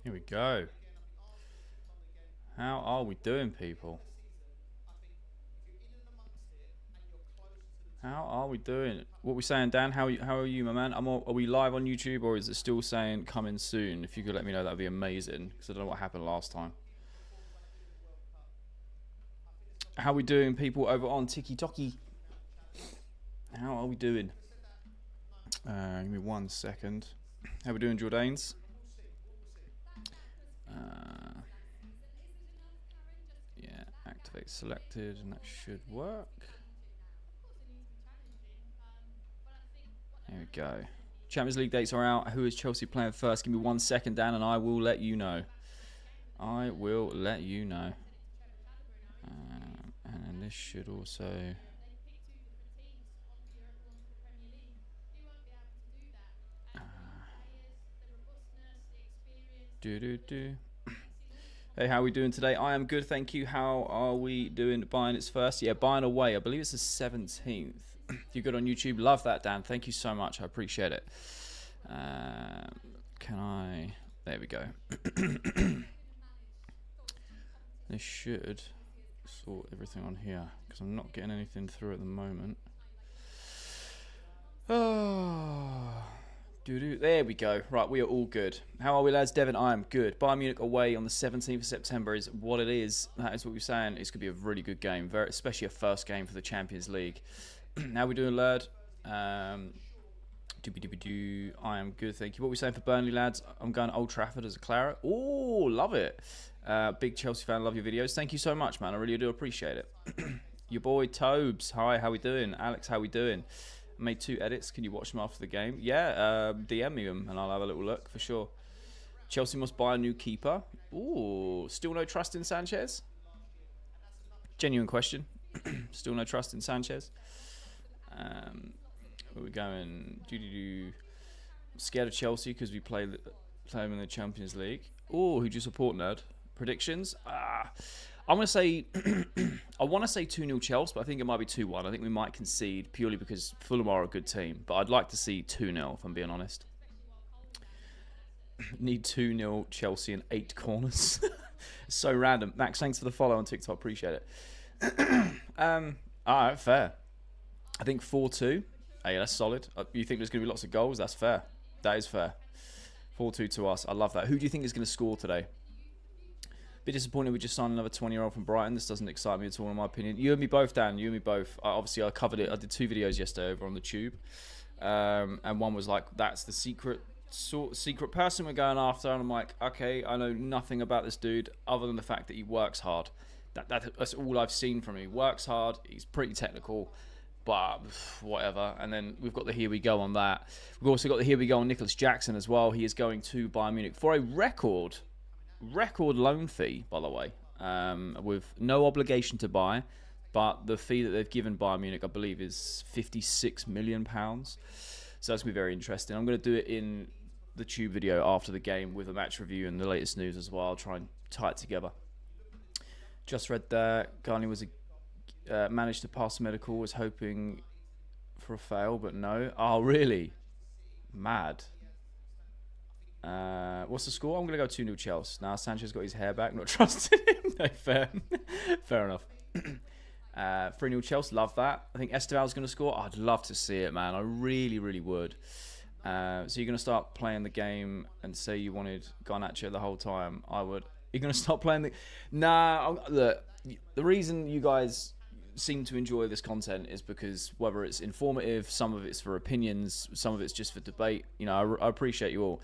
Here we go. How are we doing, people? How are we doing? What are we saying, Dan? How are you, my man? Are we live on YouTube, or is it still saying coming soon? If you could let me know, that'd be amazing, because I don't know what happened last time. How are we doing, people over on TikTok? How are we doing? Give me 1 second. How are we doing, Jordanes? Yeah, activate selected, and that should work. There we go. Champions League dates are out. Who is Chelsea playing first? Give me 1 second, Dan, and I will let you know. I will let you know. And this should also... Hey, how are we doing today? I am good, thank you. How are we doing? Bayern it's first. Yeah, Bayern away. I believe it's the 17th. If you're good on YouTube, love that, Dan. Thank you so much. I appreciate it. Can I... There we go. This should sort everything on here, because I'm not getting anything through at the moment. Oh... There we go. Right, we are all good. How are we, lads? Devin, I am good. Bayern Munich away on the 17th of September is what it is. That is what we're saying. It's going to be a really good game, especially a first game for the Champions League. How are we doing, Lerd? I am good, thank you. What are we saying for Burnley, lads? I'm going to Old Trafford as a claret. Oh, love it. Big Chelsea fan, love your videos. Thank you so much, man. I really do appreciate it. Your boy, Tobes. Hi, how we doing? Alex, how we doing? Made 2 edits. Can you watch them after the game? Yeah, DM me them and I'll have a little look for sure. Chelsea must buy a new keeper. Ooh, still no trust in Sanchez? Genuine question. Still no trust in Sanchez? Where we going? Scared of Chelsea because we play them in the Champions League. Ooh, who do you support, nerd? Predictions? I'm going to say, I want to say 2-0 Chelsea, but I think it might be 2-1. I think we might concede purely because Fulham are a good team. But I'd like to see 2-0, if I'm being honest. Need 2-0 Chelsea and 8 corners. So random. Max, thanks for the follow on TikTok. Appreciate it. All right, fair. I think 4-2. Hey, that's solid. You think there's going to be lots of goals? That's fair. That is fair. 4-2 to us. I love that. Who do you think is going to score today? Bit disappointed we just signed another 20-year-old from Brighton. This doesn't excite me at all, in my opinion. You and me both, Dan. You and me both. Obviously, I covered it. I did 2 videos yesterday over on the tube. And one was like, that's the secret person we're going after. And I'm like, okay, I know nothing about this dude other than the fact that he works hard. That's all I've seen from him. He works hard. He's pretty technical. But whatever. And then we've got the here we go on that. We've also got the here we go on Nicholas Jackson as well. He is going to Bayern Munich for a record loan fee, by the way, with no obligation to buy, but the fee that they've given Bayern Munich, I believe, is £56 million. So that's going to be very interesting. I'm going to do it in the tube video after the game with a match review and the latest news as well. I'll try and tie it together. Just read that Garni was managed to pass medical, was hoping for a fail, but no. Oh, really? Mad. What's the score? I'm going to go 2-0 Chelsea. Now Sanchez got his hair back. Not trusting him. No, fair. Fair enough. 3-0 Chelsea. Love that. I think Esteval's going to score. I'd love to see it, man. I really, really would. So you're going to start playing the game and say you wanted Garnacho the whole time. I would. You're going to stop playing the... Nah, look, the reason you guys seem to enjoy this content is because whether it's informative, some of it's for opinions, some of it's just for debate. You know, I appreciate you all.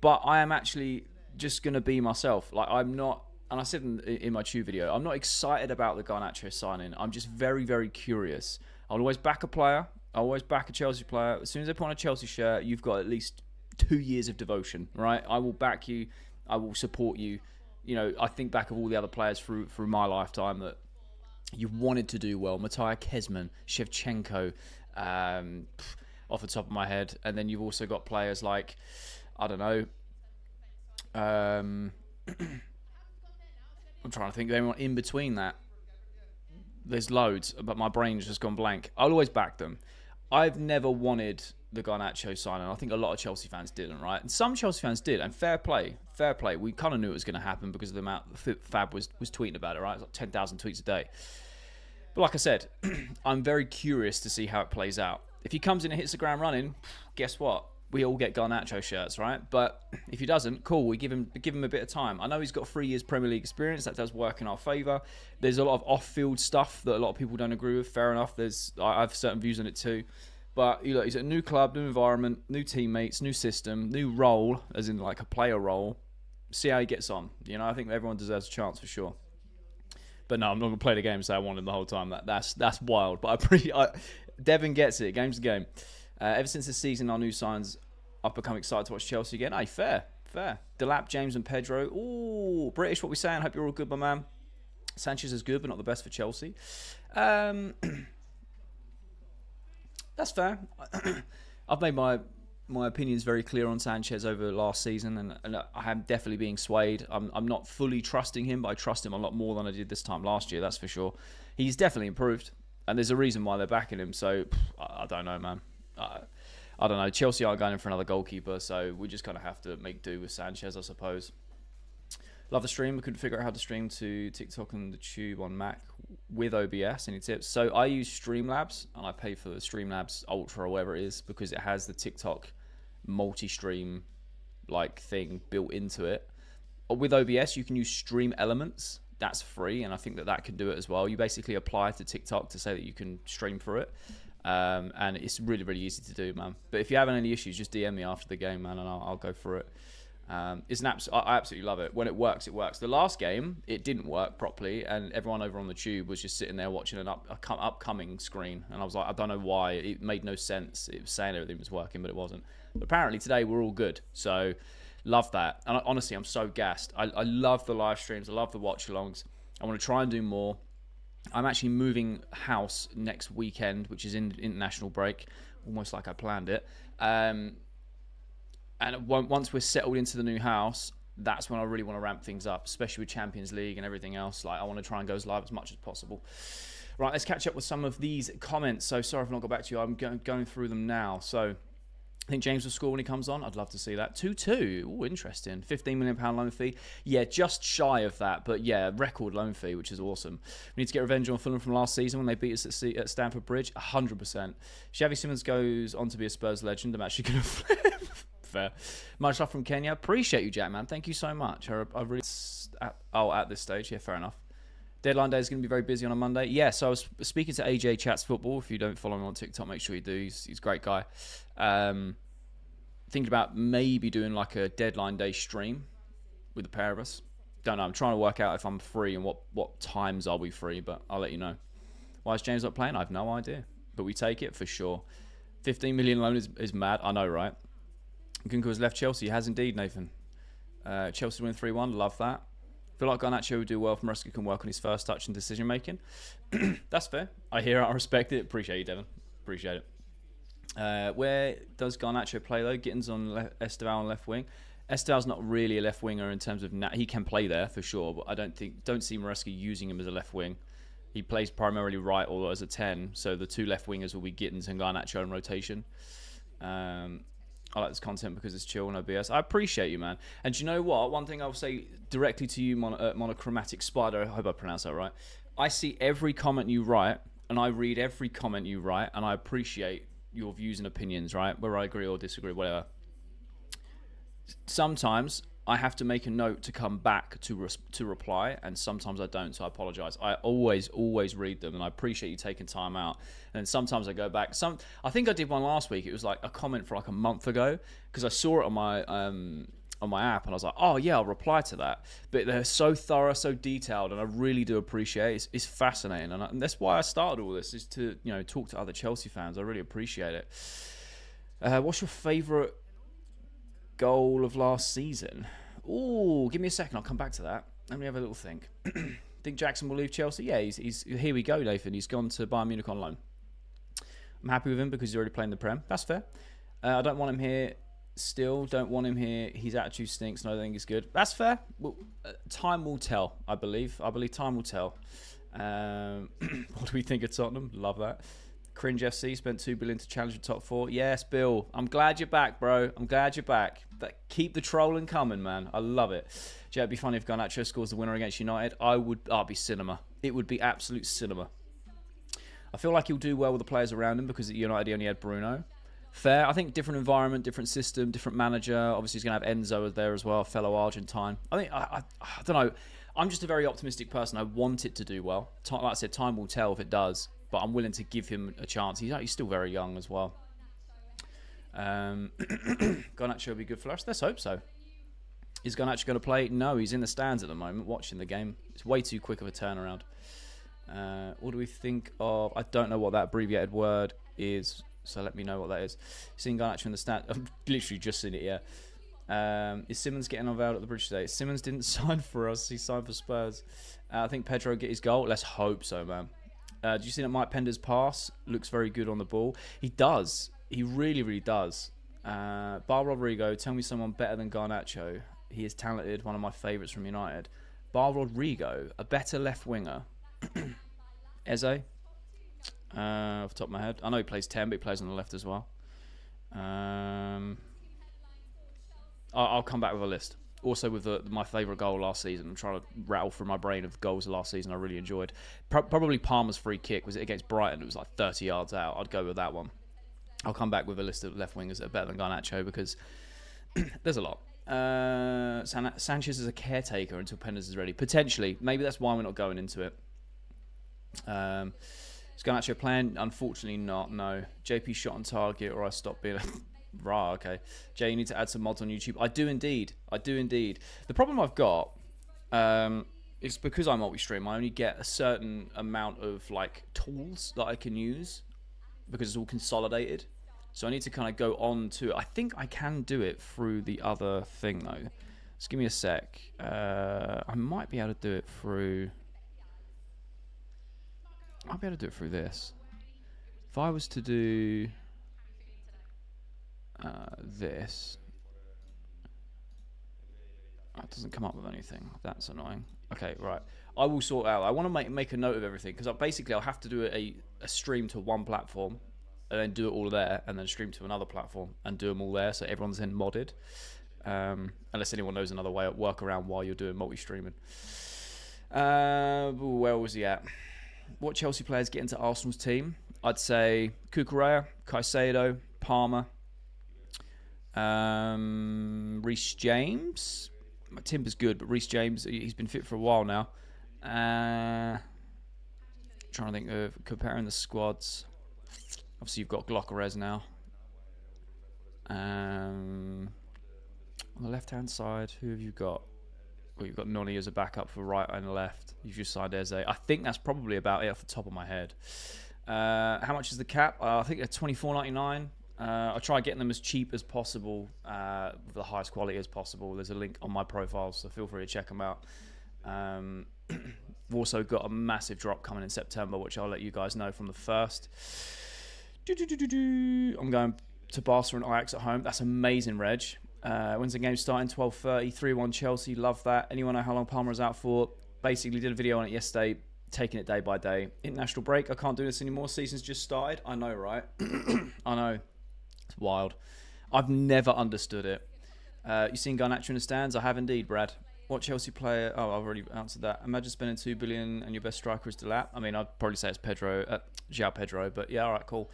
But I am actually just going to be myself. Like, I'm not, and I said in my tube video, I'm not excited about the Garnacho signing. I'm just very, very curious. I'll always back a player. I'll always back a Chelsea player. As soon as they put on a Chelsea shirt, you've got at least 2 years of devotion, right? I will back you. I will support you. You know, I think back of all the other players through my lifetime that you wanted to do well. Matija Kezman, Shevchenko, off the top of my head. And then you've also got players like... I don't know. I'm trying to think of anyone in between that. There's loads, but my brain's just gone blank. I'll always back them. I've never wanted the Garnacho signing. I think a lot of Chelsea fans didn't, right? And some Chelsea fans did, and fair play. We kind of knew it was going to happen because of the amount Fab was tweeting about it, right? It's like 10,000 tweets a day. But like I said, I'm very curious to see how it plays out. If he comes in and hits the ground running, guess what? We all get Garnacho shirts, right? But if he doesn't, cool, we give him a bit of time. I know he's got 3 years Premier League experience. That does work in our favour. There's a lot of off-field stuff that a lot of people don't agree with. Fair enough. I have certain views on it too. But he's at a new club, new environment, new teammates, new system, new role, as in like a player role. See how he gets on. I think everyone deserves a chance for sure. But no, I'm not going to play the game so I want him the whole time. That's wild. But Devin gets it. Game's a game. Ever since this season, our new signs, I've become excited to watch Chelsea again. Hey, fair. Delap, James and Pedro. Ooh, British, what we saying? Hope you're all good, my man. Sanchez is good, but not the best for Chelsea. That's fair. I've made my opinions very clear on Sanchez over last season, and I am definitely being swayed. I'm not fully trusting him, but I trust him a lot more than I did this time last year, that's for sure. He's definitely improved, and there's a reason why they're backing him, so I don't know, man. I don't know. Chelsea aren't going in for another goalkeeper, so we just kind of have to make do with Sanchez, I suppose. Love the stream. I couldn't figure out how to stream to TikTok and the Tube on Mac with OBS. Any tips? So I use Streamlabs, and I pay for the Streamlabs Ultra or whatever it is because it has the TikTok multi-stream like thing built into it. With OBS, you can use Stream Elements. That's free, and I think that can do it as well. You basically apply to TikTok to say that you can stream for it. And it's really, really easy to do, man. But if you're having any issues, just DM me after the game, man, and I'll go through it. I absolutely love it. When it works, it works. The last game, it didn't work properly, and everyone over on the Tube was just sitting there watching an upcoming screen. And I was like, I don't know why. It made no sense. It was saying everything was working, but it wasn't. But apparently today we're all good. So love that. And honestly, I'm so gassed. I love the live streams. I love the watch-alongs. I want to try and do more. I'm actually moving house next weekend, which is in international break, almost like I planned it. And once we're settled into the new house, that's when I really want to ramp things up, especially with Champions League and everything else. Like, I want to try and go live as much as possible. Right, let's catch up with some of these comments. So sorry if I've not got back to you. I'm going through them now. So I think James will score when he comes on. I'd love to see that. 2-2. Oh, interesting. £15 million loan fee. Yeah, just shy of that. But yeah, record loan fee, which is awesome. We need to get revenge on Fulham from last season when they beat us at Stamford Bridge. 100%. Xavi Simons goes on to be a Spurs legend. I'm actually going to flip. Fair. Much love from Kenya. Appreciate you, Jack, man. Thank you so much. I really... at this stage. Yeah, fair enough. Deadline day is going to be very busy on a Monday. Yeah, so I was speaking to AJ Chats Football. If you don't follow him on TikTok, make sure you do. He's a great guy. Thinking about maybe doing like a deadline day stream with the pair of us. Don't know. I'm trying to work out if I'm free and what times are we free, but I'll let you know. Why is James not playing? I have no idea. But we take it for sure. 15 million loan is mad. I know, right? Gunko has left Chelsea. He has indeed, Nathan. Chelsea win 3-1. Love that. Feel like Garnacho would do well. Maresca can work on his first touch and decision making. That's fair. I hear it. I respect it. Appreciate you, Devin. Appreciate it. Where does Garnacho play though? Gittins on Esteval on left wing. Esteval's not really a left winger in terms of he can play there for sure, but I don't see Maresca using him as a left wing. He plays primarily right or as a 10, so the two left wingers will be Gittins and Garnacho in rotation. I like this content because it's chill, no BS. I appreciate you, man. And do you know what? One thing I'll say directly to you, Monochromatic Spider, I hope I pronounced that right. I see every comment you write, and I read every comment you write, and I appreciate your views and opinions, right? Whether I agree or disagree, whatever. Sometimes I have to make a note to come back to reply, and sometimes I don't, so I apologize. I always read them, and I appreciate you taking time out. And sometimes I go back. I think I did one last week. It was like a comment for like a month ago because I saw it on my app, and I was like, oh yeah, I'll reply to that. But they're so thorough, so detailed, and I really do appreciate it. It's fascinating, and that's why I started all this, is to talk to other Chelsea fans. I really appreciate it. What's your favourite goal of last season? Oh, give me a second. I'll come back to that. Let me have a little think. Think Jackson will leave Chelsea? Yeah, he's here we go, Nathan. He's gone to Bayern Munich on loan. I'm happy with him because he's already playing the Prem. That's fair. I don't want him here still. Don't want him here. His attitude stinks and I don't think he's good. That's fair. Well, time will tell, I believe. I believe time will tell. What do we think of Tottenham? Love that. Cringe FC spent 2 billion to challenge the top 4. Yes, Bill. I'm glad you're back, bro. I'm glad you're back. Keep the trolling coming, man. I love it. Yeah, it'd be funny if Garnacho scores the winner against United. I'd be cinema. It would be absolute cinema. I feel like he'll do well with the players around him because at United he only had Bruno. Fair. I think different environment, different system, different manager. Obviously, he's going to have Enzo there as well, fellow Argentine. I don't know. I'm just a very optimistic person. I want it to do well. Like I said, time will tell if it does. But I'm willing to give him a chance. He's still very young as well. Garnacho will be good for us. Let's hope so. Is Garnacho going to play? No, he's in the stands at the moment watching the game. It's way too quick of a turnaround. What do we think of? I don't know what that abbreviated word is, so let me know what that is. Seeing Garnacho in the stand. I've literally just seen it, yeah. Is Simmons getting unveiled at the bridge today? Simmons didn't sign for us. He signed for Spurs. I think Pedro get his goal. Let's hope so, man. Do you see that Mike Pender's pass? Looks very good on the ball. He does. He really, really does. Bar Rodrigo, tell me someone better than Garnacho. He is talented. One of my favourites from United. Bar Rodrigo, a better left winger. Eze, off the top of my head. I know he plays 10, but he plays on the left as well. I'll come back with a list. Also with my favourite goal last season. I'm trying to rattle through my brain of goals last season I really enjoyed. Probably Palmer's free kick. Was it against Brighton? It was like 30 yards out. I'd go with that one. I'll come back with a list of left wingers that are better than Garnacho because there's a lot. Sanchez is a caretaker until Pender's is ready. Potentially. Maybe that's why we're not going into it. Is Garnacho playing? Unfortunately not, no. JP shot on target or I stopped being... Right, okay. Jay, you need to add some mods on YouTube. I do indeed. The problem I've got is because I multi-stream, I only get a certain amount of like tools that I can use because it's all consolidated. So I need to kind of go on to it. I think I can do it through the other thing though. Just give me a sec. I might be able to do it through... I'll be able to do it through this. If I was to do... this, it doesn't come up with anything. That's annoying. Okay, right. I will sort out. I want to make a note of everything because basically I'll have to do a stream to one platform and then do it all there and then stream to another platform and do them all there so everyone's then modded. Unless anyone knows another way of work around while you're doing multi-streaming. Where was he at? What Chelsea players get into Arsenal's team? I'd say Cucurella, Caicedo, Palmer, Reece James. Timber's good, but Reece James, he's been fit for a while now. Trying to think of comparing the squads. Obviously, you've got Glockerez now. On the left-hand side, who have you got? Well, you've got Noni as a backup for right and left. You've just signed Eze. I think that's probably about it off the top of my head. How much is the cap? I think they're $24.99. I try getting them as cheap as possible, with the highest quality as possible. There's a link on my profile, so feel free to check them out. We've also got a massive drop coming in September, which I'll let you guys know from the 1st. I'm going to Barca and Ajax at home. That's amazing, Reg. When's the game starting? 12:30, 3-1 Chelsea. Love that. Anyone know how long Palmer is out for? Basically did a video on it yesterday, taking it day by day. International break. I can't do this anymore. Season's just started. I know, right? I know. It's wild. I've never understood it. You seen Garnacho in the stands? I have indeed, Brad. What Chelsea player? Oh, I've already answered that. Imagine spending $2 billion and your best striker is Delap. I mean, I'd probably say it's João Pedro, but yeah, all right, cool.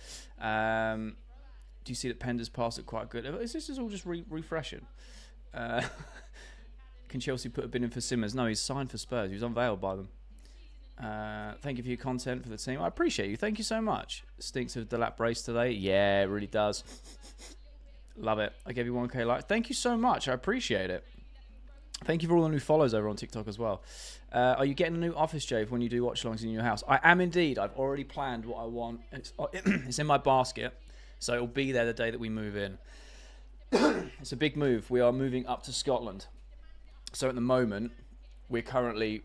Do you see that Pender's pass it quite good? This is all just refreshing. Can Chelsea put a bid in for Simmons? No, he's signed for Spurs. He was unveiled by them. Thank you for your content for the team. I appreciate you. Thank you so much. Stinks of Delap brace today. Yeah, it really does. Love it. I gave you 1K likes. Thank you so much. I appreciate it. Thank you for all the new follows over on TikTok as well. Are you getting a new office, Jay, for when you do watch-alongs in your house? I am indeed. I've already planned what I want. It's in my basket, so it'll be there the day that we move in. It's a big move. We are moving up to Scotland. So at the moment, we're currently...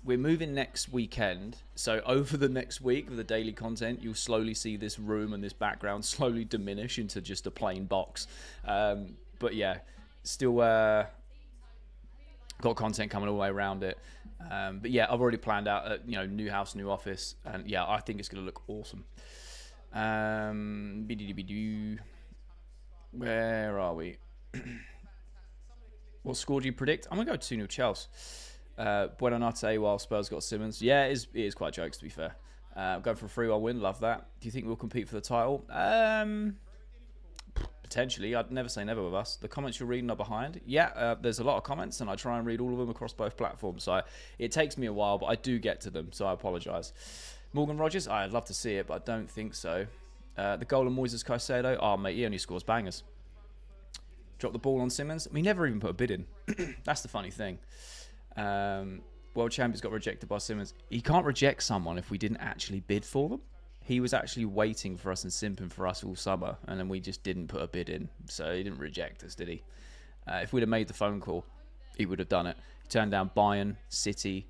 we're moving next weekend. So over the next week with the daily content, you'll slowly see this room and this background slowly diminish into just a plain box. But yeah, still... got content coming all the way around it, but yeah, I've already planned out a new house, new office, and yeah, I think it's going to look awesome. Where are we? What score do you predict? I'm going to go 2-0 Chelsea. Buonanotte while Spurs got Simmons. Yeah, it is quite jokes, to be fair. Going for a 3-1 win. Love that. Do you think we'll compete for the title? Potentially. I'd never say never with us. The comments you're reading are behind. Yeah, there's a lot of comments, and I try and read all of them across both platforms. So it takes me a while, but I do get to them, so I apologise. Morgan Rogers, I'd love to see it, but I don't think so. The goal of Moises Caicedo. Oh, mate, he only scores bangers. Drop the ball on Simmons. We never even put a bid in. That's the funny thing. World Champions got rejected by Simmons. He can't reject someone if we didn't actually bid for them. He was actually waiting for us and simping for us all summer, and then we just didn't put a bid in. So he didn't reject us, did he? If we'd have made the phone call, he would have done it. He turned down Bayern, City,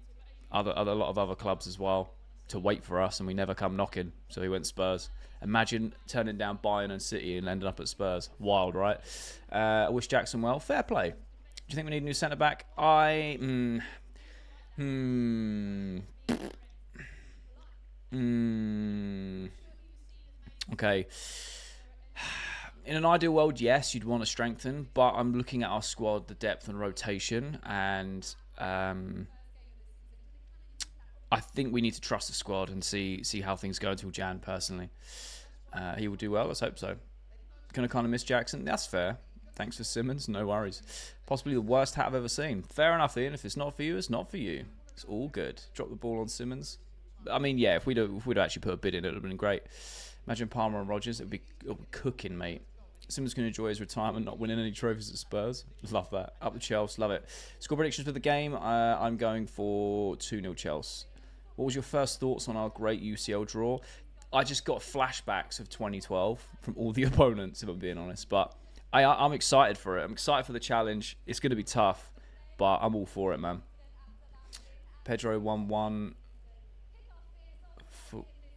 a lot of other clubs as well to wait for us, and we never come knocking. So he went Spurs. Imagine turning down Bayern and City and ending up at Spurs. Wild, right? I wish Jackson well. Fair play. Do you think we need a new centre-back? Okay. In an ideal world, yes, you'd want to strengthen, but I'm looking at our squad, the depth and rotation, and I think we need to trust the squad and see how things go until Jan, personally. He will do well, let's hope so. Gonna kind of miss Jackson. That's fair. Thanks for Simmons, no worries. Possibly the worst hat I've ever seen. Fair enough, Ian. If it's not for you, it's not for you. It's all good. Drop the ball on Simmons. I mean, yeah, if we'd actually put a bid in, it would have been great. Imagine Palmer and Rodgers. It'll be cooking, mate. Simmons can enjoy his retirement, not winning any trophies at Spurs. Love that. Up the Chelsea, love it. Score predictions for the game. I'm going for 2-0 Chelsea. What was your first thoughts on our great UCL draw? I just got flashbacks of 2012 from all the opponents, if I'm being honest. But I'm excited for it. I'm excited for the challenge. It's going to be tough, but I'm all for it, man. Pedro 1-1.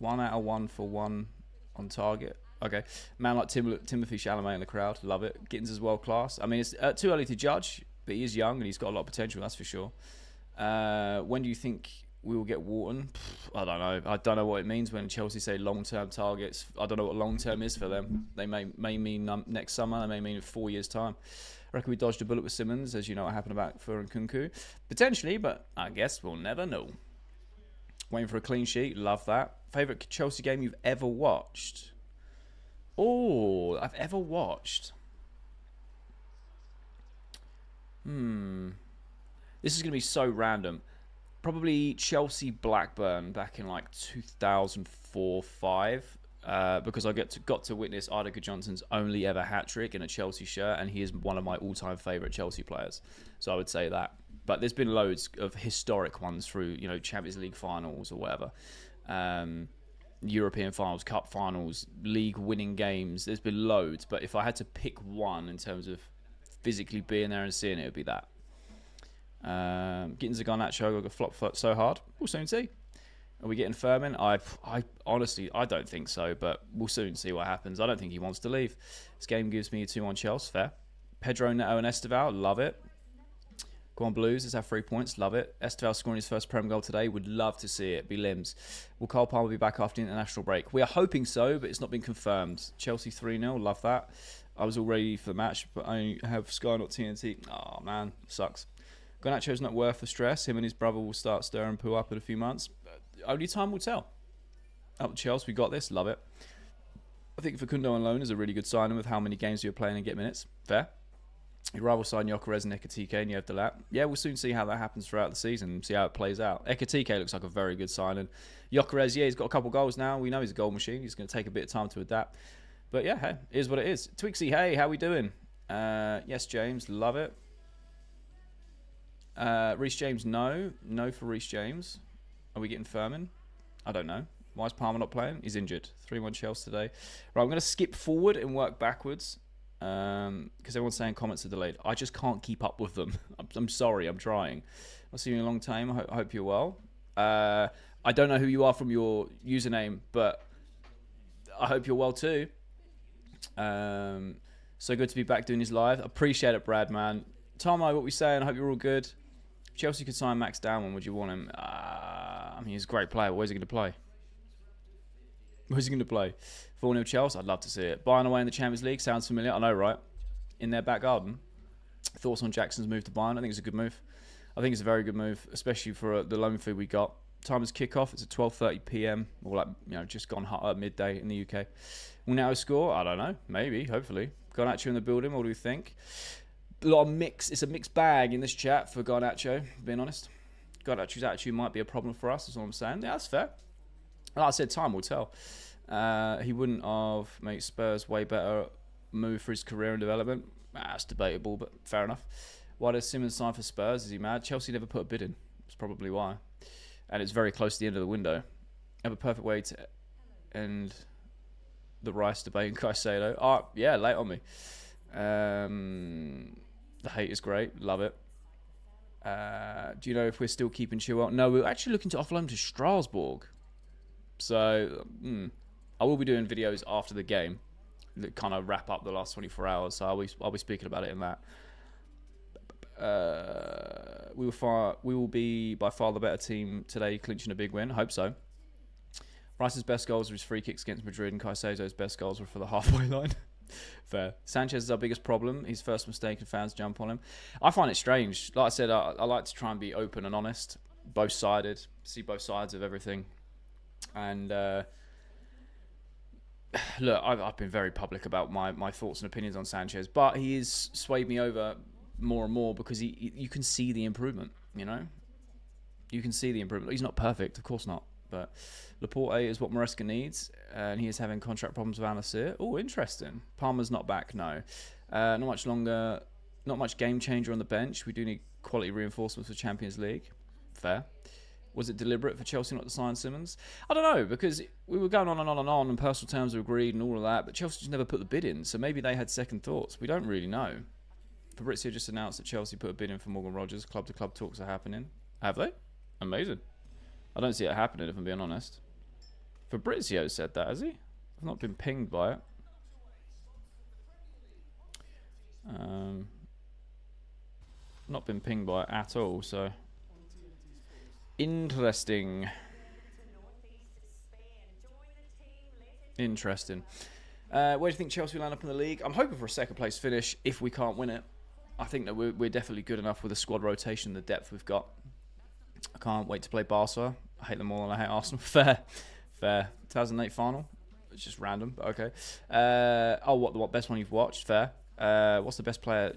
1 out of 1 for 1 on target. Okay. Man like Timothy Chalamet in the crowd. Love it. Gittins is world class. I mean, it's too early to judge, but he is young and he's got a lot of potential, that's for sure. When do you think we will get Wharton? I don't know. I don't know what it means when Chelsea say long-term targets. I don't know what long-term is for them. They may mean next summer. They may mean 4 years' time. I reckon we dodged a bullet with Simmons, as you know what happened about Fur and Kunku. Potentially, but I guess we'll never know. Waiting for a clean sheet. Love that. Favourite Chelsea game you've ever watched? Oh, I've ever watched. This is going to be so random. Probably Chelsea Blackburn back in like 2004-05. Because I got to witness Ardica Johnson's only ever hat-trick in a Chelsea shirt, and he is one of my all-time favourite Chelsea players. So I would say that. But there's been loads of historic ones through, Champions League finals or whatever. European finals, cup finals, league winning games. There's been loads. But if I had to pick one in terms of physically being there and seeing it, would be that. Getting Garnacho got flop so hard. We'll soon see. Are we getting Furman? I honestly, I don't think so, but we'll soon see what happens. I don't think he wants to leave. This game gives me a 2-1 Chelsea. Fair. Pedro, Neto and Esteval. Love it. Go on Blues. Let's have 3 points. Love it. Esteval scoring his first Prem goal today. Would love to see it. Be limbs. Will Cole Palmer be back after the international break? We are hoping so, but it's not been confirmed. Chelsea 3-0. Love that. I was all ready for the match, but I have Sky not TNT. Oh, man. Sucks. Garnacho's not worth the stress. Him and his brother will start stirring poo up in a few months. Only time will tell. Up to Chelsea, we got this. Love it. I think Facundo on loan is a really good signing with how many games you're playing and get minutes. Fair. Your rival sign Gyökeres and Ekitike and you have the lap. Yeah, we'll soon see how that happens throughout the season and see how it plays out. Ekitike looks like a very good signing. Gyökeres, yeah, he's got a couple goals now. We know he's a goal machine. He's going to take a bit of time to adapt. But yeah, hey, it is what it is. Twixie, hey, how we doing? Yes, James, love it. Reece James, no. No for Reece James. Are we getting Furman? I don't know. Why is Palmer not playing? He's injured. 3-1 Chelsea today. Right, I'm going to skip forward and work backwards. Because everyone's saying comments are delayed. I just can't keep up with them. I'm sorry, I'm trying. I'll see you in a long time. I hope you're well. I don't know who you are from your username, but I hope you're well too. So good to be back doing this live. Appreciate it, Brad, man. Tomo, what we saying? I hope you're all good. If Chelsea could sign Max Downman, would you want him? I mean, he's a great player. Where's he going to play? Who's he going to play? 4-0 Chelsea? I'd love to see it. Bayern away in the Champions League? Sounds familiar. I know, right? In their back garden. Thoughts on Jackson's move to Bayern? I think it's a good move. I think it's a very good move, especially for the loan fee we got. Time is kickoff. It's at 12:30 p.m. or like, just gone midday in the UK. Will Now score? I don't know. Maybe. Hopefully. Garnacho in the building. What do we think? A lot of mix. It's a mixed bag in this chat for Garnacho, being honest. Garnacho's attitude might be a problem for us. That's all I'm saying. Yeah, that's fair. Like I said, time will tell. He wouldn't have made Spurs way better move for his career and development. That's debatable, but fair enough. Why does Simmons sign for Spurs? Is he mad? Chelsea never put a bid in. That's probably why. And it's very close to the end of the window. Have a perfect way to end the Rice debate in Caicedo. Oh, yeah, late on me. The hate is great. Love it. Do you know if we're still keeping Chilwell? No, we're actually looking to offload him to Strasbourg. So, I will be doing videos after the game that kind of wrap up the last 24 hours. So I'll be speaking about it in that. We will be by far the better team today, clinching a big win. I hope so. Rice's best goals were his free kicks against Madrid, and Caicedo's best goals were for the halfway line. Fair. Sanchez is our biggest problem. His first mistake and fans jump on him. I find it strange. Like I said, I like to try and be open and honest, both-sided, see both sides of everything. And look, I've been very public about my thoughts and opinions on Sanchez, but he has swayed me over more and more because you can see the improvement, You can see the improvement. He's not perfect, of course not, but Laporte is what Maresca needs, and he is having contract problems with Al-Nassr. Oh, interesting. Palmer's not back, no. Not much longer, not much game changer on the bench. We do need quality reinforcements for Champions League. Fair. Was it deliberate for Chelsea not to sign Simmons? I don't know, because we were going on and on and on, and personal terms were agreed and all of that, but Chelsea just never put the bid in, so maybe they had second thoughts. We don't really know. Fabrizio just announced that Chelsea put a bid in for Morgan Rogers. Club-to-club talks are happening. Have they? Amazing. I don't see it happening, if I'm being honest. Fabrizio said that, has he? I've not been pinged by it. Not been pinged by it at all, so... Interesting. Where do you think Chelsea will land up in the league? I'm hoping for a second place finish if we can't win it. I think that we're definitely good enough with the squad rotation, the depth we've got. I can't wait to play Barca. I hate them all and I hate Arsenal. Fair. 2008 final. It's just random, but okay. What best one you've watched? Fair. What's the best player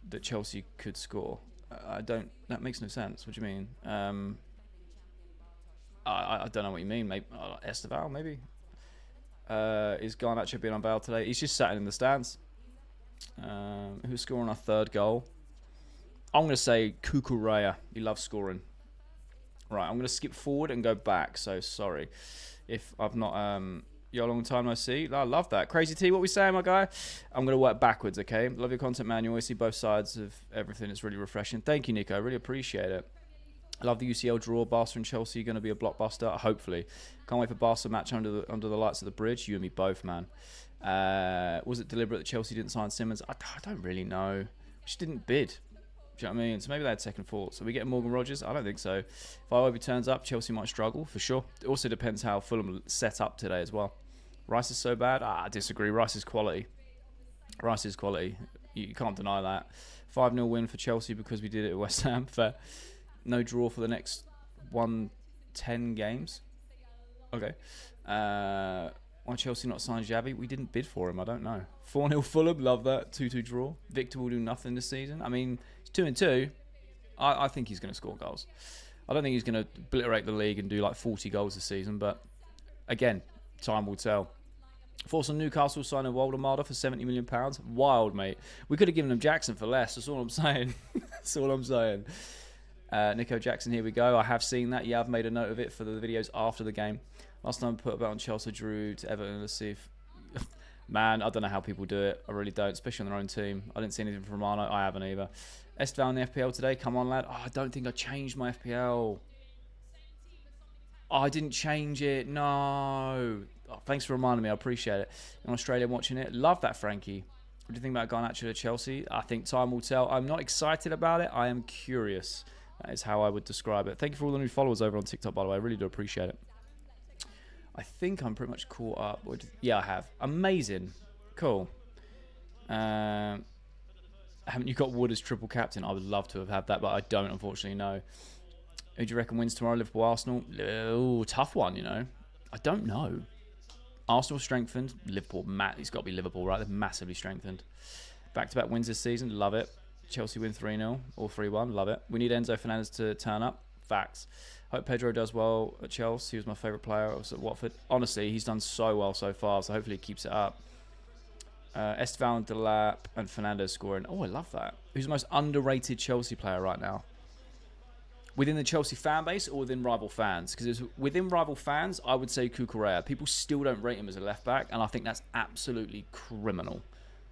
that Chelsea could score? That makes no sense. What do you mean? I don't know what you mean. Maybe Esteval, maybe. Is Garnacho being unveiled today? He's just sat in the stands. Who's scoring our third goal? I'm going to say Kukureya. He loves scoring. Right, I'm going to skip forward and go back. So sorry if I've not. You're a long time no see. I love that. Crazy T, what we saying, my guy? I'm going to work backwards, okay? Love your content, man. You always see both sides of everything. It's really refreshing. Thank you, Nico. I really appreciate it. I love the UCL draw. Barca and Chelsea are going to be a blockbuster, hopefully. Can't wait for Barca match under the lights of the bridge. You and me both, man. Was it deliberate that Chelsea didn't sign Simmons? I don't really know. We just didn't bid. Do you know what I mean? So maybe they had second thoughts. So we get Morgan Rogers? I don't think so. If Iwobi turns up, Chelsea might struggle, for sure. It also depends how Fulham set up today as well. Rice is so bad? I disagree. Rice is quality. Rice is quality. You can't deny that. 5-0 win for Chelsea because we did it at West Ham. Fair. No draw for the next 110 games. Okay. Why Chelsea not signed Xavi? We didn't bid for him. I don't know. 4-0 Fulham. Love that. 2-2 draw. Victor will do nothing this season. I mean, it's 2-2. I think he's going to score goals. I don't think he's going to obliterate the league and do like 40 goals this season. But again, time will tell. Force on Newcastle signing Waldemar for £70 million. Wild, mate. We could have given him Jackson for less. That's all I'm saying. That's all I'm saying. Nico Jackson, here we go. I have seen that. Yeah, I've made a note of it for the videos after the game. Last time I put a bet on Chelsea drew to Everton. Let's see if... Man, I don't know how people do it. I really don't, especially on their own team. I didn't see anything from Romano. I haven't either. Esteval in the FPL today. Come on, lad. Oh, I don't think I changed my FPL. Oh, I didn't change it. No. Oh, thanks for reminding me. I appreciate it. In Australia, watching it. Love that, Frankie. What do you think about Garnacho to Chelsea? I think time will tell. I'm not excited about it. I am curious. That is how I would describe it. Thank you for all the new followers over on TikTok, by the way. I really do appreciate it. I think I'm pretty much caught up. Yeah, I have. Amazing. Cool. Haven't you got Wood as triple captain? I would love to have had that, but I don't, unfortunately, no. Who do you reckon wins tomorrow? Liverpool, Arsenal? Oh, tough one, you know. I don't know. Arsenal strengthened. Liverpool, it's got to be Liverpool, right? They're massively strengthened. Back-to-back wins this season. Love it. Chelsea win 3-0 or 3-1. Love it. We need Enzo Fernandez to turn up. Facts. Hope Pedro does well at Chelsea. He was my favourite player. I was at Watford. Honestly, he's done so well so far, so hopefully he keeps it up. Esteval and Delap and Fernandez scoring. Oh, I love that. Who's the most underrated Chelsea player right now? Within the Chelsea fan base or within rival fans? Because within rival fans, I would say Cucurella. People still don't rate him as a left back, and I think that's absolutely criminal,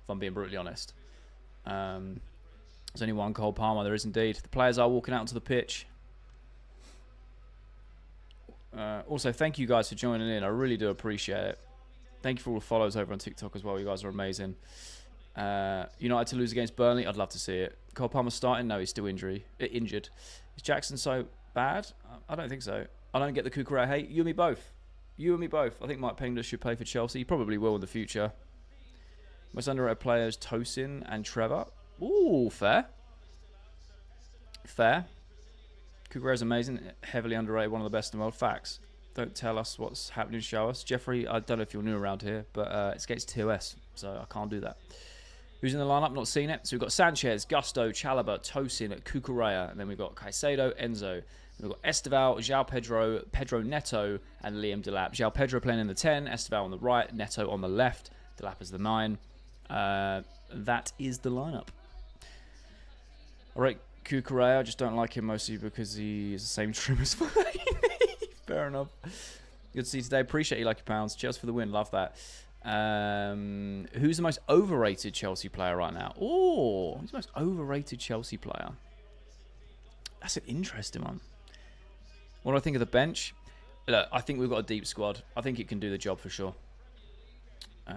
if I'm being brutally honest. There's only one Cole Palmer. There is indeed. The players are walking out onto the pitch. Also, thank you guys for joining in. I really do appreciate it. Thank you for all the follows over on TikTok as well. You guys are amazing. United to lose against Burnley. I'd love to see it. Cole Palmer starting? No, he's still injured. Is Jackson so bad? I don't think so. I don't get the Cucurella hate. You and me both. You and me both. I think Mike Pengler should play for Chelsea. He probably will in the future. Most underrated players, Tosin and Trevor. Ooh, fair. Fair. Cucurella's amazing. Heavily underrated. One of the best in the world. Facts. Don't tell us what's happening. Show us. Jeffrey, I don't know if you're new around here, but it's against TOS, so I can't do that. Who's in the lineup? Not seen it. So we've got Sanchez, Gusto, Chalobah, Tosin, Cucurella, and then we've got Caicedo, Enzo. And we've got Esteval, João Pedro, Pedro Neto, and Liam Delap. João Pedro playing in the 10, Esteval on the right, Neto on the left, Delap as the 9. That is the lineup. All right, Cucurella, I just don't like him mostly because he is the same trim as mine. Fair enough. Good to see you today. Appreciate you, Lucky Pounds. Cheers for the win. Love that. Who's the most overrated Chelsea player right now? Oh, who's the most overrated Chelsea player? That's an interesting one. What do I think of the bench? Look, I think we've got a deep squad. I think it can do the job for sure. Is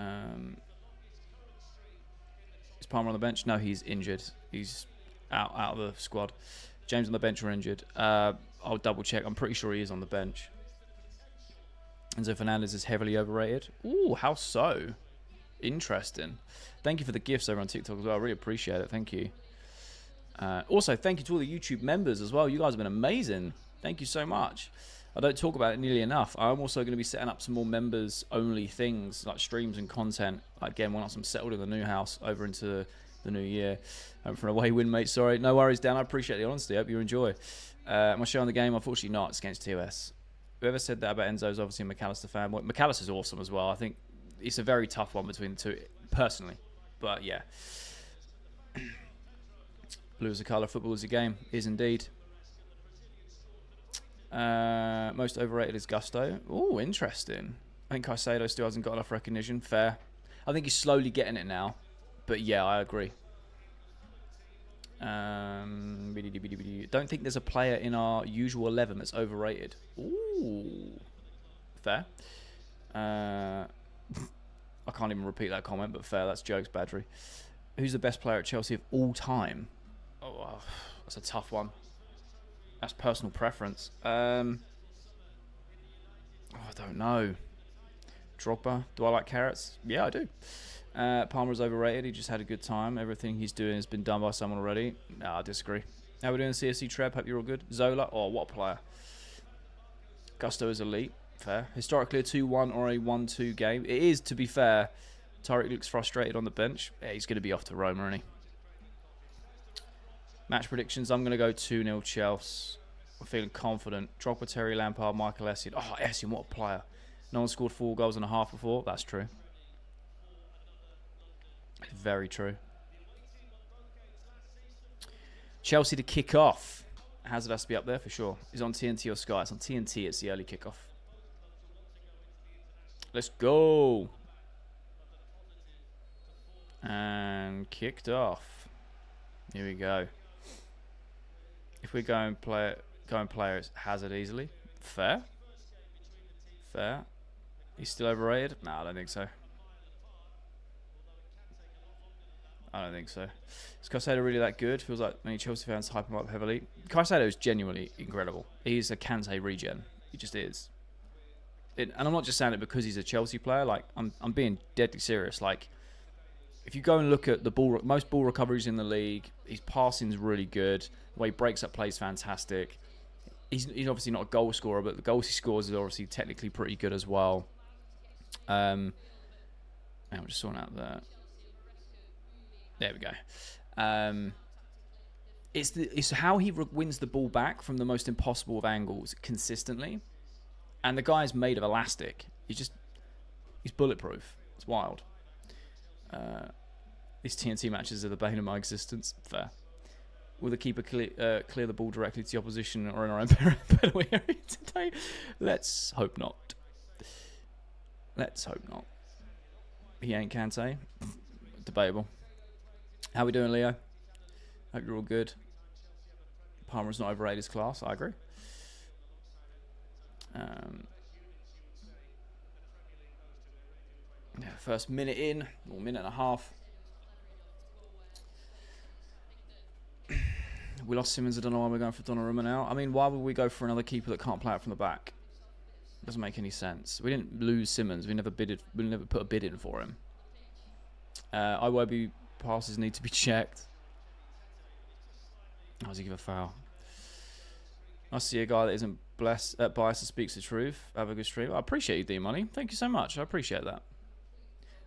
Palmer on the bench? No, he's injured. He's out of the squad. James on the bench or injured. I'll double check. I'm pretty sure he is on the bench. Enzo Fernandez is heavily overrated. Ooh, how so? Interesting. Thank you for the gifts over on TikTok as well. I really appreciate it. Thank you. Also, thank you to all the YouTube members as well. You guys have been amazing. Thank you so much. I don't talk about it nearly enough. I'm also going to be setting up some more members-only things, like streams and content. Again, once I'm settled in the new house over into the new year. For an away win, mate. Sorry. No worries, Dan. I appreciate the honesty. I hope you enjoy. Am I showing the game? Unfortunately not. It's against TOS. Whoever said that about Enzo is obviously a McAllister fan. Well, McAllister's awesome as well. I think it's a very tough one between the two, personally. But, yeah. Blue is a colour. Football is a game. Is indeed. Most overrated is Gusto. Oh, interesting. I think Caicedo still hasn't got enough recognition. Fair. I think he's slowly getting it now. But, yeah, I agree. Don't think there's a player in our usual 11 that's overrated. Ooh, fair. I can't even repeat that comment, but fair. That's jokes, Badry. Who's the best player at Chelsea of all time? Oh, that's a tough one. That's personal preference. I don't know. Drogba. Do I like carrots? Yeah, I do. Palmer's overrated. He just had a good time. Everything he's doing has been done by someone already. No, I disagree. How are we doing, CSC Treb? Hope you're all good. Zola. Oh, what a player. Gusto is elite. Fair. Historically a 2-1 or a 1-2 game. It is, to be fair. Tariq looks frustrated on the bench. Yeah, he's going to be off to Roma, isn't he? Match predictions. I'm going to go 2-0 Chelsea. I'm feeling confident. Drogba, Terry, Lampard, Michael Essien. Oh, Essien, what a player. No one scored 4 goals and a half before. That's true. Very true. Chelsea to kick off. Hazard has to be up there for sure. Is on TNT or Sky? It's on TNT. It's the early kickoff. Let's go. And kicked off. Here we go. If we go and play it, Hazard easily. Fair. Fair. He's still overrated? No, I don't think so. I don't think so. Is Caicedo really that good? Feels like many Chelsea fans hype him up heavily. Caicedo is genuinely incredible. He's a Kante regen. He just is. and I'm not just saying it because he's a Chelsea player. Like, I'm being deadly serious. Like, if you go and look at the most ball recoveries in the league, his passing's really good. The way he breaks up plays fantastic. He's obviously not a goal scorer, but the goals he scores is obviously technically pretty good as well. And I'm just sorting out there. There we go. It's how he wins the ball back from the most impossible of angles consistently. And the guy's made of elastic. He's bulletproof. It's wild. These TNT matches are the bane of my existence. Fair. Will the keeper clear the ball directly to the opposition or in our own penalty area today? Let's hope not. Let's hope not. He ain't Kante. Debatable. How we doing, Leo? Hope you're all good. Palmer's not overrated his class. I agree. First minute in, or minute and a half. We lost Simmons. I don't know why we're going for Donnarumma now. I mean, why would we go for another keeper that can't play out from the back? Doesn't make any sense. We didn't lose Simmons. We never put a bid in for him. Iwobi passes need to be checked. How does he give a foul? I see a guy that isn't biased and speaks the truth. Have a good stream. I appreciate you, D-Money. Thank you so much. I appreciate that.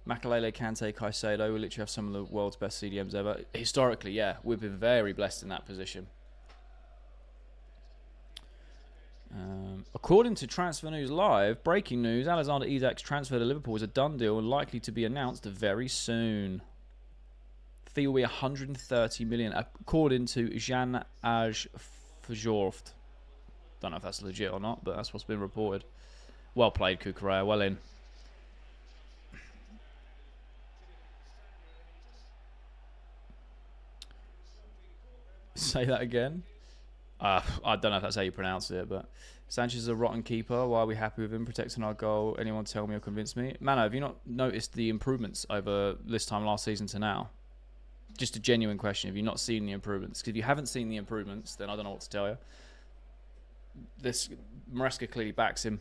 Makalele, Kante, Caicedo. We literally have some of the world's best CDMs ever. Historically, yeah. We've been very blessed in that position. According to Transfer News Live, breaking news, Alexander Isak's transfer to Liverpool is a done deal and likely to be announced very soon. Fee will be 130 million, according to Jan Aj Fjorft. Don't know if that's legit or not, but that's what's been reported. Well played, Kukurea. Well in. Say that again. I don't know if that's how you pronounce it, but Sanchez is a rotten keeper. Why are we happy with him protecting our goal? Anyone tell me or convince me? Mano, have you not noticed the improvements over this time last season to now? Just a genuine question. Have you not seen the improvements? Because if you haven't seen the improvements, then I don't know what to tell you. Maresca clearly backs him.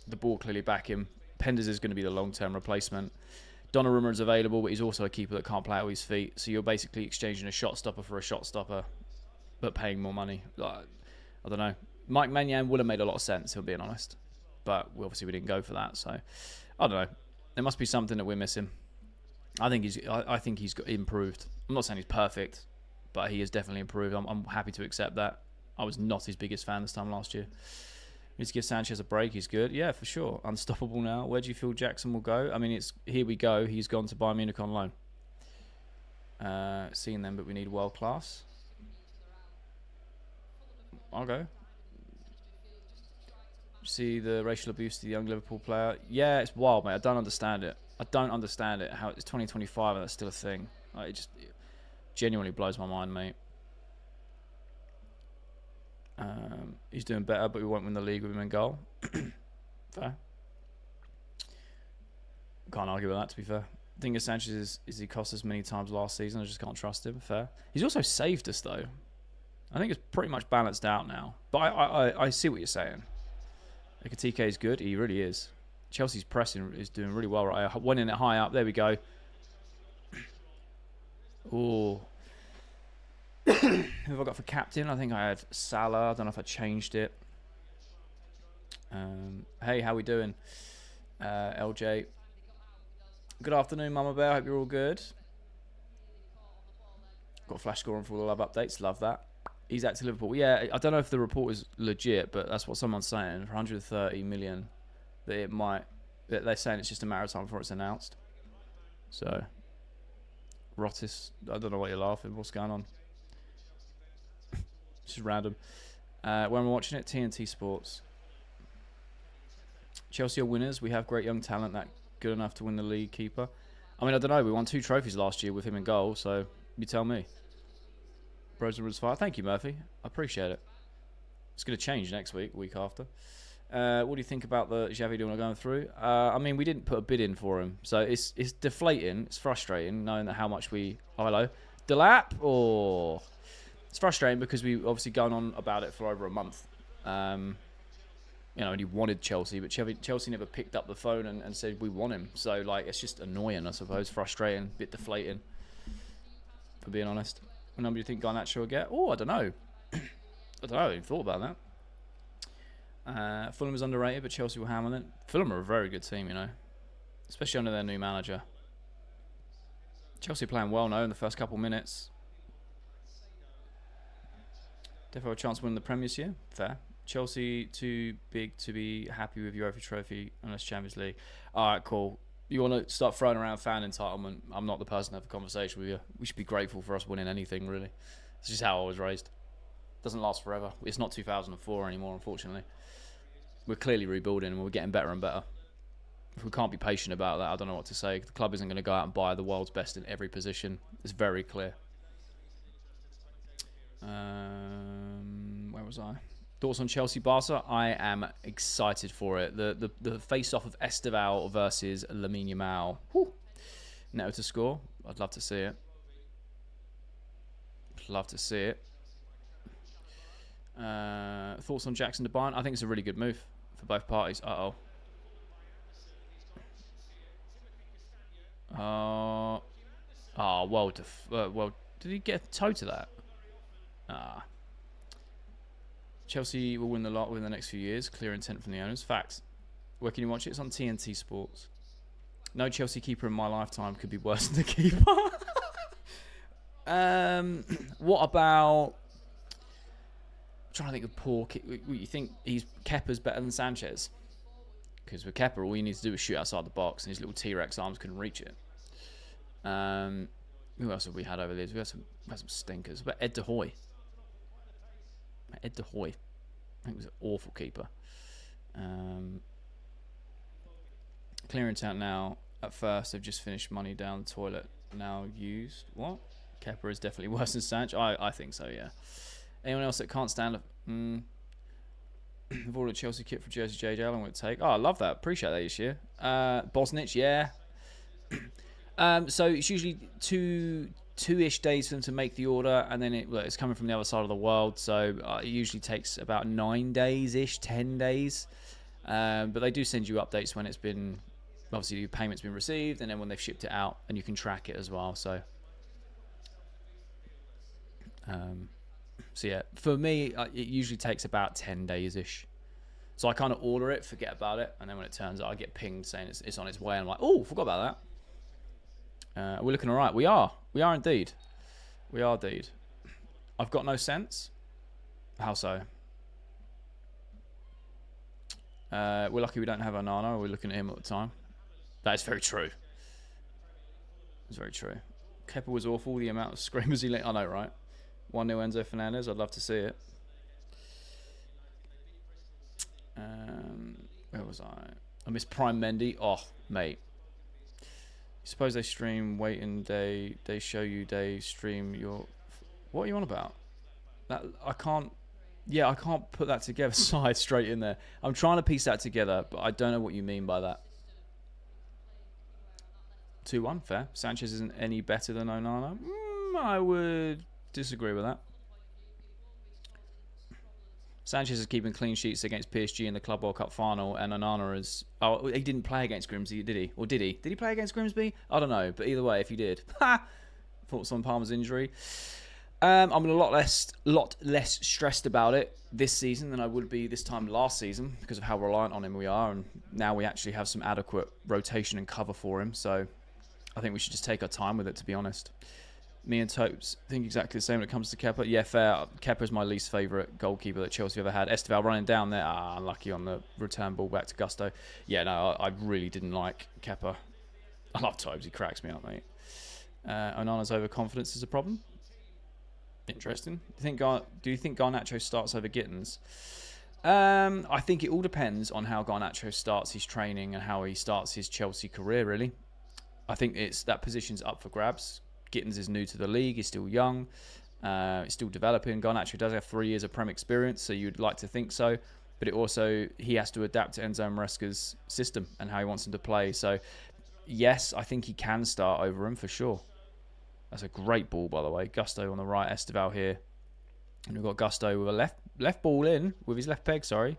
The ball clearly back him. Penders is going to be the long-term replacement. Donnarumma is available, but he's also a keeper that can't play out with his feet. So you're basically exchanging a shot stopper for a shot stopper, but paying more money. I don't know. Mike Maignan would have made a lot of sense, if I'm being honest. But obviously we didn't go for that. So I don't know. There must be something that we're missing. I think he's got improved. I'm not saying he's perfect, but he has definitely improved. I'm happy to accept that. I was not his biggest fan this time last year. Need to give Sanchez a break. He's good. Yeah, for sure. Unstoppable now. Where do you feel Jackson will go? I mean, it's here we go. He's gone to Bayern Munich on loan. Seeing them, but we need world class. I'll go. See the racial abuse to the young Liverpool player? Yeah, it's wild, mate. I don't understand it. I don't understand it. How it's 2025 and that's still a thing. Like, it genuinely blows my mind, mate. He's doing better, but we won't win the league with him in goal. Fair. Can't argue with that, to be fair. The thing is, Sanchez is he cost us many times last season. I just can't trust him. Fair. He's also saved us, though. I think it's pretty much balanced out now. But I see what you're saying. Ekatike is good. He really is. Chelsea's pressing is doing really well. Right, I went in it high up. There we go. Oh. Who have I got for captain? I think I had Salah. I don't know if I changed it. Hey, how we doing? LJ. Good afternoon, Mama Bear. Hope you're all good. Got a flash score on for all the love updates. Love that. He's at Liverpool. Yeah, I don't know if the report is legit, but that's what someone's saying. For 130 million, that it might. They're saying it's just a matter of time before it's announced. So, Rottis. I don't know why you're laughing. What's going on? Just random. When we're watching it, TNT Sports. Chelsea are winners. We have great young talent that good enough to win the league keeper. I mean, I don't know. We won 2 trophies last year with him in goal, so you tell me. Brosen was fire. Thank you, Murphy. I appreciate it. It's going to change next week after. What do you think about the Xavi deal we're going through? I mean, we didn't put a bid in for him, so it's deflating. It's frustrating knowing that how much we... Oh, hello. Delap or... It's frustrating because we've obviously gone on about it for over a month. and he wanted Chelsea, but Chelsea never picked up the phone and said we want him. So like, it's just annoying, I suppose, frustrating, a bit deflating, for being honest. What number do you think Garnacho will get? Oh, I don't know. I haven't even thought about that. Fulham is underrated, but Chelsea will hammer it. Fulham are a very good team, especially under their new manager. Chelsea playing well now in the first couple minutes. Definitely a chance to win the Premier this year. Fair. Chelsea too big to be happy with Europa Trophy unless Champions League. All right, cool. You want to start throwing around fan entitlement? I'm not the person to have a conversation with you. We should be grateful for us winning anything, really. It's just how I was raised. Doesn't last forever. It's not 2004 anymore, unfortunately. We're clearly rebuilding and we're getting better and better. If we can't be patient about that, I don't know what to say. The club isn't going to go out and buy the world's best in every position. It's very clear. Where was I? Thoughts on Chelsea-Barca? I am excited for it. The face-off of Esteval versus Lamine Yamal. Neto to score. I'd love to see it. Love to see it. Thoughts on Jackson to Bayern? I think it's a really good move for both parties. Well, did he get a toe to that? Chelsea will win the lot within the next few years. Clear intent from the owners. Facts. Where can you watch it? It's on TNT Sports. No Chelsea keeper in my lifetime could be worse than the keeper. What about... I'm trying to think of poor... You think Kepa's better than Sanchez? Because with Kepa, all you need to do is shoot outside the box, and his little T-Rex arms couldn't reach it. Who else have we had over there? We had some stinkers. What about Ed De Hoy? I think he was an awful keeper. Clear intent now. At first, they've just finished money down the toilet. Now used. What? Kepa is definitely worse than Sanch. I think so, yeah. Anyone else that can't stand it? I've ordered a Chelsea kit for Jersey JJ. How long will it take? Oh, I love that. Appreciate that this year. Bosnich, yeah. So it's usually two-ish days for them to make the order, and then it's coming from the other side of the world, so it usually takes about 9 days-ish, 10 days. But they do send you updates when it's been, obviously your payment's been received, and then when they've shipped it out, and you can track it as well. So yeah, for me, it usually takes about 10 days-ish. So I kind of order it, forget about it, and then when it turns out, I get pinged saying it's on its way, and I'm like, oh, forgot about that. We're looking all right. We are indeed. We are indeed. I've got no sense. How so? We're lucky we don't have Onana. We're looking at him all the time. That is very true. It's very true. Kepa was awful. The amount of screamers he let. I know, right? 1-0 Enzo Fernandez. I'd love to see it. Where was I? I missed Prime Mendy. Oh, mate. Suppose they stream waiting they show you they stream your... What are you on about? That I can't put that together side straight in there. I'm trying to piece that together, but I don't know what you mean by that. 2-1, fair. Sanchez isn't any better than Onana. I would disagree with that. Sanchez is keeping clean sheets against PSG in the Club World Cup final, and Onana is... Oh, he didn't play against Grimsby, did he? Or did he? Did he play against Grimsby? I don't know, but either way, if he did... Thoughts on Palmer's injury? I'm a lot less stressed about it this season than I would be this time last season because of how reliant on him we are, and now we actually have some adequate rotation and cover for him, so I think we should just take our time with it, to be honest. Me and Topes think exactly the same when it comes to Kepa. Yeah, fair. Kepa's my least favourite goalkeeper that Chelsea ever had. Esteval running down there. Unlucky on the return ball back to Gusto. Yeah, no, I really didn't like Kepa. I love Topes. He cracks me up, mate. Onana's overconfidence is a problem. Interesting. Do you think Garnacho starts over Gittins? I think it all depends on how Garnacho starts his training and how he starts his Chelsea career, really. I think that position's up for grabs. Gittins is new to the league. He's still young. He's still developing. Garnacho does have 3 years of Prem experience, so you'd like to think so. But he has to adapt to Enzo Maresca's system and how he wants him to play. So, yes, I think he can start over him for sure. That's a great ball, by the way. Gusto on the right, Esteval here. And we've got Gusto with a left ball in, with his left peg, sorry.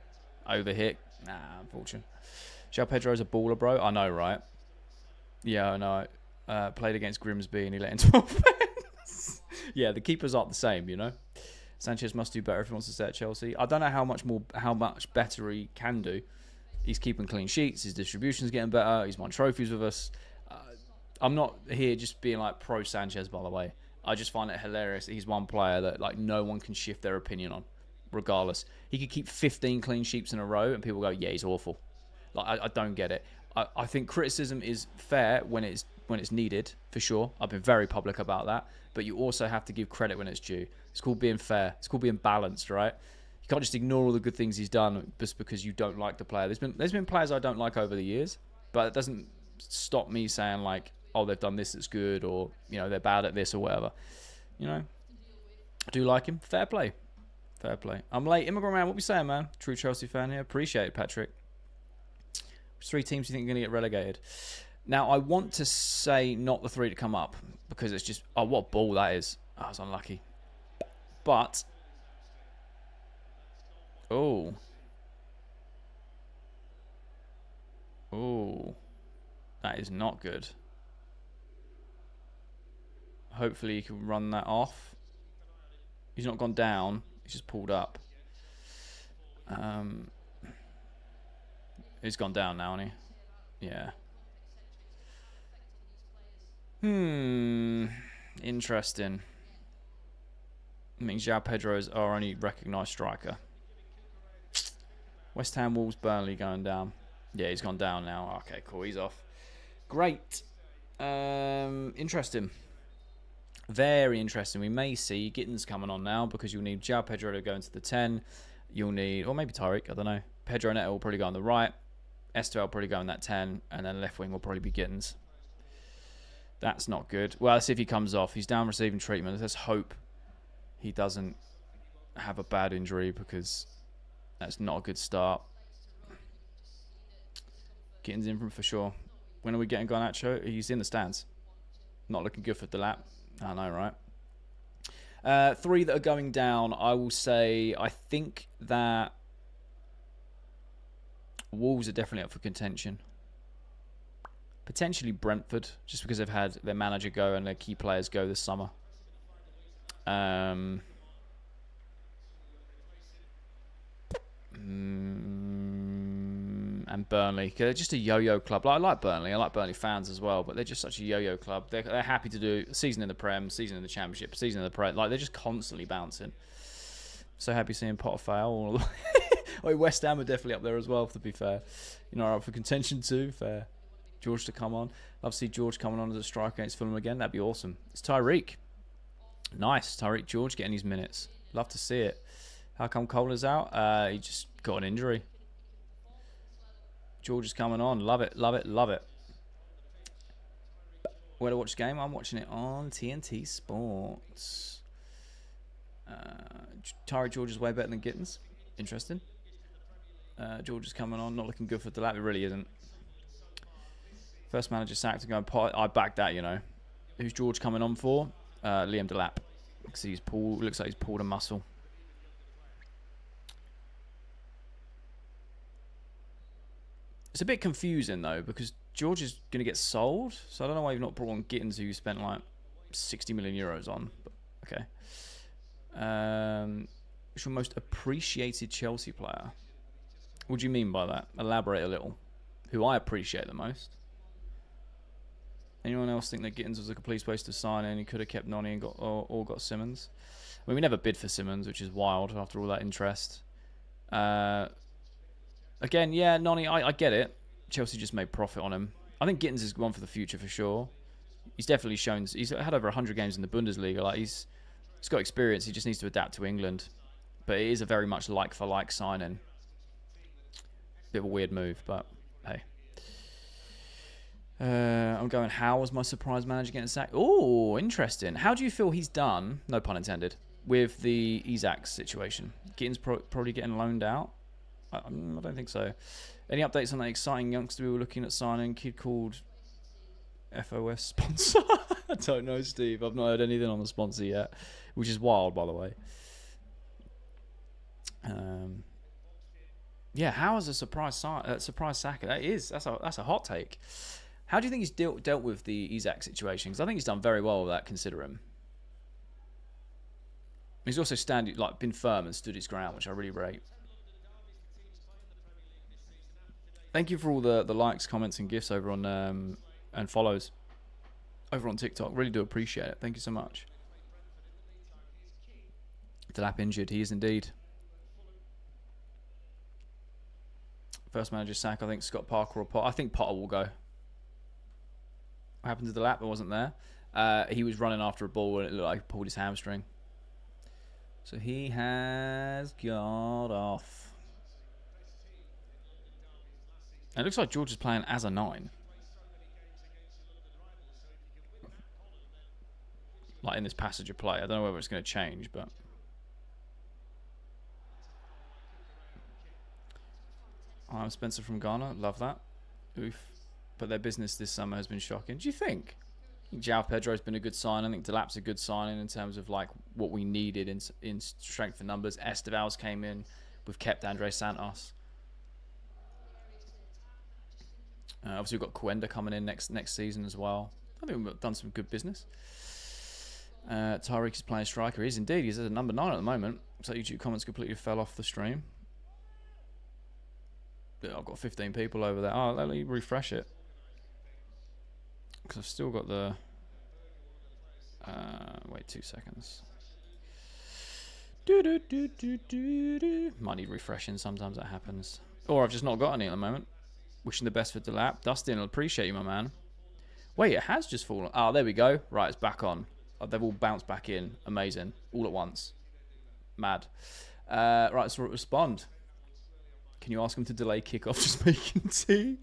Overhit. Nah, unfortunately. João Pedro's a baller, bro. I know, right? Yeah, I know. Played against Grimsby and he let in 12 pens. Yeah, the keepers aren't the same, you know. Sanchez must do better if he wants to stay at Chelsea. I don't know how much better he can do. He's keeping clean sheets. His distribution's getting better. He's won trophies with us. I'm not here just being like pro Sanchez, by the way. I just find it hilarious that he's one player that like no one can shift their opinion on, regardless. He could keep 15 clean sheets in a row, and people go, "Yeah, he's awful." Like I don't get it. I think criticism is fair when it's needed, for sure. I've been very public about that. But you also have to give credit when it's due. It's called being fair. It's called being balanced, right? You can't just ignore all the good things he's done just because you don't like the player. There's been players I don't like over the years, but it doesn't stop me saying like, oh, they've done this that's good, or you know they're bad at this or whatever. You know, I do like him. Fair play, fair play. I'm late, immigrant man. What we saying, man? True Chelsea fan here. Appreciate it, Patrick. Which 3 teams do you think are going to get relegated? Now, I want to say not the 3 to come up because it's just, oh, what a ball that is. I was unlucky. But, oh, that is not good. Hopefully, he can run that off. He's not gone down. He's just pulled up. He's gone down now, hasn't he? Yeah. Interesting. I mean, João Pedro is our only recognised striker. West Ham, Wolves, Burnley going down. Yeah, he's gone down now. Okay, cool. He's off. Great. Interesting. Very interesting. We may see Gittins coming on now because you'll need João Pedro to go into the 10. You'll need, or maybe Tyreek, I don't know. Pedro Neto will probably go on the right. Esther will probably go on that 10. And then left wing will probably be Gittins. That's not good. Well, let's see if he comes off. He's down receiving treatment. Let's hope he doesn't have a bad injury because that's not a good start. Gittins in for sure. When are we getting Garnacho? He's in the stands. Not looking good for Delap. I know, right? 3 that are going down, I will say, I think that Wolves are definitely up for contention. Potentially Brentford, just because they've had their manager go and their key players go this summer. And Burnley, because they're just a yo-yo club. I like Burnley. I like Burnley fans as well, but they're just such a yo-yo club. They're happy to do a season in the Prem, season in the Championship, season in the Prem. Like, they're just constantly bouncing. So happy seeing Potter fail. West Ham are definitely up there as well, to be fair. You know, up for contention too. Fair. George to come on. Love to see George coming on as a striker against Fulham again. That'd be awesome. It's Tyreek. Nice. Tyreek George getting his minutes. Love to see it. How come Cole's out? He just got an injury. George is coming on. Love it, love it, love it. Where to watch the game? I'm watching it on TNT Sports. Tyreek George is way better than Gittins. Interesting. George is coming on. Not looking good for Delap. It really isn't. First manager sacked and going, I back that, you know. Who's George coming on for? Liam Delap. Because looks like he's pulled a muscle. It's a bit confusing, though, because George is going to get sold. So I don't know why you've not brought on Gittins, who you spent like 60 million euros on. But okay. What's your most appreciated Chelsea player? What do you mean by that? Elaborate a little. Who I appreciate the most. Anyone else think that Gittins was a complete waste of signing? He could have kept Noni and got Simmons. I mean, we never bid for Simmons, which is wild after all that interest. Again, yeah, Noni, I get it. Chelsea just made profit on him. I think Gittins is one for the future for sure. He's definitely shown. He's had over 100 games in the Bundesliga. Like he's got experience. He just needs to adapt to England. But it is a very much like for like signing. Bit of a weird move, but hey. I'm going, how was my surprise manager getting sacked? Oh, interesting. How do you feel he's done, no pun intended, with the Isak situation? Gittins probably getting loaned out? I don't think so. Any updates on that exciting youngster we were looking at signing? Kid called FOS sponsor? I don't know, Steve. I've not heard anything on the sponsor yet, which is wild, by the way. Yeah, how is a surprise Saka? That's a hot take. How do you think he's dealt with the Isak situation? Because I think he's done very well with that, considering he's also been firm and stood his ground, which I really rate. Thank you for all the likes, comments, and gifts over on and follows over on TikTok. Really do appreciate it. Thank you so much. Delap injured. He is indeed. First manager sack, I think Scott Parker or Potter. I think Potter will go. What happened to Delap? I wasn't there. He was running after a ball and it looked like he pulled his hamstring. So he has got off. And it looks like George is playing as a 9. Like in this passage of play. I don't know whether it's going to change, but... I'm Spencer from Ghana. Love that. Oof. But their business this summer has been shocking. Do you think? I think João Pedro's been a good sign. I think Delap's a good signing in terms of like what we needed in strength and numbers. Esteval's came in. We've kept Andre Santos. Obviously, we've got Cuenda coming in next season as well. I think we've done some good business. Tariq is playing striker. He is indeed. He's at number 9 at the moment. So YouTube comments completely fell off the stream. I've got 15 people over there. Oh, let me refresh it. Because I've still got the... wait 2 seconds. Might need refreshing. Sometimes that happens. Or I've just not got any at the moment. Wishing the best for Delap. Dustin, I appreciate you, my man. Wait, it has just fallen. Oh, there we go. Right, it's back on. Oh, they've all bounced back in. Amazing. All at once. Mad. Right, so respond. Can you ask him to delay kickoff just making tea?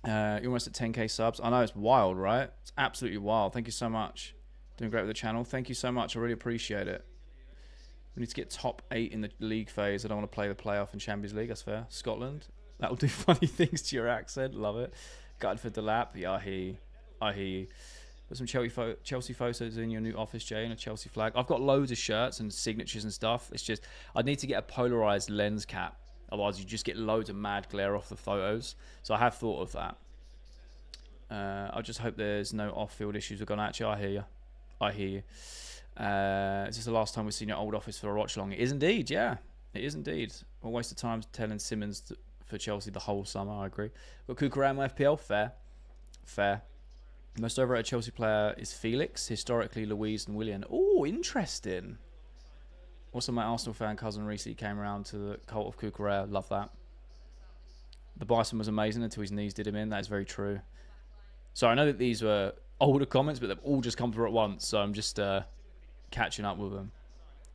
You're almost at 10k subs. I know, it's wild, right? It's absolutely wild. Thank you so much. Doing great with the channel. Thank you so much. I really appreciate it. We need to get top 8 in the league phase. I don't want to play the playoff in Champions League. That's fair. Scotland. That'll do funny things to your accent. Love it. Gutted for Delap. Yeah, I hear you. Put some Chelsea photos in your new office, Jay, and a Chelsea flag. I've got loads of shirts and signatures and stuff. It's just, I need to get a polarized lens cap. Otherwise, you just get loads of mad glare off the photos. So I have thought of that. I just hope there's no off-field issues with Gonachi. I hear you. I hear you. Is this the last time we've seen your old office for a watch-along? It is indeed, yeah. It is indeed. A waste of time telling Simmons for Chelsea the whole summer, I agree. Got Kukuram FPL, fair. Fair. Most overrated Chelsea player is Felix. Historically, Louise and Willian. Oh, interesting. Also, my Arsenal fan cousin recently came around to the cult of Kukurea. Love that. The Bison was amazing until his knees did him in. That is very true. So I know that these were older comments, but they've all just come through at once. So I'm just catching up with them.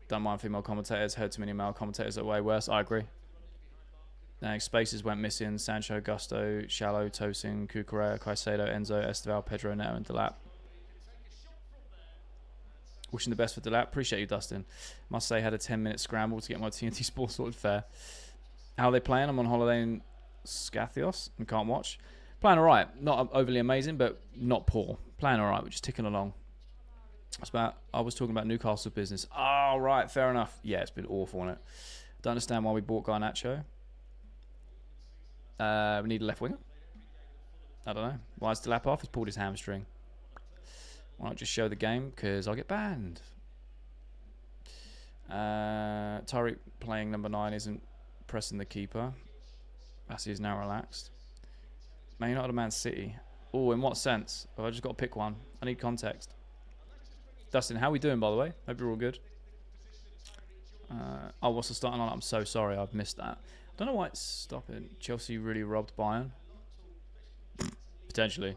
Don't mind female commentators. Heard too many male commentators are way worse. I agree. Spaces went missing. Sancho, Gusto, Shallow, Tosin, Kukurea, Caicedo, Enzo, Esteval, Pedro, Neto, and Delap. Wishing the best for Delap. Appreciate you, Dustin. Must say, had a 10-minute scramble to get my TNT Sports sorted. Fair. How are they playing? I'm on holiday in Scathios and can't watch. Playing all right. Not overly amazing, but not poor. Playing all right. We're just ticking along. I was talking about Newcastle business. Oh, right. Fair enough. Yeah, it's been awful, hasn't it? Don't understand why we bought Garnacho. We need a left winger. I don't know. Why is Delap off? He's pulled his hamstring. Why not just show the game? Because I'll get banned. Tariq playing number 9 isn't pressing the keeper. Bassi is now relaxed. Man United or Man City? Oh, in what sense? Oh, I just got to pick one. I need context. Dustin, how are we doing, by the way? Hope you're all good. Oh, what's the starting line? I'm so sorry. I've missed that. I don't know why it's stopping. Chelsea really robbed Bayern. Potentially.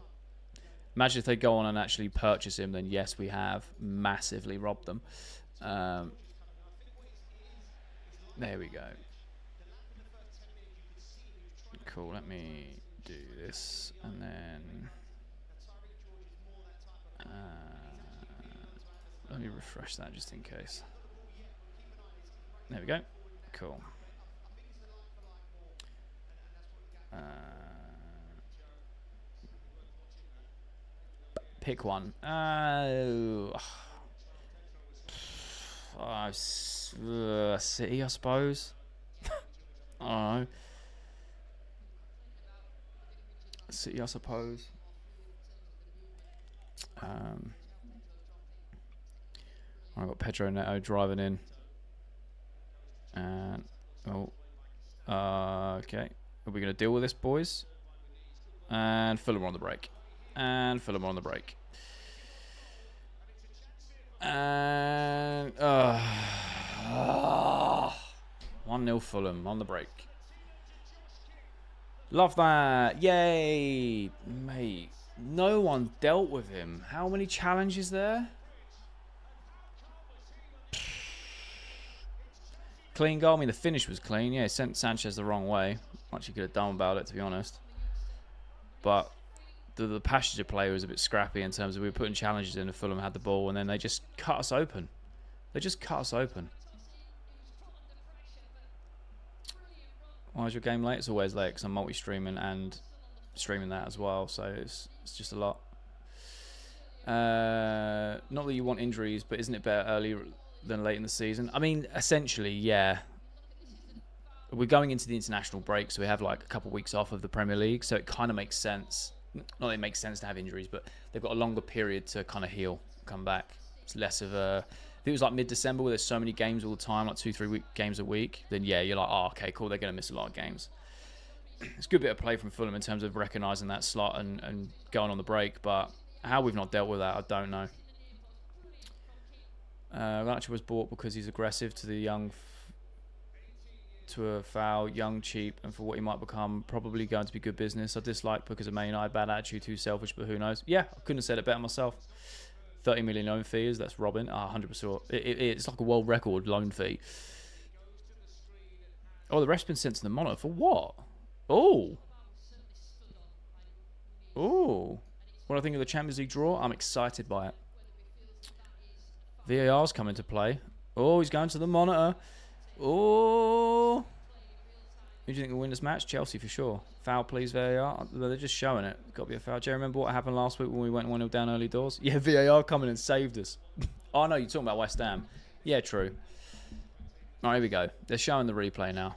Imagine if they go on and actually purchase him, then yes, we have massively robbed them. There we go. Cool, let me do this and then let me refresh that just in case. There we go. Cool. Pick one. City, I suppose. I don't know. City, I suppose. I've got Pedro Neto driving in. And, okay. Are we going to deal with this, boys? And Fulham on the break. And Fulham on the break. And 1-0 Fulham on the break. Love that. Yay. Mate, no one dealt with him. How many challenges there? Clean goal. I mean, the finish was clean. Yeah, it sent Sanchez the wrong way. Much he could have done about it, to be honest. But the passage of play was a bit scrappy in terms of we were putting challenges in and Fulham had the ball and then they just cut us open. They just cut us open. Why is your game late? It's always late because I'm multi-streaming and streaming that as well, so it's just a lot. Not that you want injuries, but isn't it better early than late in the season? I mean, essentially, yeah. We're going into the international break, so we have like a couple of weeks off of the Premier League, so it kind of makes sense. Not that it makes sense to have injuries, but they've got a longer period to kind of heal, come back. It's less of a... If it was like mid-December where there's so many games all the time, like 2-3 games a week, then yeah, you're like, oh, okay, cool, they're going to miss a lot of games. It's a good bit of play from Fulham in terms of recognising that slot and going on the break, but how we've not dealt with that, I don't know. Garnacho was bought because he's aggressive to the young... to a foul, young, cheap, and for what he might become, probably going to be good business. I dislike because of Man United, bad attitude, too selfish, but who knows? Yeah, I couldn't have said it better myself. 30 million loan fees, that's Robin. 100%. It's like a world record loan fee. Oh, the ref's been sent to the monitor. For what? Oh. Oh. What do I think of the Champions League draw? I'm excited by it. VAR's come into play. Oh, he's going to the monitor. Oh. Who do you think will win this match? Chelsea for sure. Foul, please, VAR. They're just showing it. Got to be a foul. Do you remember what happened last week when we went 1-0 down early doors? Yeah, VAR coming and saved us. Oh, no, you're talking about West Ham. Yeah, true. All right, here we go. They're showing the replay now.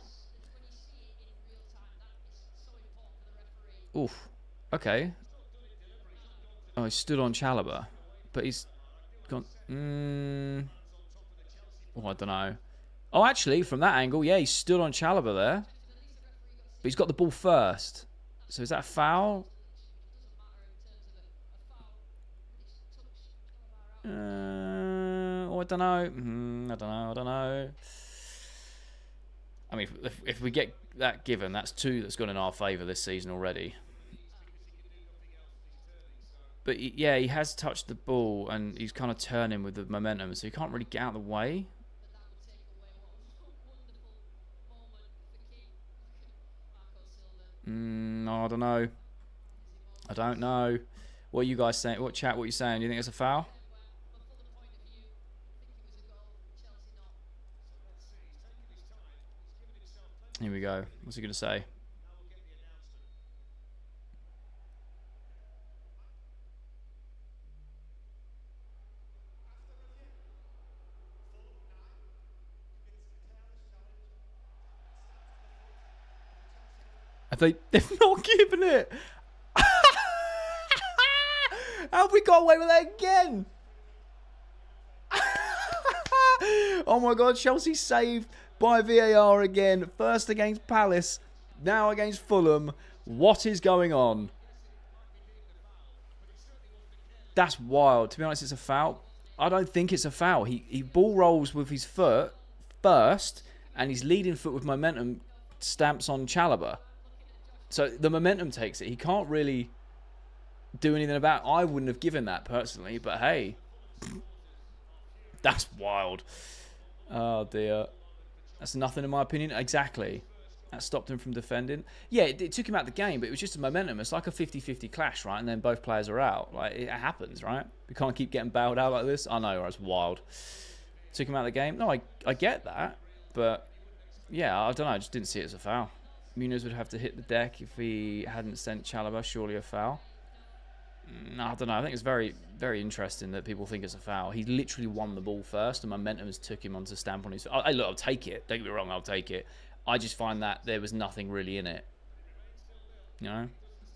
Oof. Okay. Oh, he stood on Chalobah. But he's gone... Oh, I don't know. Oh, actually, from that angle, yeah, he stood on Chalobah there. But he's got the ball first. So is that a foul? Oh, I don't know. I don't know. I mean, if we get that given, that's 2 that's gone in our favour this season already. But yeah, he has touched the ball and he's kind of turning with the momentum, so he can't really get out of the way. No, I don't know. I don't know. What are you guys saying? What are you saying? Do you think it's a foul? Here we go. What's he going to say? They've not given it. How have we got away with that again? Oh my God, Chelsea saved by VAR again. First against Palace, now against Fulham. What is going on? That's wild. To be honest, it's a foul. I don't think it's a foul. He ball rolls with his foot first, and his leading foot with momentum stamps on Chalobah. So the momentum takes it. He can't really do anything about it. I wouldn't have given that personally, but hey. That's wild. Oh dear. That's nothing in my opinion. Exactly. That stopped him from defending. Yeah, it took him out of the game, but it was just a momentum. It's like a 50-50 clash, right? And then both players are out. Like, it happens, right? We can't keep getting bailed out like this. I know, it's wild. Took him out of the game. No, I get that. But, yeah, I don't know. I just didn't see it as a foul. Munoz would have to hit the deck if he hadn't sent Chalobah. Surely a foul. No, I don't know. I think it's very, very interesting that people think it's a foul. He literally won the ball first, and momentum has took him on to stamp on his... Look, I'll take it. Don't get me wrong, I'll take it. I just find that there was nothing really in it. You know?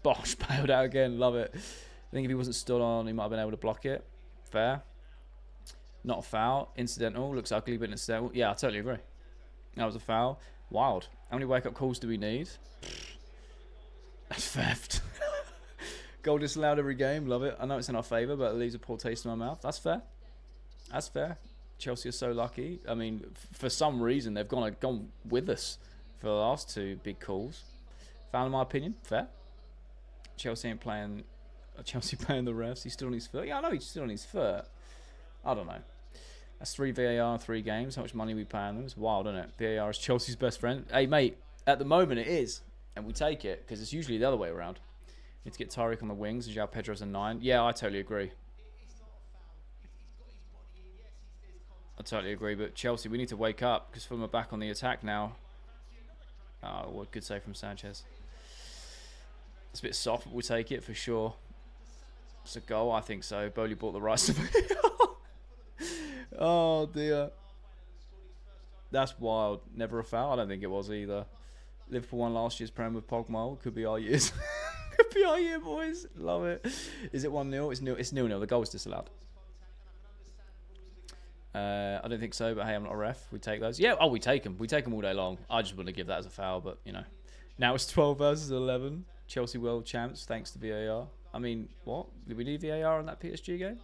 Bosh, bailed out again. Love it. I think if he wasn't stood on, he might have been able to block it. Fair. Not a foul. Incidental. Looks ugly, but incidental. Yeah, I totally agree. That was a foul. Wild. How many wake-up calls do we need? That's theft. Goal disallowed every game. Love it. I know it's in our favour, but it leaves a poor taste in my mouth. That's fair. That's fair. Chelsea are so lucky. I mean, for some reason, they've gone with us for the last two big calls. Foul in my opinion. Fair. Chelsea ain't playing... Chelsea playing the refs. He's still on his foot. Yeah, I know he's still on his foot. I don't know. That's 3 VAR in 3 games. How much money we pay on them? It's wild, isn't it? VAR is Chelsea's best friend. Hey, mate, at the moment it is. And we take it, because it's usually the other way around. Need to get Tariq on the wings and João Pedro's a 9. Yeah, I totally agree. I totally agree. But Chelsea, we need to wake up, because Fulham are back on the attack now. Oh, what a good save from Sanchez. It's a bit soft, but we'll take it for sure. It's a goal, I think so. Bowley bought the rights to it. Oh dear. That's wild. Never a foul? I don't think it was either. Liverpool won last year's Prem with Pogba. Could be our years. Could be our year, boys. Love it. Is it 1-0? It's 0-0. The goal was disallowed. I don't think so, but hey, I'm not a ref. We take those. Yeah, we take them. We take them all day long. I just wouldn't give that as a foul, but, you know. Now it's 12 versus 11. Chelsea world champs, thanks to VAR. I mean, what? Did we need VAR on that PSG game?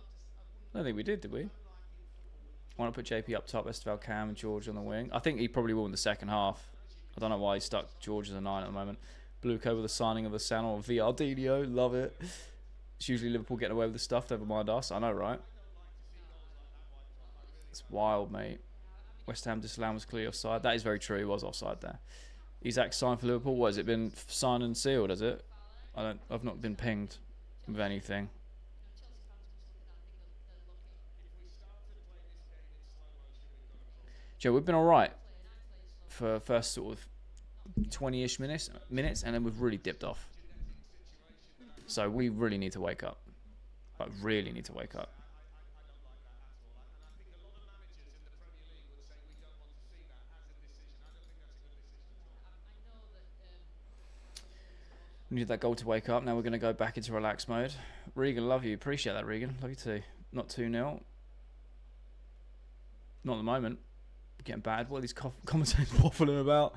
I don't think we did we? I want to put JP up top, Esteval, Cam, and George on the wing. I think he probably will in the second half. I don't know why he stuck George as a 9 at the moment. Blue Code with the signing of the San or VRDDO. Love it. It's usually Liverpool getting away with the stuff. Never mind us. I know, right? It's wild, mate. West Ham disallowed was clearly offside. That is very true. He was offside there. Isaac signed for Liverpool. What has it been signed and sealed? Has it? I've not been pinged with anything. Joe, we've been all right for first sort of 20-ish minutes, and then we've really dipped off. So we really need to wake up. Like, really need to wake up. We need that goal to wake up. Now we're going to go back into relax mode. Regan, love you. Appreciate that, Regan. Love you too. Not 2-0. Not at the moment. Getting bad. What are these commentators waffling about?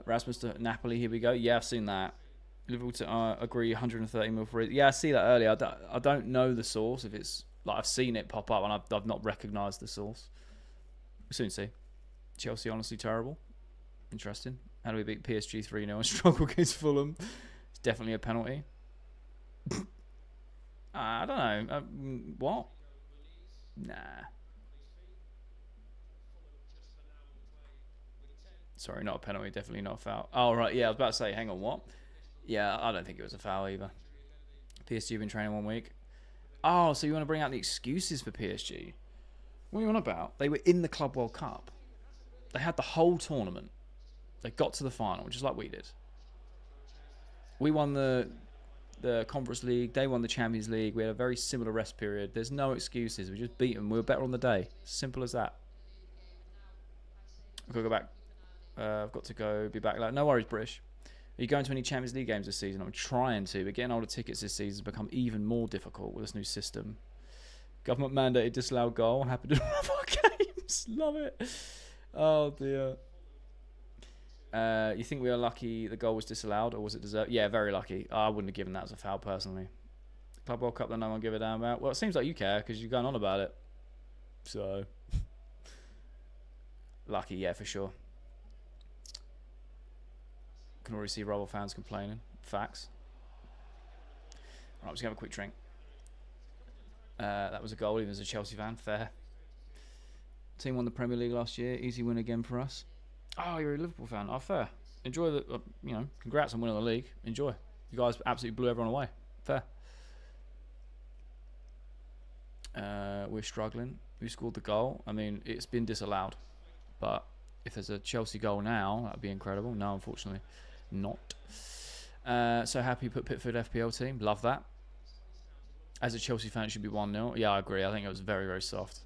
Rasmus to Napoli. Here we go. Yeah, I've seen that. Liverpool to agree 130 mil for it. Yeah, I see that earlier. I don't know the source. If it's like I've seen it pop up and I've not recognised the source. We'll soon see. Chelsea honestly terrible. Interesting. How do we beat PSG 3-0 and struggle against Fulham? It's definitely a penalty. I don't know. What? Nah. Sorry, not a penalty. Definitely not a foul. Oh, right. Yeah, I was about to say, hang on, what? Yeah, I don't think it was a foul either. PSG have been training 1 week. Oh, so you want to bring out the excuses for PSG? What are you on about? They were in the Club World Cup. They had the whole tournament. They got to the final, just like we did. We won the Conference League. They won the Champions League. We had a very similar rest period. There's no excuses. We just beat them. We were better on the day. Simple as that. I've got to go back. I've got to go be back. No worries, British. Are you going to any Champions League games this season? I'm trying to, but getting older tickets this season has become even more difficult with this new system. Government mandated disallowed goal. Happy to do one of our games. Love it. Oh, dear. You think we are lucky the goal was disallowed, or was it deserved? Yeah, very lucky. I wouldn't have given that as a foul, personally. Club World Cup that no one give a damn about. Well, it seems like you care, because you're going on about it. So. Lucky, yeah, for sure. Can already see rival fans complaining. Facts. Alright, let's have a quick drink. That was a goal, even as a Chelsea fan. Fair. Team won the Premier League last year. Easy win again for us. Oh, you're a Liverpool fan. Oh, fair. Enjoy the, congrats on winning the league. Enjoy. You guys absolutely blew everyone away. Fair. We're struggling. Who scored the goal? I mean, it's been disallowed. But if there's a Chelsea goal now, that would be incredible. No, unfortunately, not. So happy put Pickford FPL team. Love that. As a Chelsea fan, it should be 1-0. Yeah, I agree. I think it was very, very soft.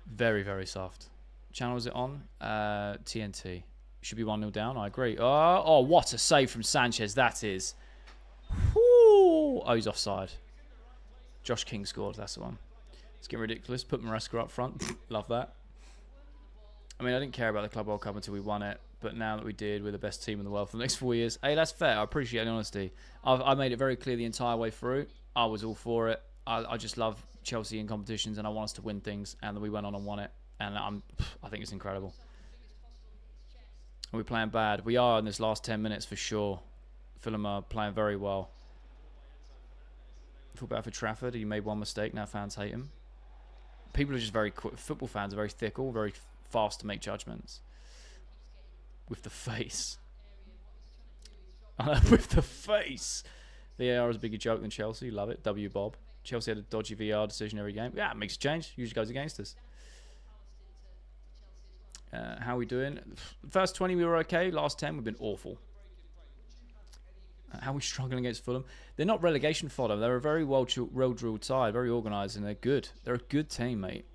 Very, very soft. channel is it on? TNT. Should be 1-0 down. I agree. Oh, what a save from Sanchez that is. Whoo! Oh, he's offside. Josh King scored. That's the one. It's getting ridiculous. Put Maresca up front. Love that. I mean, I didn't care about the Club World Cup until we won it. But now that we did, we're the best team in the world for the next 4 years. Hey, that's fair. I appreciate the honesty. I made it very clear the entire way through. I was all for it. I just love Chelsea in competitions, and I want us to win things. And then we went on and won it. And I think it's incredible. We're playing bad. We are in this last 10 minutes for sure. Fulham are playing very well. Feel bad for Trafford. He made one mistake. Now fans hate him. People are just very quick. Football fans are very fickle, very fast to make judgments. With the face. With the face. VAR is a bigger joke than Chelsea. Love it. W Bob. Chelsea had a dodgy VAR decision every game. Yeah, it makes a change. Usually goes against us. How are we doing? First 20 we were okay. Last 10 we've been awful. How are we struggling against Fulham? They're not relegation fodder. They're a very well-drilled side, very organised, and they're good. They're a good team, mate.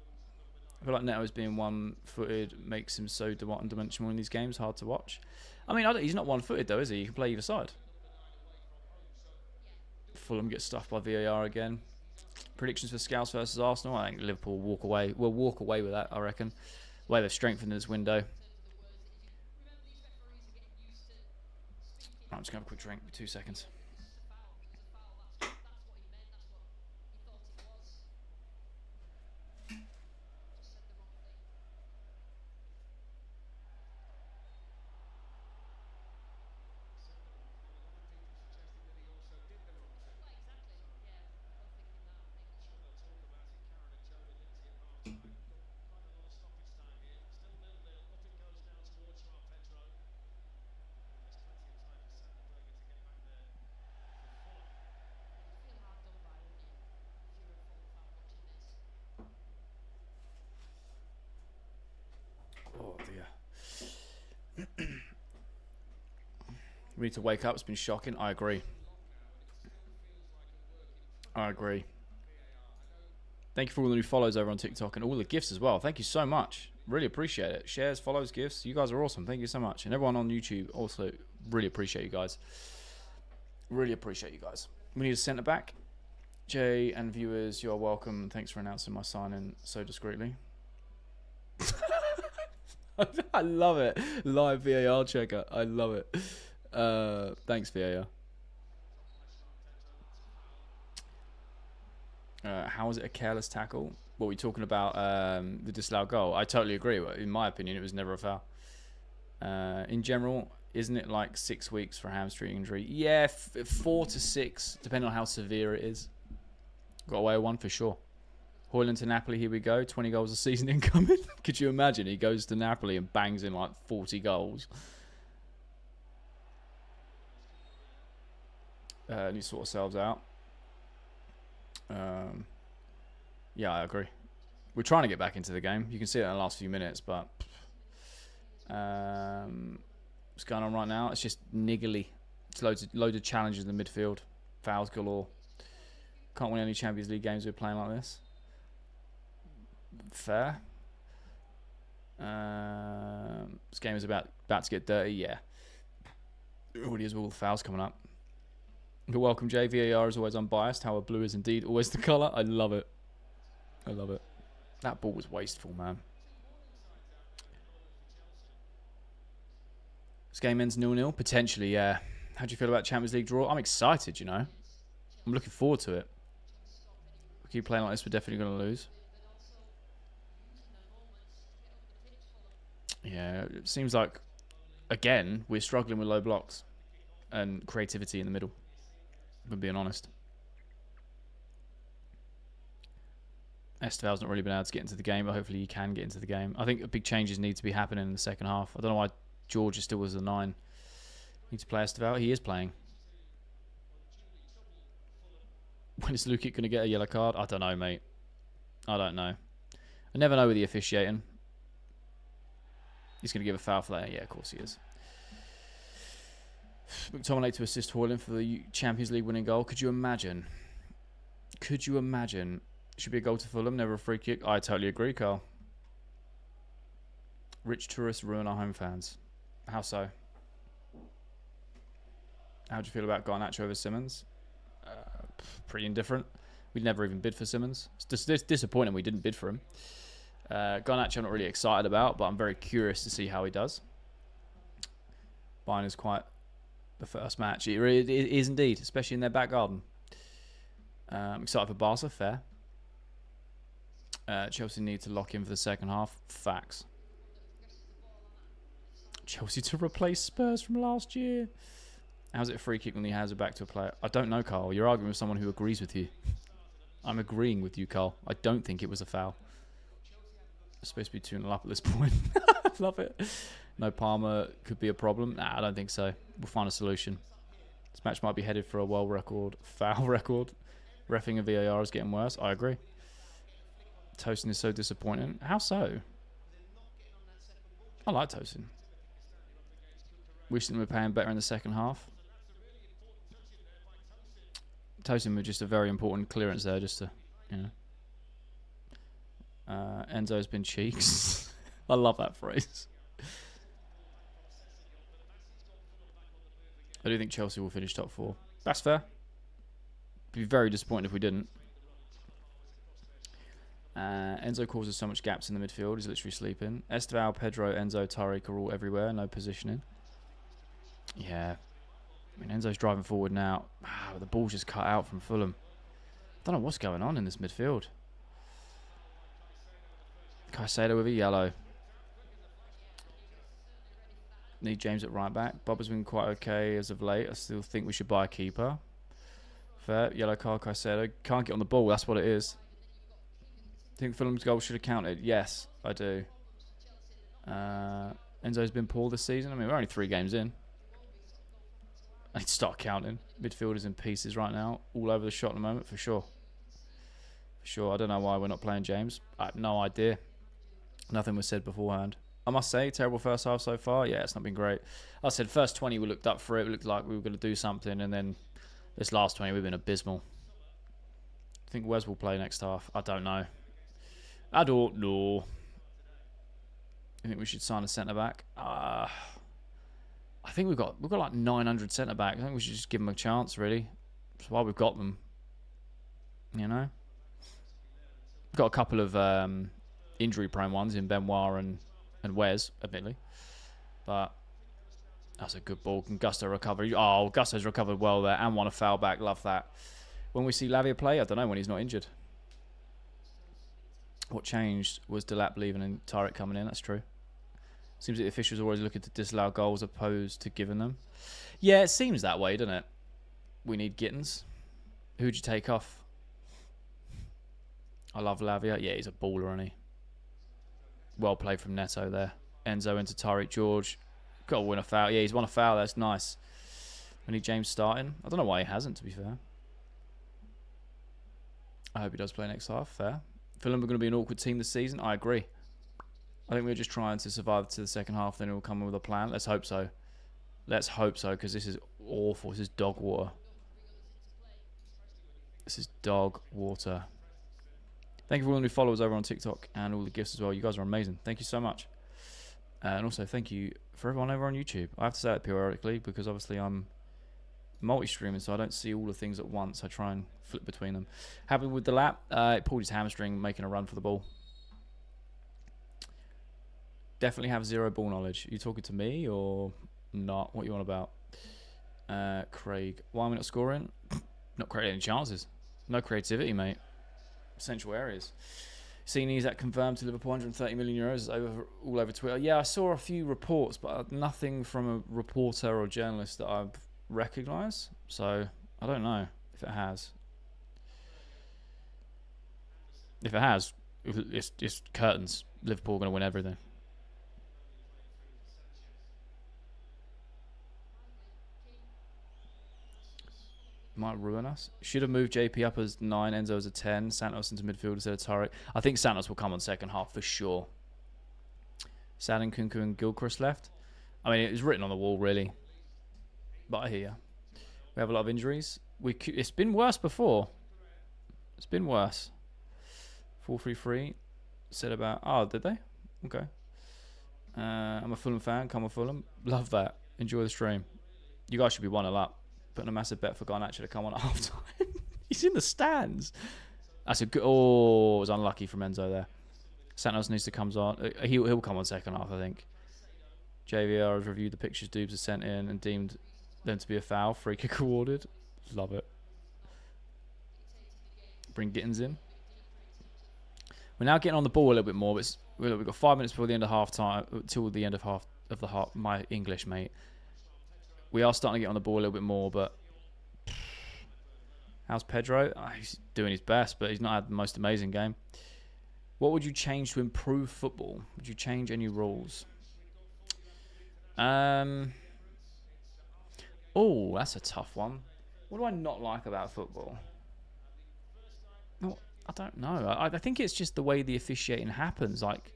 I feel like Neto's being one-footed makes him so one-dimensional in these games, hard to watch. I mean, he's not one-footed though, is he? He can play either side. Fulham gets stuffed by VAR again. Predictions for Scouse versus Arsenal? I think Liverpool walk away. We'll walk away with that, I reckon. The way they've strengthened this window. I'm just going to have a quick drink for 2 seconds. Oh dear. We need to wake up. It's been shocking. I agree. I agree. Thank you for all the new follows over on TikTok and all the gifts as well. Thank you so much. Really appreciate it. Shares, follows, gifts. You guys are awesome. Thank you so much. And everyone on YouTube also really appreciate you guys. Really appreciate you guys. We need a centre back. Jay and viewers, you are welcome. Thanks for announcing my sign-in so discreetly. I love it. Live VAR checker. I love it. Thanks, VAR. How was it a careless tackle? What were we talking about? The disallowed goal. I totally agree. In my opinion, it was never a foul. In general, isn't it like 6 weeks for a hamstring injury? Yeah, 4 to 6, depending on how severe it is. Got away with one for sure. Hoyland to Napoli, here we go. 20 goals a season incoming. Could you imagine? He goes to Napoli and bangs in like 40 goals. Need to sort ourselves out. Yeah, I agree. We're trying to get back into the game. You can see it in the last few minutes, but what's going on right now? It's just niggly. It's loads of challenges in the midfield. Fouls galore. Can't win any Champions League games with playing like this. Fair. This game is about to get dirty. Yeah. It already is with all the fouls coming up. You're welcome, Jay. VAR is always unbiased. How blue is indeed always the colour. I love it. I love it. That ball was wasteful, man. This game ends 0-0? Potentially, yeah. How do you feel about Champions League draw? I'm excited, you know. I'm looking forward to it. If we keep playing like this, we're definitely going to lose. Yeah, it seems like, again, we're struggling with low blocks and creativity in the middle. If I'm being honest. Esteval's not really been able to get into the game, but hopefully he can get into the game. I think big changes need to be happening in the second half. I don't know why George is still as a 9. Need to play Esteval. He is playing. When is Lukic going to get a yellow card? I don't know, mate. I don't know. I never know with the officiating. He's going to give a foul for that. Yeah, of course he is. McTominay to assist Hoyland for the Champions League winning goal. Could you imagine? Could you imagine? Should be a goal to Fulham, never a free kick. I totally agree, Carl. Rich tourists ruin our home fans. How so? How do you feel about Garnacho over Simmons? Pretty indifferent. We'd never even bid for Simmons. It's disappointing we didn't bid for him. Garnacho I'm not really excited about, but I'm very curious to see how he does. Bayern is quite the first match. It is indeed, especially in their back garden. I'm excited for Barca, fair. Chelsea need to lock in for the second half. Facts. Chelsea to replace Spurs from last year. How's it a free kick when he has it back to a player? I don't know, Carl. You're arguing with someone who agrees with you. I'm agreeing with you, Carl. I don't think it was a foul. It's supposed to be 2-0 up at this point. Love it. No, Palmer could be a problem. Nah, I don't think so. We'll find a solution. This match might be headed for a world record, foul record. Reffing and VAR is getting worse. I agree. Tosin is so disappointing. How so? I like Tosin. Wish them were paying better in the second half. Tosin with just a very important clearance there, just to, you know. Enzo's been cheeks. I love that phrase. I do think Chelsea will finish top 4. That's fair. Be very disappointed if we didn't. Enzo causes so much gaps in the midfield. He's literally sleeping. Esteval, Pedro, Enzo, Tariq are all everywhere. No positioning. Yeah. I mean, Enzo's driving forward now. The ball's just cut out from Fulham. I don't know what's going on in this midfield. Caicedo with a yellow. Need James at right back. Bob has been quite okay as of late. I still think we should buy a keeper. Fair. Yellow card, Caicedo. Can't get on the ball. That's what it is. Think Fulham's goal should have counted? Yes, I do. Enzo's been poor this season. I mean, we're only 3 games in. I need to start counting. Midfield is in pieces right now. All over the shot at the moment, for sure. For sure. I don't know why we're not playing James. I have no idea. Nothing was said beforehand. I must say, terrible first half so far. Yeah, it's not been great. I said first 20 we looked up for it. We looked like we were going to do something. And then this last 20 we've been abysmal. I think Wes will play next half. I don't know. I don't know. I think we should sign a centre-back. I think we've got like 900 centre-backs. I think we should just give them a chance, really. That's why we've got them. You know? We've got a couple of injury-prone ones in Benoit and Wes, admittedly. But that's a good ball. Can Gusto recover? Oh, Gusto's recovered well there and won a foul back. Love that. When we see Lavia play, I don't know, when he's not injured. What changed was Delap leaving and Tariq coming in. That's true. Seems like the officials are always looking to disallow goals opposed to giving them. Yeah, it seems that way, doesn't it? We need Gittins. Who'd you take off? I love Lavia. Yeah, he's a baller, isn't he? Well played from Neto there. Enzo into Tariq George. Got to win a foul. Yeah, he's won a foul. That's nice. We need James starting. I don't know why he hasn't, to be fair. I hope he does play next half. Fair. Fulham are going to be an awkward team this season. I agree. I think we're just trying to survive to the second half. Then we'll come in with a plan. Let's hope so. Let's hope so, because this is awful. This is dog water. This is dog water. Thank you for all the new followers over on TikTok and all the gifts as well. You guys are amazing. Thank you so much. And also thank you for everyone over on YouTube. I have to say it periodically because obviously I'm multi-streaming, so I don't see all the things at once. I try and flip between them. Happy with the lap. It pulled his hamstring making a run for the ball. Definitely have zero ball knowledge. Are you talking to me or not? What you on about? Craig. Why am I not scoring? Not creating any chances. No creativity, mate. Essential areas. Seen he's at confirmed to Liverpool, 130 million euros all over Twitter. Yeah, I saw a few reports, but nothing from a reporter or journalist that I've recognised. So I don't know if it has. If it has, it's curtains. Liverpool are going to win everything. Might ruin us. Should have moved JP up as 9, Enzo as a 10, Santos into midfield instead of Tariq. I think Santos will come on second half for sure. Sadin, Kunku and Gilchrist left. I mean, it was written on the wall, really. But I hear you. We have a lot of injuries. It's been worse before. It's been worse. 4-3-3. Said about... Oh, did they? Okay. I'm a Fulham fan. Come on, Fulham. Love that. Enjoy the stream. You guys should be 1-0 up. Putting a massive bet for Garnacho to come on at half time. He's in the stands. That's a good. Oh, it was unlucky from Enzo there. Santos needs to come on. He'll come on second half, I think. JVR has reviewed the pictures Dubes has sent in and deemed them to be a foul. Free kick awarded. Love it. Bring Gittins in. We're now getting on the ball a little bit more, but we've got 5 minutes before the end of half time. Till the end of the half. My English, mate. We are starting to get on the ball a little bit more, but how's Pedro? He's doing his best, but he's not had the most amazing game. What would you change to improve football? Would you change any rules? Oh, that's a tough one. What do I not like about football? No, I don't know. I think it's just the way the officiating happens. Like,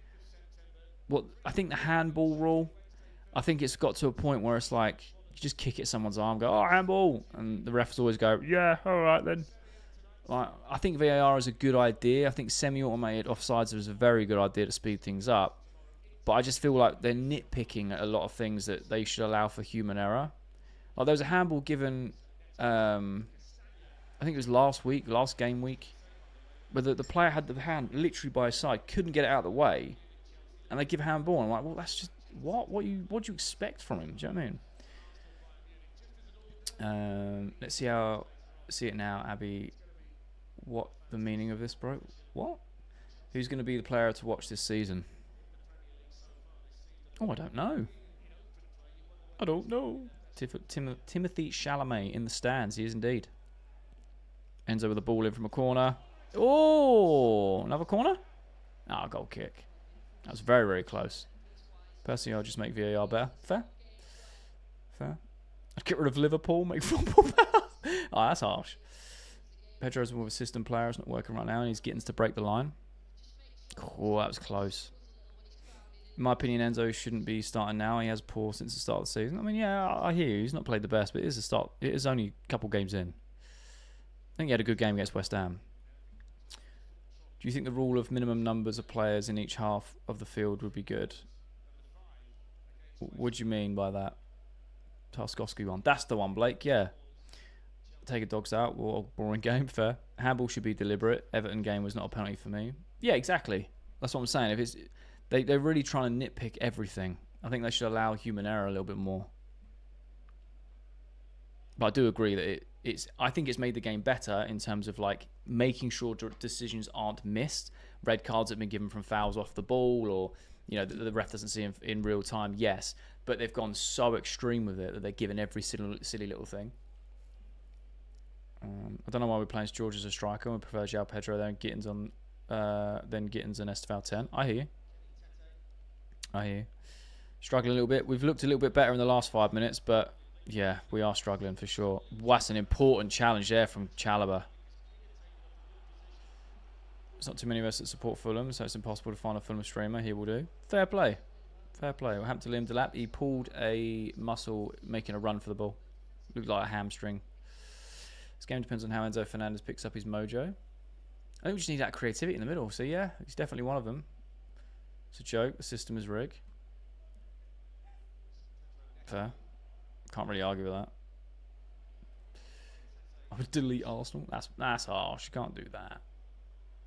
I think the handball rule. I think it's got to a point where it's like you just kick it at someone's arm, go, oh, handball, and the refs always go, yeah, all right then. Like, I think VAR is a good idea. I think semi-automated offsides is a very good idea to speed things up. But I just feel like they're nitpicking at a lot of things that they should allow for human error. Like, there was a handball given, I think it was last game week, where the player had the hand literally by his side, couldn't get it out of the way, and they give a handball. I'm like, well, that's just, what do you expect from him? Do you know what I mean? Let's see it now, Abby. What the meaning of this, bro? What? Who's going to be the player to watch this season? Oh, I don't know. Timothy Chalamet in the stands. He is indeed. Enzo with the ball in from a corner. Oh, another corner? Ah, goal kick. That was very, very close. Personally, I'll just make VAR better. Fair. I'd get rid of Liverpool, make football better. Oh, that's harsh. Pedro's more of a system player. It's not working right now, and he's getting to break the line. Oh, that was close. In my opinion, Enzo shouldn't be starting now. He has poor since the start of the season. I mean, yeah, I hear you. He's not played the best, but it is a start. It is only a couple games in. I think he had a good game against West Ham. Do you think the rule of minimum numbers of players in each half of the field would be good? What do you mean by that? Tarkovsky one. That's the one, Blake. Yeah. Take a dogs out. Well, boring game. Fair. Handball should be deliberate. Everton game was not a penalty for me. Yeah, exactly. That's what I'm saying. If it's they're really trying to nitpick everything. I think they should allow human error a little bit more. But I do agree that I think it's made the game better in terms of like making sure decisions aren't missed. Red cards have been given from fouls off the ball, or the ref doesn't see in real time. Yes, but they've gone so extreme with it that they're given every silly little thing. I don't know why we're playing George as a striker. We prefer João Pedro there and Gittins on, then Gittins and Estevao 10. I hear you. Struggling a little bit. We've looked a little bit better in the last 5 minutes, but yeah, we are struggling for sure. That's an important challenge there from Chalobah. There's not too many of us that support Fulham, so it's impossible to find a Fulham streamer. He will do. Fair play. What happened to Liam Delap? He pulled a muscle making a run for the ball. Looked like a hamstring. This game depends on how Enzo Fernandez picks up his mojo. I think we just need that creativity in the middle. So yeah, he's definitely one of them. It's a joke. The system is rigged. Fair. Can't really argue with that. I would delete Arsenal. That's harsh. You can't do that.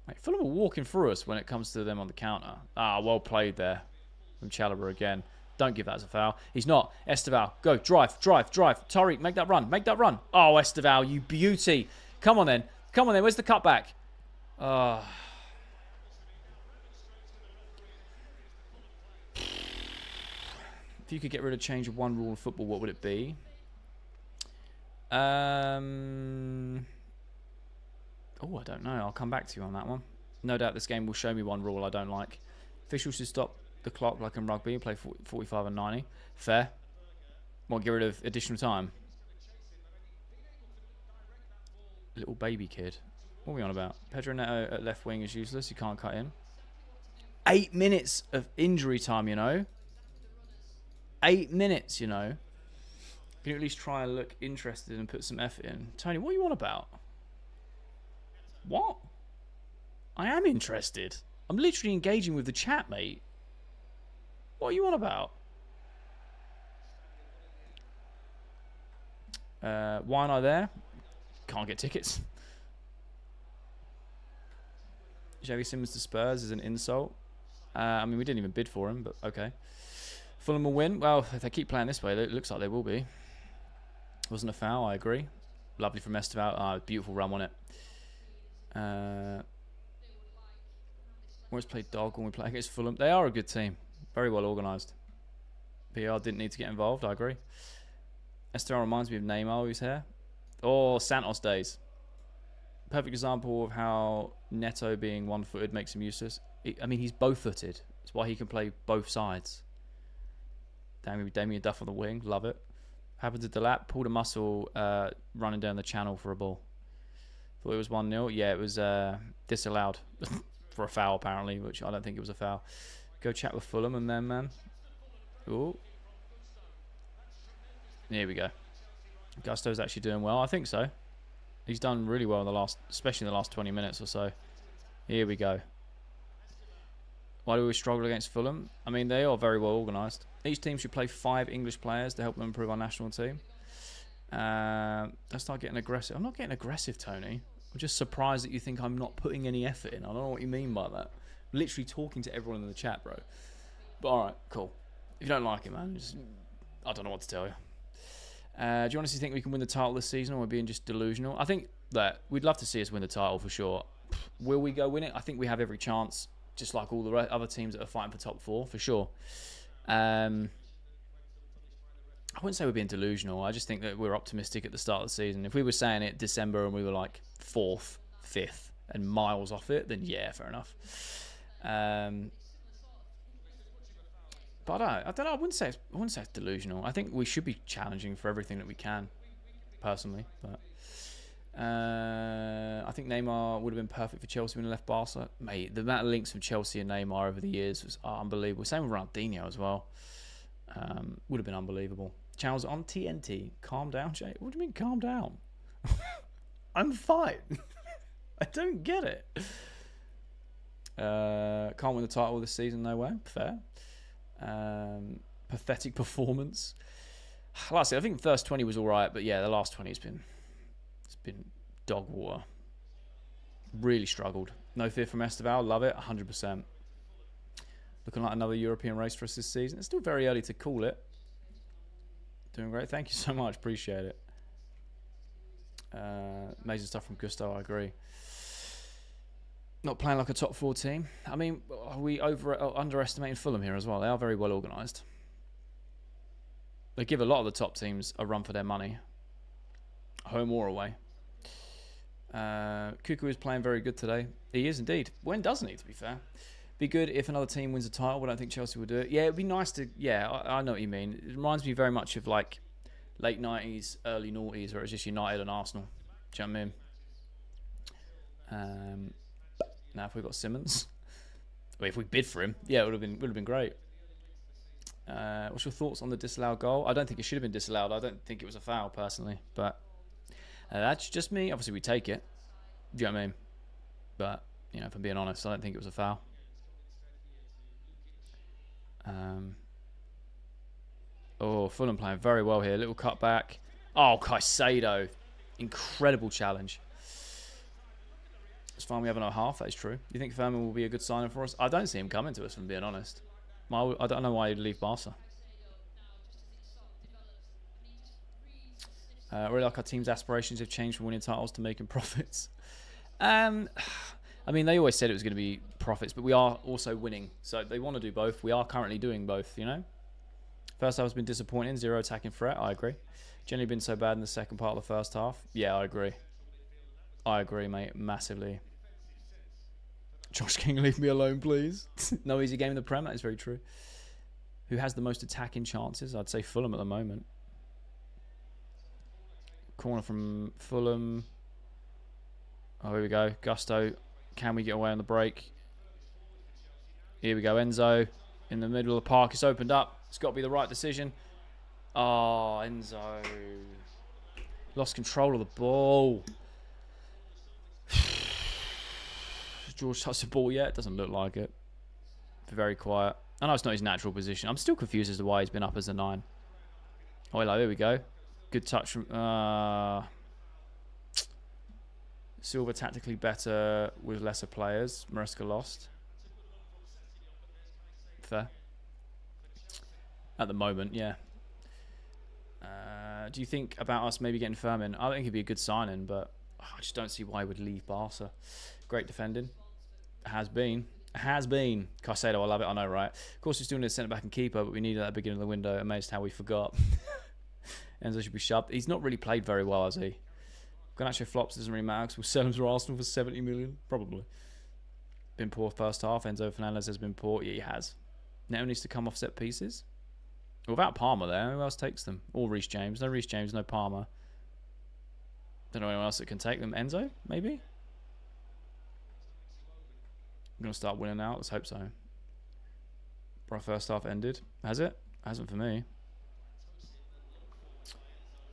Mate, Fulham are walking through us when it comes to them on the counter. Ah, well played there from Chalobah again. Don't give that as a foul. He's not. Estevao, go. Drive. Tariq, make that run. Oh, Estevao, you beauty. Come on then. Where's the cutback? If you could get rid of change of one rule of football, what would it be? Oh, I don't know. I'll come back to you on that one. No doubt this game will show me one rule I don't like. Officials should stop the clock like in rugby, play 45 and 90. Fair. Won't get rid of additional time. Little baby kid. What are we on about? Pedro Neto at left wing is useless. You can't cut in. 8 minutes of injury time, 8 minutes, Can you at least try and look interested and put some effort in? Tony, what are you on about? What? I am interested. I'm literally engaging with the chat, mate. What are you on about? Why aren't I there? Can't get tickets. Xavi Simons to Spurs is an insult. I mean, we didn't even bid for him, but okay. Fulham will win. Well, if they keep playing this way, it looks like they will be. Wasn't a foul, I agree. Lovely from Esteval. Beautiful run on it. Always play dog when we play against Fulham. They are a good team. Very well organised. PR didn't need to get involved, I agree. Esteval reminds me of Neymar, who's here. Or Santos days. Perfect example of how Neto being one-footed makes him useless. I mean, he's bow-footed. That's why he can play both sides. Damien Duff on the wing. Love it. Happened to Delap. Pulled a muscle running down the channel for a ball. Thought it was 1-0. Yeah, it was disallowed for a foul, apparently, which I don't think it was a foul. Go chat with Fulham and then, man. Ooh. Here we go. Gusto's actually doing well. I think so. He's done really well in the last, especially in the last 20 minutes or so. Here we go. Why do we struggle against Fulham? I mean, they are very well organised. Each team should play 5 English players to help them improve our national team. Let's start getting aggressive. I'm not getting aggressive, Tony. I'm just surprised that you think I'm not putting any effort in. I don't know what you mean by that. I'm literally talking to everyone in the chat, bro. But alright, cool. If you don't like it, man, I don't know what to tell you. Do you honestly think we can win the title this season, or we're being just delusional? I think that we'd love to see us win the title for sure. Will we go win it? I think we have every chance, just like all the other teams that are fighting for top 4, for sure. I wouldn't say we're being delusional. I just think that we're optimistic at the start of the season. If we were saying it December and we were like 4th, 5th, and miles off it, then yeah, fair enough. But I don't know. I wouldn't say it's delusional. I think we should be challenging for everything that we can, personally. But I think Neymar would have been perfect for Chelsea when he left Barca. Mate, the amount of links from Chelsea and Neymar over the years was unbelievable. Same with Ronaldinho as well. Would have been unbelievable. Channel's on TNT. Calm down, Jay. What do you mean, calm down? I'm fine. I don't get it. Can't win the title this season, no way. Fair. Pathetic performance. Like I said, I think the first 20 was alright, but yeah, the last 20 it's been dog water. Really struggled. No fear from Esteval. Love it. 100%. Looking like another European race for us this season. It's still very early to call it. Doing great. Thank you so much. Appreciate it. Amazing stuff from Gusto. I agree. Not playing like a top 4 team. I mean, are we underestimating Fulham here as well? They are very well organised. They give a lot of the top teams a run for their money, home or away. Cuckoo is playing very good today. He is indeed. When doesn't he, to be fair? Be good if another team wins a title, but I don't think Chelsea will do it. Yeah, it'd be nice to... Yeah, I know what you mean. It reminds me very much of like late 90s, early noughties, where it's just United and Arsenal. Do you know what I mean? Now, if we got Simmons, well, if we bid for him, yeah, it would have been great. What's your thoughts on the disallowed goal? I don't think it should have been disallowed. I don't think it was a foul personally, but that's just me. Obviously, we take it. Do you know what I mean? But you know, if I'm being honest, I don't think it was a foul. Oh, Fulham playing very well here. Little cutback. Oh, Caicedo, incredible challenge. It's fine we have another half, that is true. You think Furman will be a good signing for us? I don't see him coming to us, if I'm being honest. I don't know why he'd leave Barca. Really like our team's aspirations have changed from winning titles to making profits. I mean, they always said it was going to be profits, but we are also winning. So they want to do both. We are currently doing both, you know? First half has been disappointing. 0 attacking threat. I agree. Generally been so bad in the second part of the first half. Yeah, I agree. I agree, mate. Massively. Josh King, leave me alone, please. No easy game in the Prem. That is very true. Who has the most attacking chances? I'd say Fulham at the moment. Corner from Fulham. Oh, here we go. Gusto. Can we get away on the break? Here we go. Enzo in the middle of the park. It's opened up. It's got to be the right decision. Oh, Enzo. Lost control of the ball. George touched the ball yet? It doesn't look like it. Very quiet. I know it's not his natural position. I'm still confused as to why he's been up as a 9. Oh, hello, here we go. Good touch from... Silva tactically better with lesser players. Maresca lost. Fair. At the moment, yeah. Do you think about us maybe getting Firm in? I think he'd be a good signing, but I just don't see why he would leave Barca. Great defending. Has been. Caicedo, I love it. I know, right? Of course, he's doing his centre-back and keeper, but we needed that at the beginning of the window. Amazed how we forgot. Enzo should be shoved. He's not really played very well, has he? Garnacho flops, doesn't really matter because we'll sell him to Arsenal for 70 million. Probably. Been poor first half. Enzo Fernandez has been poor. Yeah, he has. Neto needs to come off set pieces. Without Palmer there, who else takes them? Or Reece James. No Reece James, no Palmer. Don't know anyone else that can take them. Enzo, maybe? I'm going to start winning now. Let's hope so. Our first half ended. Has it? Hasn't for me.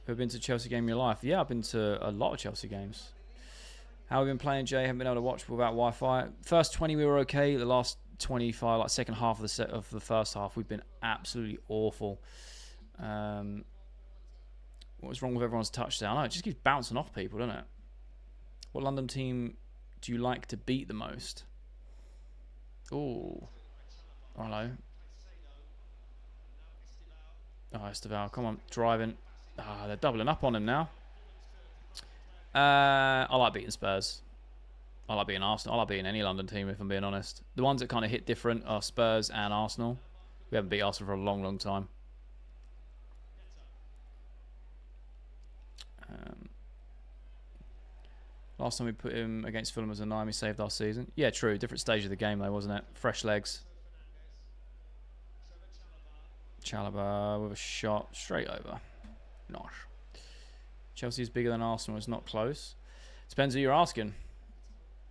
Have you been to a Chelsea game in your life? Yeah, I've been to a lot of Chelsea games. How have we been playing, Jay? Haven't been able to watch without Wi-Fi. First 20 we were okay. The last 25, like second half of the set of the first half, we've been absolutely awful. What was wrong with everyone's touchdown? Oh, it just keeps bouncing off people, doesn't it? What London team do you like to beat the most? Oh, hello. Oh, Esteval, come on, driving. Ah, they're doubling up on him now. I like beating Spurs. I like beating Arsenal. I like beating any London team, if I'm being honest. The ones that kind of hit different are Spurs and Arsenal. We haven't beat Arsenal for a long, long time. Last time we put him against Fulham as a 9, he saved our season. Yeah, true. Different stage of the game, though, wasn't it? Fresh legs. Chalobah with a shot straight over. Nice. Chelsea is bigger than Arsenal. It's not close. Depends who you're asking.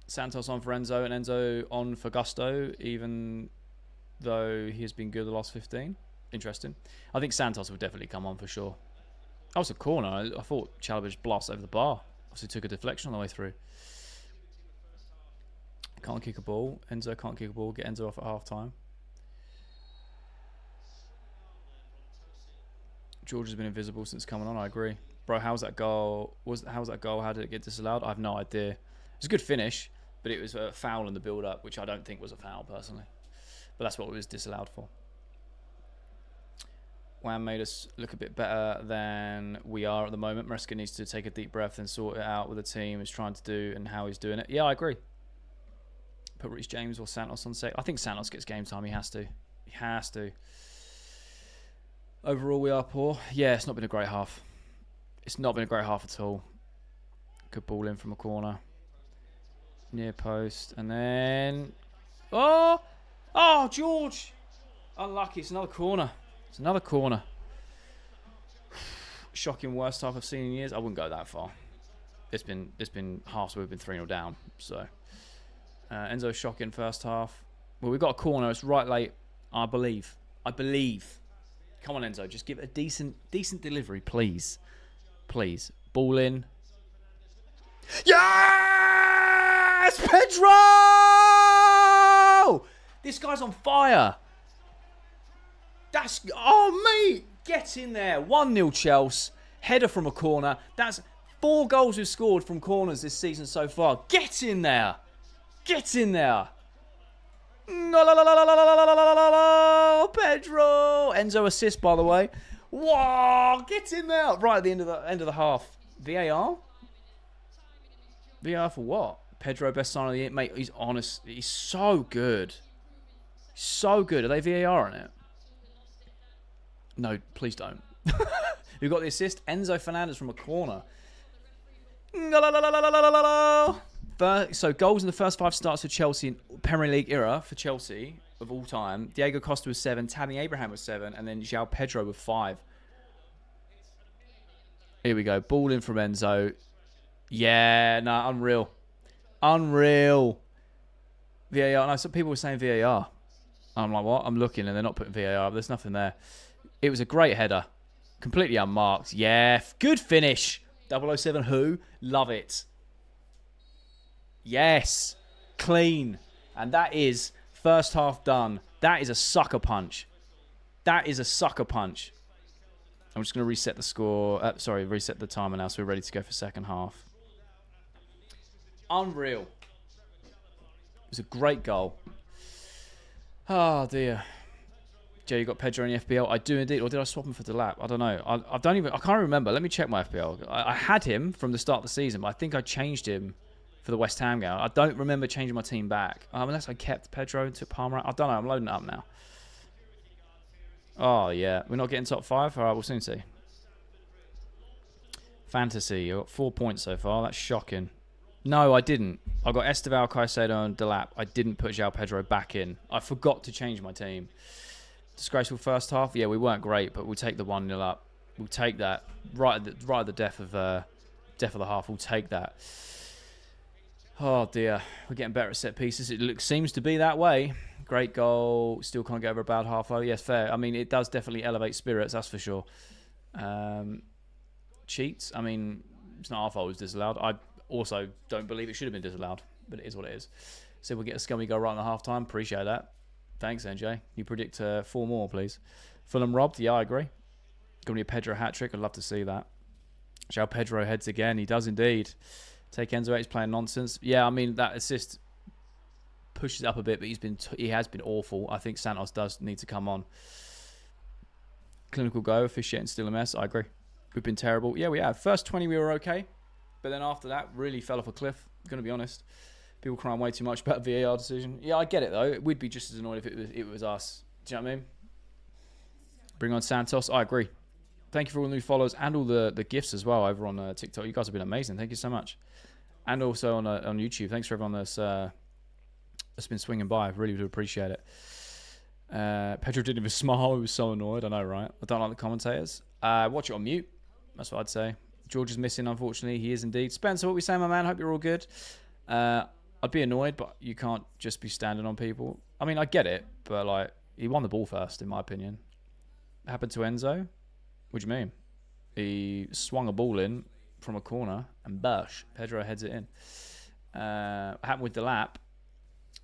Santos on for Enzo and Enzo on for Gusto, even though he has been good the last 15. Interesting. I think Santos will definitely come on for sure. That was a corner. I thought Chalobah just blasted over the bar. Obviously took a deflection on the way through. Can't kick a ball. Enzo can't kick a ball. Get Enzo off at half time. George has been invisible since coming on. I agree. Bro, how's that goal? How was that goal? How did it get disallowed? I have no idea. It was a good finish, but it was a foul in the build-up, which I don't think was a foul personally. But that's what it was disallowed for. Wham made us look a bit better than we are at the moment. Maresca needs to take a deep breath and sort it out with the team he's trying to do and how he's doing it. Yeah, I agree. Put Reece James or Santos on set. I think Santos gets game time. He has to. He has to. Overall, we are poor. Yeah, it's not been a great half. It's not been a great half at all. Good ball in from a corner. Near post. And then... Oh! Oh, George! Unlucky. It's another corner. It's another corner. Shocking worst half I've seen in years. I wouldn't go that far. It's been halves where we've been 3-0 down. So Enzo shocking first half. Well, we've got a corner. It's right late. I believe. Come on, Enzo. Just give it a decent delivery, please. Please. Ball in. Yes! Pedro! This guy's on fire. That's... Oh, mate! Get in there. 1-0 Chelsea. Header from a corner. That's 4 goals we've scored from corners this season so far. Get in there. Get in there. No, Pedro. Enzo assist, by the way. Wow, get in there. Right at the end of the half. VAR? VAR for what? Pedro, best sign of the year. Mate, he's honest. He's so good. So good. Are they VAR on it? No, please don't. Who got the assist? Enzo Fernandez from a corner. So goals in the first 5 starts for Chelsea in Premier League era for Chelsea of all time. Diego Costa was 7, Tammy Abraham was 7, and then João Pedro with 5. Here we go. Ball in from Enzo. Yeah, no, unreal. Unreal. VAR. No, some people were saying VAR. I'm like, what? I'm looking and they're not putting VAR. There's nothing there. It was a great header. Completely unmarked. Yeah, good finish. 007 who? Love it. Yes. Clean. And that is first half done. That is a sucker punch. That is a sucker punch. I'm just going to reset the score. Reset the timer now so we're ready to go for second half. Unreal. It was a great goal. Oh, dear. Jay, you got Pedro in the FPL? I do indeed. Or did I swap him for Delap? I don't know. I can't remember. Let me check my FPL. I had him from the start of the season, but I think I changed him for the West Ham game. I don't remember changing my team back. Unless I kept Pedro and took Palmer out. I don't know. I'm loading it up now. Oh, yeah. We're not getting top 5? All right, we'll soon see. Fantasy. You got 4 points so far. That's shocking. No, I didn't. I got Esteval, Caicedo, and Delap. I didn't put João Pedro back in. I forgot to change my team. Disgraceful first half. Yeah, we weren't great, but we'll take the 1-0 up. We'll take that right at the death of the half. We'll take that. Oh dear, we're getting better at set pieces. It seems to be that way. Great goal. Still can't get over about half. Oh yes, fair. I mean, it does definitely elevate spirits. That's for sure. Cheats. I mean, it's not our fault it was disallowed. I also don't believe it should have been disallowed, but it is what it is. So we'll get a scummy goal right in the half time. Appreciate that. Thanks, NJ. You predict 4 more, please. Fulham robbed. Yeah, I agree. Going to be a Pedro hat-trick. I'd love to see that. João Pedro heads again. He does indeed. Take Enzo out. He's playing nonsense. Yeah, I mean, that assist pushes up a bit, but he has been awful. I think Santos does need to come on. Clinical go. Officiating still a mess. I agree. We've been terrible. Yeah, we have. First 20 we were okay, but then after that, really fell off a cliff. I'm going to be honest. People crying way too much about the VAR decision. Yeah, I get it, though. We'd be just as annoyed if it was us. Do you know what I mean? Bring on Santos. I agree. Thank you for all the new followers and all the gifts as well over on TikTok. You guys have been amazing. Thank you so much. And also on YouTube. Thanks for everyone that's been swinging by. I really do appreciate it. Pedro didn't even smile. He was so annoyed. I know, right? I don't like the commentators. Watch it on mute. That's what I'd say. George is missing, unfortunately. He is indeed. Spencer, what we saying, my man? Hope you're all good. I'd be annoyed, but you can't just be standing on people. I mean, I get it, but like he won the ball first, in my opinion. Happened to Enzo? What do you mean? He swung a ball in from a corner and bash. Pedro heads it in. Happened with Delap.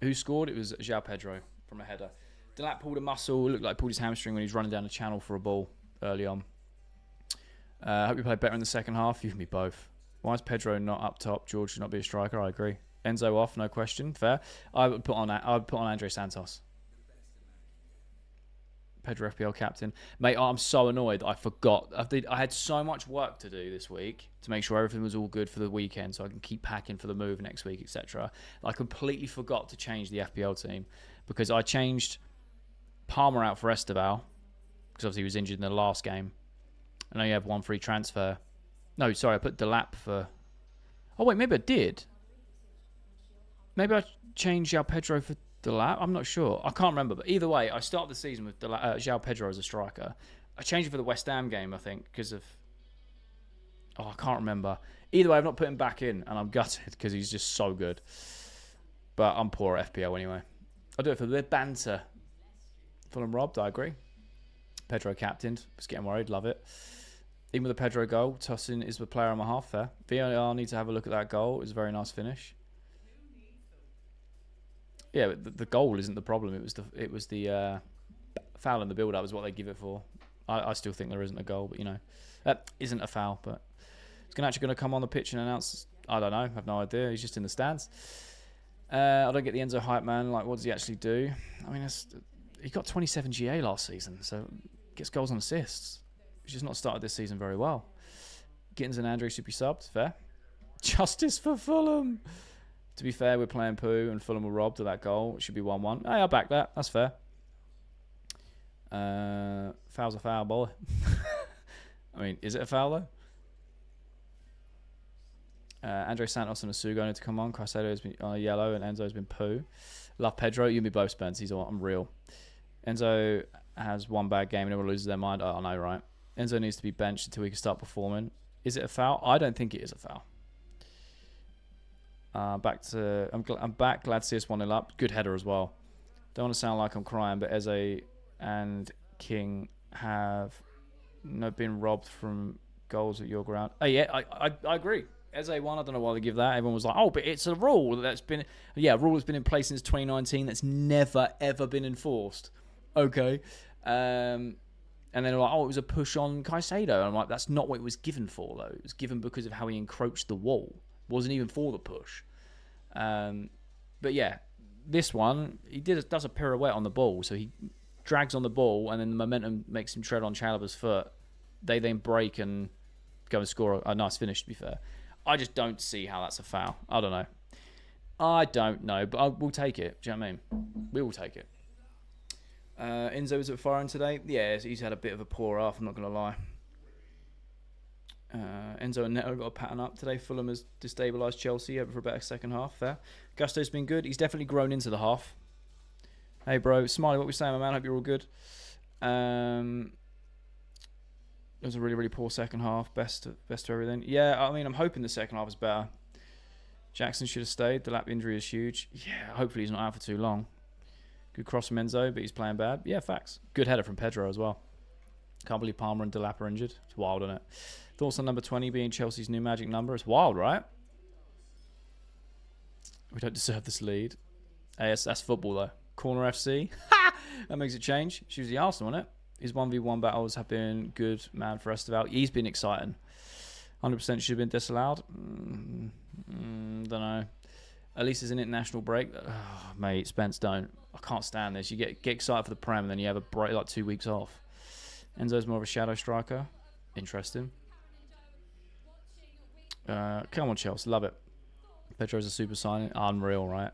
Who scored? It was João Pedro from a header. Delap pulled a muscle, looked like he pulled his hamstring when he was running down the channel for a ball early on. I hope you play better in the second half. You can be both. Why is Pedro not up top? George should not be a striker. I agree. Enzo off, no question. Fair. I would put on Andre Santos. Pedro FPL captain. Mate, I'm so annoyed. I forgot. I had so much work to do this week to make sure everything was all good for the weekend so I can keep packing for the move next week, etc. I completely forgot to change the FPL team because I changed Palmer out for Esteval because obviously he was injured in the last game. I know you have 1 free transfer. No, sorry, I put Delap for... Oh, wait, maybe I did. Maybe I changed João Pedro for Delap. I'm not sure. I can't remember. But either way, I started the season with João Pedro as a striker. I changed it for the West Ham game, I think, because of... Oh, I can't remember. Either way, I've not put him back in, and I'm gutted because he's just so good. But I'm poor at FPL anyway. I'll do it for the banter. Fulham robbed, I agree. Pedro captained. Was getting worried. Love it. Even with the Pedro goal, Tosin is the player on my half there. VAR need to have a look at that goal. It was a very nice finish. Yeah, but the goal isn't the problem. It was the foul in the build-up is what they give it for. I still think there isn't a goal, but you know, that isn't a foul. But it's actually going to come on the pitch and announce. I don't know. I have no idea. He's just in the stands. I don't get the Enzo hype man. Like, what does he actually do? I mean, he got 27 GA last season, so gets goals and assists. He's just not started this season very well. Gittins and Andre should be subbed. Fair. Justice for Fulham. To be fair, we're playing poo and Fulham were robbed of that goal. It should be 1-1. Hey, I'll back that. That's fair. Foul's a foul, boy. I mean, is it a foul, though? Andre Santos and Asugo need to come on. Caicedo has been yellow and Enzo's been poo. Love Pedro. You and me both, Spence. He's all unreal. Enzo has one bad game and everyone loses their mind. Oh, I know, right? Enzo needs to be benched until he can start performing. Is it a foul? I don't think it is a foul. I'm back. Glad to see us 1-0 up. Good header as well. Don't want to sound like I'm crying, but Eze and King have been robbed from goals at your ground. Oh yeah, I agree. Eze one, I don't know why they give that. Everyone was like, oh, but it's a rule that's been... Yeah, a rule that's been in place since 2019 that's never, ever been enforced. Okay. And then they're like, oh, it was a push on Caicedo. And I'm like, that's not what it was given for, though. It was given because of how he encroached the wall. It wasn't even for the push. But yeah, this one, he does a pirouette on the ball. So he drags on the ball, and then the momentum makes him tread on Chalobah's foot. They then break and go and score a nice finish, to be fair. I just don't see how that's a foul. I don't know, but we'll take it. Do you know what I mean? We will take it. Enzo was at firing today. Yeah, he's had a bit of a poor half, I'm not going to lie. Enzo and Neto got a pattern up today. Fulham has destabilised Chelsea over for a better second half. Fair. Gusto's been good. He's definitely grown into the half. Hey, bro. Smiley, what we saying, my man? Hope you're all good. It was a really, really poor second half. Best of everything. Yeah, I mean, I'm hoping the second half is better. Jackson should have stayed. The lap injury is huge. Yeah, hopefully he's not out for too long. Good cross from Enzo, but he's playing bad. Yeah, facts. Good header from Pedro as well. Can't believe Palmer and Delap are injured. It's wild, isn't it? Thoughts on number 20 being Chelsea's new magic number? It's wild, right? We don't deserve this lead. Hey, that's football, though. Corner FC. That makes it change. She was the Arsenal, wasn't it? His 1v1 battles have been good, man, for Esteval. He's been exciting. 100% should have been disallowed. Don't know. At least there's an international break. Oh, mate, Spence, don't. I can't stand this. You get excited for the Prem, and then you have a break, like 2 weeks off. Enzo's more of a shadow striker. Interesting. Come on, Chelsea. Love it. Pedro's a super signing. Unreal, right?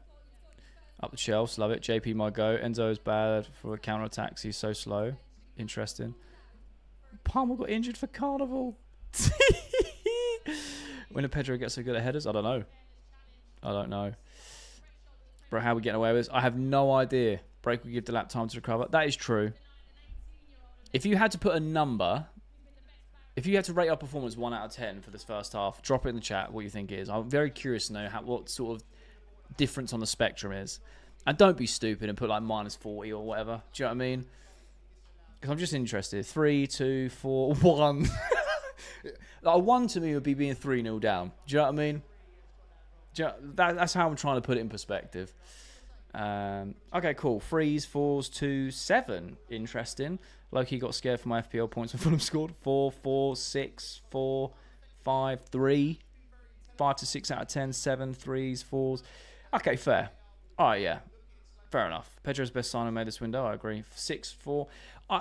Up the Chelsea. Love it. JP might go. Enzo is bad for counter-attacks. He's so slow. Interesting. Palmer got injured for Carnival. When did Pedro get so good at headers? I don't know. Bro, how are we getting away with this? I have no idea. Break will give the lap time to recover. That is true. If you had to put a number, if you had to rate our performance 1 out of 10 for this first half, drop it in the chat what you think it is. I'm very curious to know what sort of difference on the spectrum is. And don't be stupid and put like -40 or whatever. Do you know what I mean? Because I'm just interested. 3, 2, 4, 1. Like a 1 to me would be being 3-0 down. Do you know what I mean? That's how I'm trying to put it in perspective. Okay, cool. 3s, 4s, 2, 7. Interesting. Loki got scared for my FPL points when Fulham scored. 4, 4, 6, 4, 5, 3. 5 to 6 out of 10. 7, 3s, 4s. Okay, fair. Alright, yeah. Fair enough. Pedro's best signing made this window. I agree. 6, 4.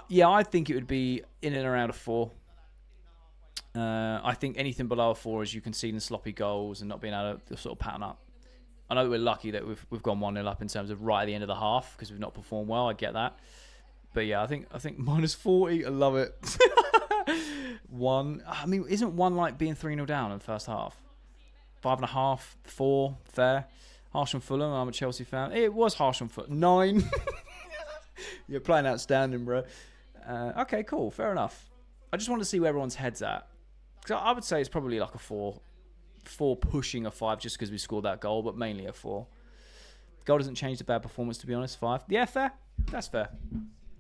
Yeah, I think it would be in and around a 4. I think anything below a 4 is you conceding sloppy goals and not being able to sort of pattern up. I know that we're lucky that we've gone 1-0 up in terms of right at the end of the half because we've not performed well. I get that. But yeah, I think -40. I love it. 1. I mean, isn't 1 like being 3-0 down in the first half? 5.5, 4, fair. Harsh on Fulham. I'm a Chelsea fan. It was harsh on Fulham. 9. You're playing outstanding, bro. Okay, cool. Fair enough. I just want to see where everyone's head's at. Because I would say it's probably like a 4. 4 pushing a 5 just because we scored that goal, but mainly a 4. Goal doesn't change the bad performance, to be honest. 5. Yeah, fair. That's fair.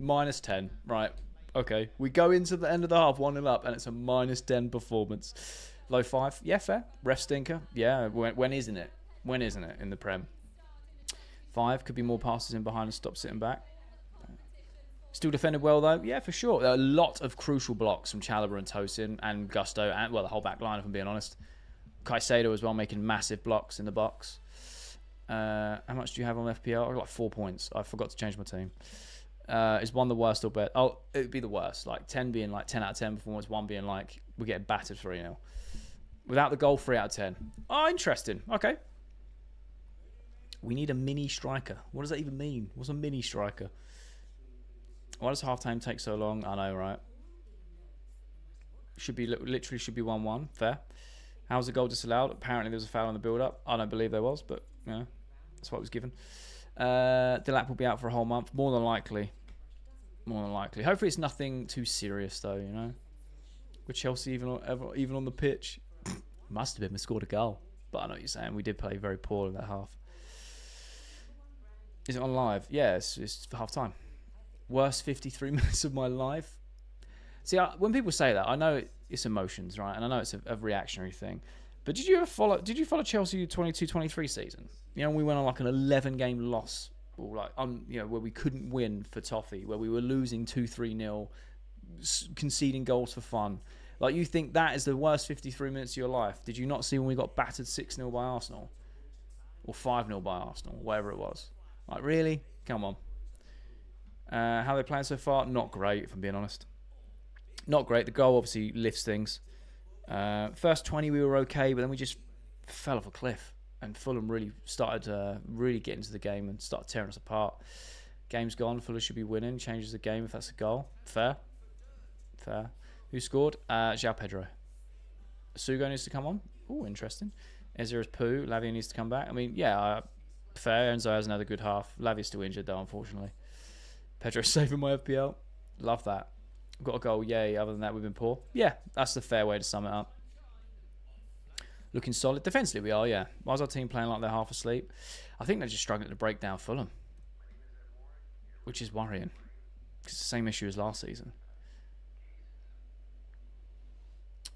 -10. Right. Okay. We go into the end of the half 1-0 up, and it's a -10 performance. Low 5. Yeah, fair. Ref stinker. Yeah. When isn't it? When isn't it in the Prem? 5. Could be more passes in behind and stop sitting back. Still defended well, though. Yeah, for sure. There are a lot of crucial blocks from Chalobah and Tosin and Gusto, and, well, the whole back line, if I'm being honest. Caicedo as well, making massive blocks in the box. How much do you have on FPL? I've got like 4 points. I forgot to change my team. Is 1 the worst or better? Oh, it would be the worst. Like 10 being like 10 out of 10 performance, 1 being like we're getting battered 3-0. Without the goal, 3 out of 10. Oh, interesting. Okay. We need a mini striker. What does that even mean? What's a mini striker? Why does half-time take so long? I know, right? Literally should be 1-1. Fair. How was the goal disallowed? Apparently there was a foul on the build-up. I don't believe there was, but yeah, that's what was given. Delap will be out for a whole month. More than likely. More than likely. Hopefully it's nothing too serious, though, you know? With Chelsea even on the pitch. Must have been. We scored a goal. But I know what you're saying. We did play very poor in that half. Is it on live? Yeah, it's for half-time. Worst 53 minutes of my life. See, when people say that, I know it's emotions, right? And I know it's a reactionary thing. But did you follow Chelsea 22-23 season? You know, we went on like an 11-game loss, or like where we couldn't win for toffee, where we were losing 2-3-0, conceding goals for fun. Like, you think that is the worst 53 minutes of your life? Did you not see when we got battered 6-0 by Arsenal? Or 5-0 by Arsenal, whatever it was. Like, really? Come on. How are they playing so far? Not great, if I'm being honest. Not great. The goal obviously lifts things. First 20 we were okay, but then we just fell off a cliff. And Fulham really started really getting into the game and started tearing us apart. Game's gone. Fulham should be winning. Changes the game if that's a goal. Fair. Who scored? João Pedro. Sugo needs to come on. Oh, interesting. Ezra's poo. Lavia needs to come back. I mean, yeah, fair. Enzo hasn't had a good half. Lavia's still injured, though, unfortunately. Pedro saving my FPL. Love that. Got a goal, yay. Other than that, we've been poor. Yeah, that's the fair way to sum it up. Looking solid. Defensively, we are, yeah. Why is our team playing like they're half asleep? I think they're just struggling to break down Fulham, which is worrying. It's the same issue as last season.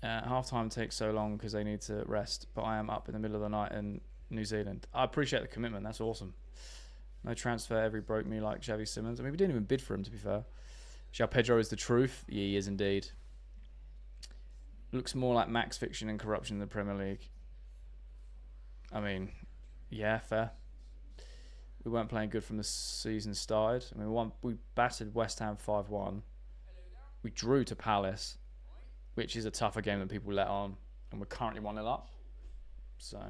Half-time takes so long because they need to rest, but I am up in the middle of the night in New Zealand. I appreciate the commitment. That's awesome. No transfer ever broke me like Xavi Simons. I mean, we didn't even bid for him, to be fair. João Pedro is the truth. Yeah, he is indeed. Looks more like max fiction and corruption in the Premier League. I mean, yeah, fair. We weren't playing good from the season started. I mean, we battered West Ham 5-1. We drew to Palace, which is a tougher game than people let on. And we're currently 1-0 up. So,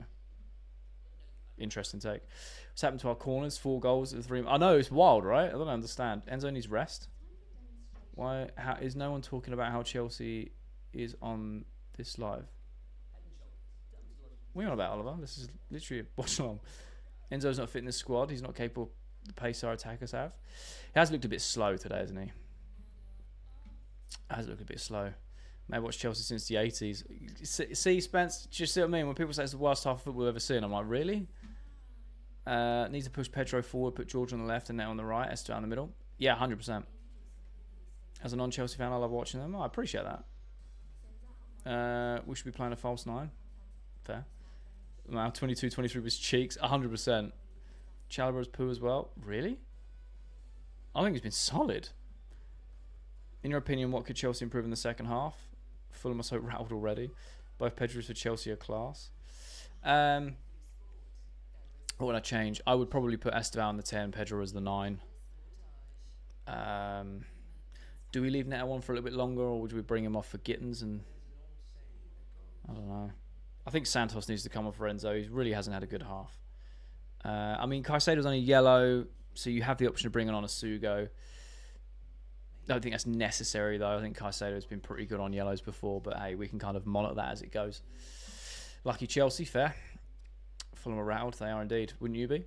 interesting take. What's happened to our corners? 4 goals at the 3. I know, it's wild, right? I don't understand. Enzo needs rest. Why? How is no one talking about how Chelsea is on this live? What are you on about, Oliver? This is literally a watch along. Enzo's not fit in the squad. He's not capable of the pace our attackers have. He has looked a bit slow today, hasn't he? Has looked a bit slow. Maybe watched Chelsea since the 80s. See, Spence, just see what I mean? When people say it's the worst half of football we've ever seen, I'm like, really? Need to push Pedro forward, put George on the left and Net on the right, Esther in the middle. Yeah, 100%. As a non-Chelsea fan, I love watching them. I appreciate that. We should be playing a false 9. Fair. Now 22-23 was cheeks, 100%. Chalobah's poo as well. Really? I think he's been solid. In your opinion, what could Chelsea improve in the second half? Fulham are so rattled already. Both Pedros for Chelsea are class. What would I change? I would probably put Esteval on the 10, Pedro as the 9. Do we leave Neto on for a little bit longer, or would we bring him off for Gittins? And I don't know. I think Santos needs to come off for Enzo. He really hasn't had a good half. I mean, Caicedo's on a yellow, so you have the option of bringing on a Sugo. I don't think that's necessary, though. I think Caicedo's been pretty good on yellows before, but hey, we can kind of monitor that as it goes. Lucky Chelsea, fair. Fulham are rattled. They are indeed. Wouldn't you be?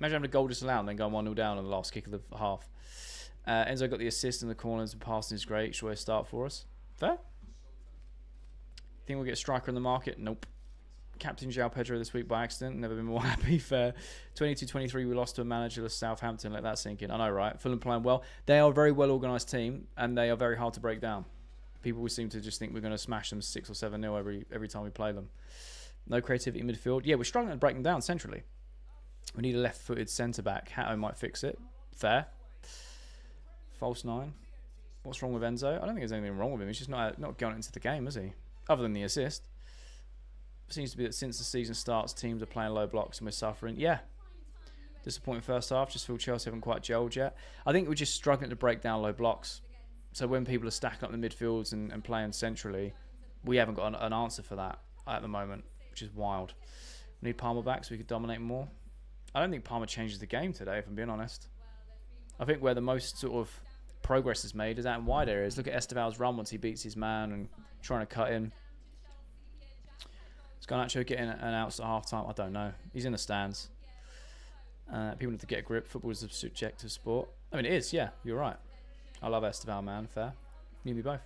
Imagine having a goal disallowed and then going 1-0 down on the last kick of the half. Enzo got the assist in the corners and passing is great. Should we start for us? Fair. Think we'll get a striker in the market? Nope. Captain João Pedro this week by accident. Never been more happy. Fair. 22-23, we lost to a managerless Southampton. Let that sink in. I know, right? Fulham playing well. They are a very well organised team, and they are very hard to break down. People will seem to just think we're going to smash them 6 or 7-0 every time we play them. No creativity in midfield. Yeah, we're struggling to break them down centrally. We need a left-footed centre-back. Hato might fix it. Fair. False 9. What's wrong with Enzo? I don't think there's anything wrong with him. He's just not going into the game, is he? Other than the assist. Seems to be that since the season starts, teams are playing low blocks and we're suffering. Yeah. Disappointing first half. Just feel Chelsea haven't quite gelled yet. I think we're just struggling to break down low blocks. So when people are stacking up the midfields and playing centrally, we haven't got an answer for that at the moment, which is wild. We need Palmer back so we could dominate more. I don't think Palmer changes the game today, if I'm being honest. I think where the most sort of progress is made is out in wide areas. Look at Esteval's run once he beats his man and trying to cut in. Is Garnacho getting an outs at half time? I don't know. He's in the stands. People need to get a grip. Football is a subjective sport. I mean, it is, yeah. You're right. I love Esteval, man. Fair. You and me both.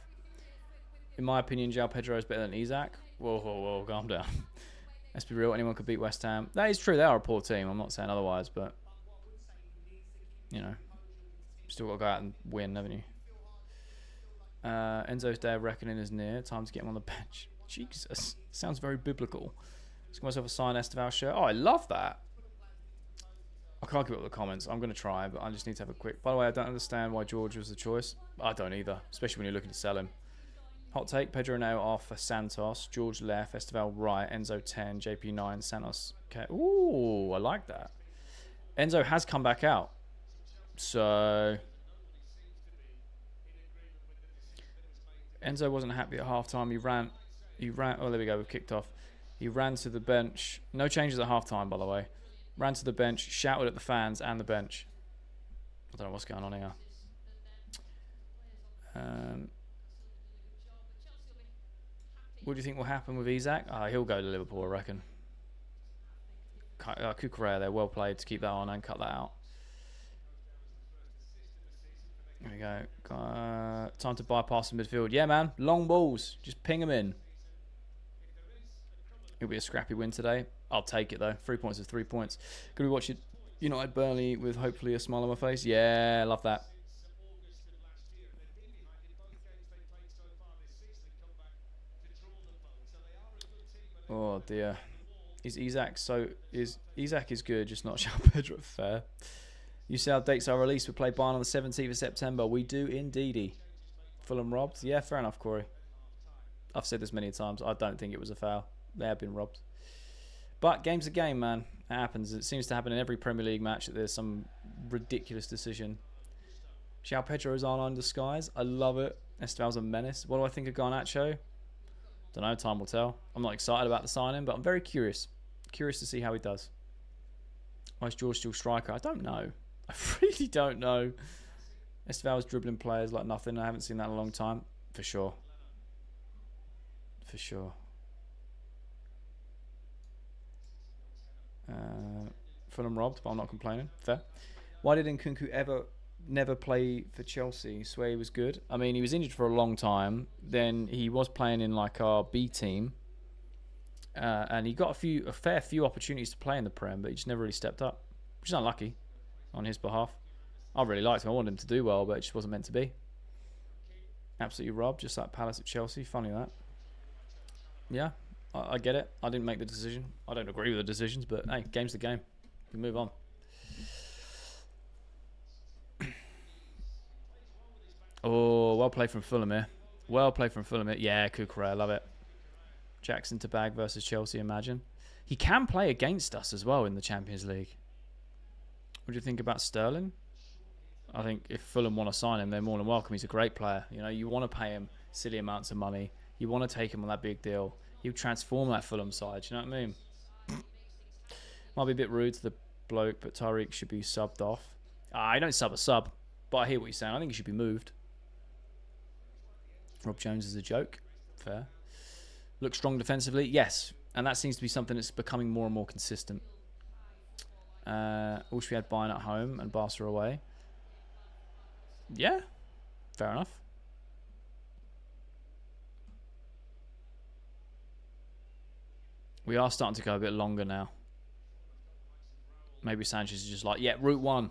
In my opinion, João Pedro is better than Isaac. Whoa, calm down. Let's be real. Anyone could beat West Ham. That is true. They are a poor team. I'm not saying otherwise, but, you know, still got to go out and win, haven't you? Enzo's day of reckoning is near. Time to get him on the bench. Jesus. Sounds very biblical. Let's get myself a signed Esteval shirt. Oh, I love that. I can't keep up with the comments. I'm going to try, but I just need to have a quick... By the way, I don't understand why George was the choice. I don't either, especially when you're looking to sell him. Hot take, Pedro now off for Santos. George left, Esteval right, Enzo 10, JP 9, Santos... Okay. Ooh, I like that. Enzo has come back out. So... Enzo wasn't happy at half-time. He ran... Oh, there we go. We've kicked off. He ran to the bench. No changes at half-time, by the way. Ran to the bench, shouted at the fans and the bench. I don't know what's going on here. What do you think will happen with Isak? He'll go to Liverpool, I reckon. Kukurea there, well played to keep that on and cut that out. There we go. Time to bypass the midfield. Yeah, man. Long balls. Just ping them in. It'll be a scrappy win today. I'll take it, though. 3 points is 3 points. Could we watch it? United Burnley with hopefully a smile on my face? Yeah, love that. Oh, dear. Isak is good, just not João Pedro. Fair. You see how dates are released. We play Bayern on the 17th of September. We do indeedy. Fulham robbed? Yeah, fair enough, Corey. I've said this many times. I don't think it was a foul. They have been robbed. But game's a game, man. It happens. It seems to happen in every Premier League match that there's some ridiculous decision. João Pedro is on in disguise. I love it. Esteval's a menace. What do I think of Garnacho? Don't know. Time will tell. I'm not excited about the signing, but I'm very curious. Curious to see how he does. Why is George still striker? I don't know. I really don't know. Esteval's dribbling players like nothing. I haven't seen that in a long time. For sure. For sure. Fulham robbed, but I'm not complaining. Fair. Why did Nkunku never play for Chelsea? Swear he was good. I mean, he was injured for a long time. Then he was playing in like our B team, and he got a fair few opportunities to play in the Prem, but he just never really stepped up, which is unlucky on his behalf. I really liked him. I wanted him to do well, but it just wasn't meant to be. Absolutely robbed, just like Palace at Chelsea. Funny that. Yeah. I get it. I didn't make the decision. I don't agree with the decisions, but hey, game's the game. We move on. Oh, well played from Fulham here. Well played from Fulham here. Yeah, Kukurea, I love it. Jackson to bag versus Chelsea, imagine. He can play against us as well in the Champions League. What do you think about Sterling? I think if Fulham want to sign him, they're more than welcome. He's a great player. You know, you want to pay him silly amounts of money. You want to take him on that big deal. He'll transform that Fulham side. You know what I mean? Might be a bit rude to the bloke, but Tariq should be subbed off. I don't sub a sub, but I hear what you're saying. I think he should be moved. Rob Jones is a joke. Fair. Look strong defensively. Yes. And that seems to be something that's becoming more and more consistent. Wish we had Bayern at home and Barca away. Yeah. Fair enough. We are starting to go a bit longer now. Maybe Sanchez is just like, yeah, route one.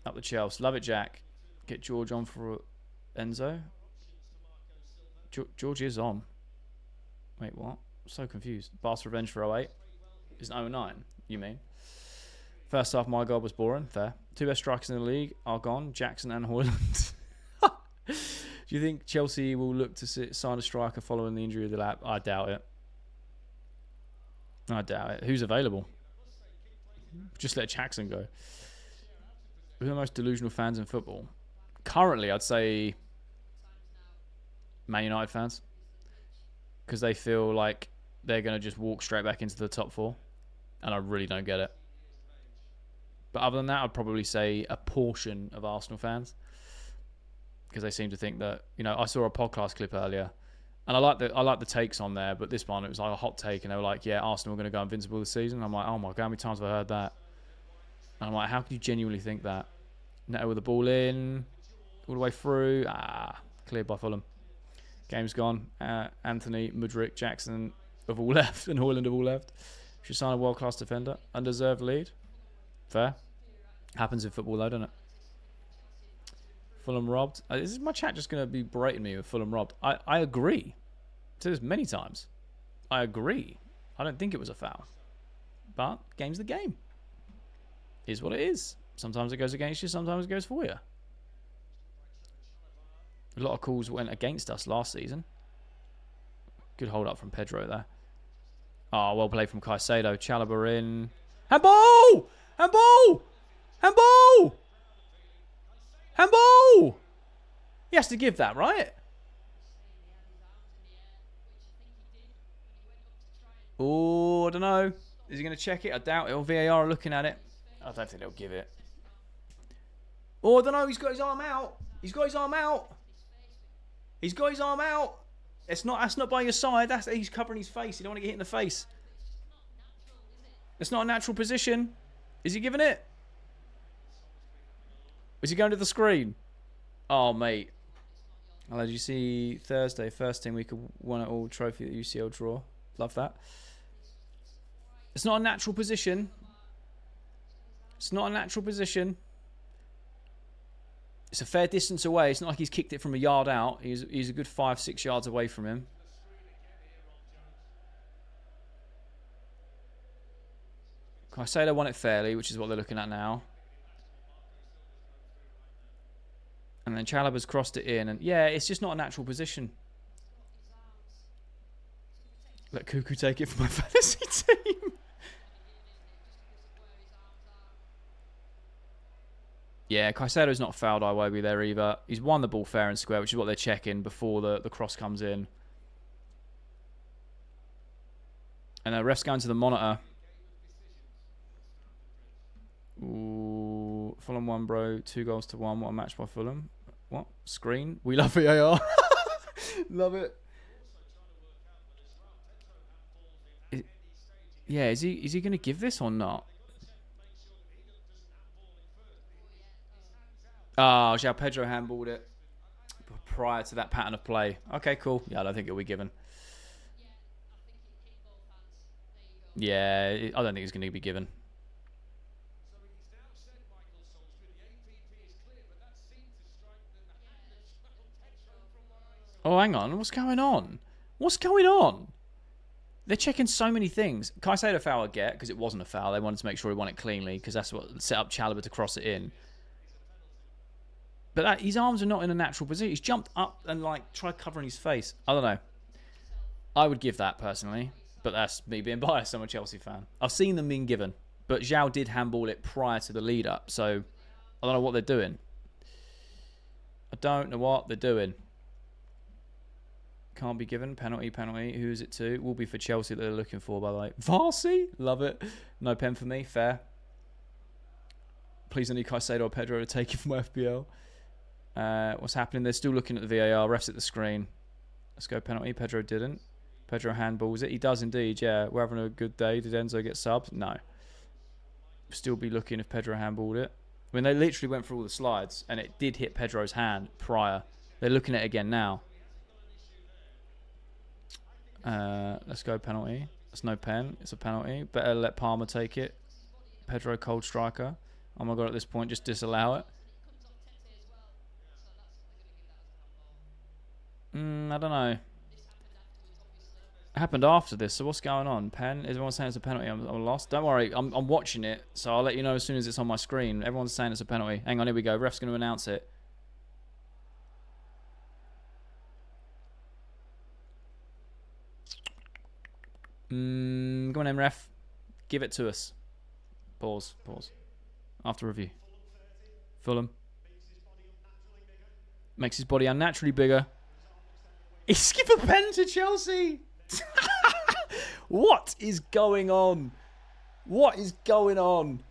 Up the Chelsea. Love it, Jack. Get George on for Enzo. George is on. Wait, what? I'm so confused. Barca revenge for 08. Is it 09, you mean? First half, my God was boring. Fair. Two best strikers in the league are gone. Jackson and Højlund. Do you think Chelsea will look to sign a striker following the injury of the lap? I doubt it. I doubt it. Who's available? Just let Jackson go. Who are the most delusional fans in football? Currently, I'd say Man United fans. Because they feel like they're going to just walk straight back into the top four. And I really don't get it. But other than that, I'd probably say a portion of Arsenal fans. Because they seem to think that, you know, I saw a podcast clip earlier, and I like the takes on there, but this one, it was like a hot take, and they were like, yeah, Arsenal are going to go invincible this season. And I'm like, oh my God, how many times have I heard that? And I'm like, how can you genuinely think that? Neto with the ball in, all the way through, cleared by Fulham. Game's gone. Anthony, Mudryk, Jackson have all left, and Højlund have all left. Should sign a world-class defender. Undeserved lead. Fair. Happens in football though, doesn't it? Fulham robbed. Is my chat just going to be berating me with Fulham robbed? I agree. I've said this many times. I agree. I don't think it was a foul. But game's the game. Is what it is. Sometimes it goes against you, sometimes it goes for you. A lot of calls went against us last season. Good hold up from Pedro there. Oh, well played from Caicedo. Chalobah in. Handball! Handball! Handball! Handball! He has to give that, right? Oh, I don't know. Is he going to check it? I doubt it. Or VAR are looking at it. I don't think they'll give it. Oh, I don't know. He's got his arm out. He's got his arm out. He's got his arm out. That's not by your side. He's covering his face. You don't want to get hit in the face. It's not a natural position. Is he giving it? Is he going to the screen? Oh, mate. Oh, did you see Thursday, first team we could won it all trophy at UCL draw? Love that. It's not a natural position. It's not a natural position. It's a fair distance away. It's not like he's kicked it from a yard out. He's a good 5-6 yards away from him. Caicedo won it fairly, which is what they're looking at now. And then Chalobah's crossed it in. And yeah, it's just not a natural position. Let Cuckoo take it for my fantasy team. Yeah, Caicedo's not fouled Iwobi there either. He's won the ball fair and square, which is what they're checking before the cross comes in. And the ref's going to the monitor. Ooh, Fulham 1, bro. 2-1. What a match by Fulham. What? Screen? We love VAR. Love it. Yeah, is he going to give this or not? Oh, João Pedro handballed it prior to that pattern of play. Okay, cool. Yeah, I don't think it'll be given. Yeah, I don't think it's going to be given. Oh, hang on. What's going on? What's going on? They're checking so many things. Caicedo foul I get because it wasn't a foul. They wanted to make sure he won it cleanly because that's what set up Chalobah to cross it in. But his arms are not in a natural position. He's jumped up and tried covering his face. I don't know. I would give that personally, but that's me being biased. I'm a Chelsea fan. I've seen them being given, but João did handball it prior to the lead up, so I don't know what they're doing. I don't know what they're doing. Can't be given. Penalty. Who is it to? Will be for Chelsea that they're looking for, by the way. Varsi? Love it. No pen for me. Fair. Please don't need Caicedo or Pedro to take it from my FPL. What's happening? They're still looking at the VAR. Refs at the screen. Let's go penalty. Pedro didn't. Pedro handballs it. He does indeed, yeah. We're having a good day. Did Enzo get subbed? No. Still be looking if Pedro handballed it. I mean, they literally went through all the slides, and it did hit Pedro's hand prior. They're looking at it again now. Let's go penalty. It's no pen. It's a penalty. Better let Palmer take it. Pedro cold striker. Oh my god, at this point, just disallow it. I don't know. It happened after this, so what's going on? Pen? Everyone's saying it's a penalty. I'm lost. Don't worry, I'm watching it, so I'll let you know as soon as it's on my screen. Everyone's saying it's a penalty. Hang on, here we go. Ref's going to announce it. Go on then, ref. Give it to us. Pause. After review. Fulham. Makes his body unnaturally bigger. He skipped a pen to Chelsea. What is going on? What is going on?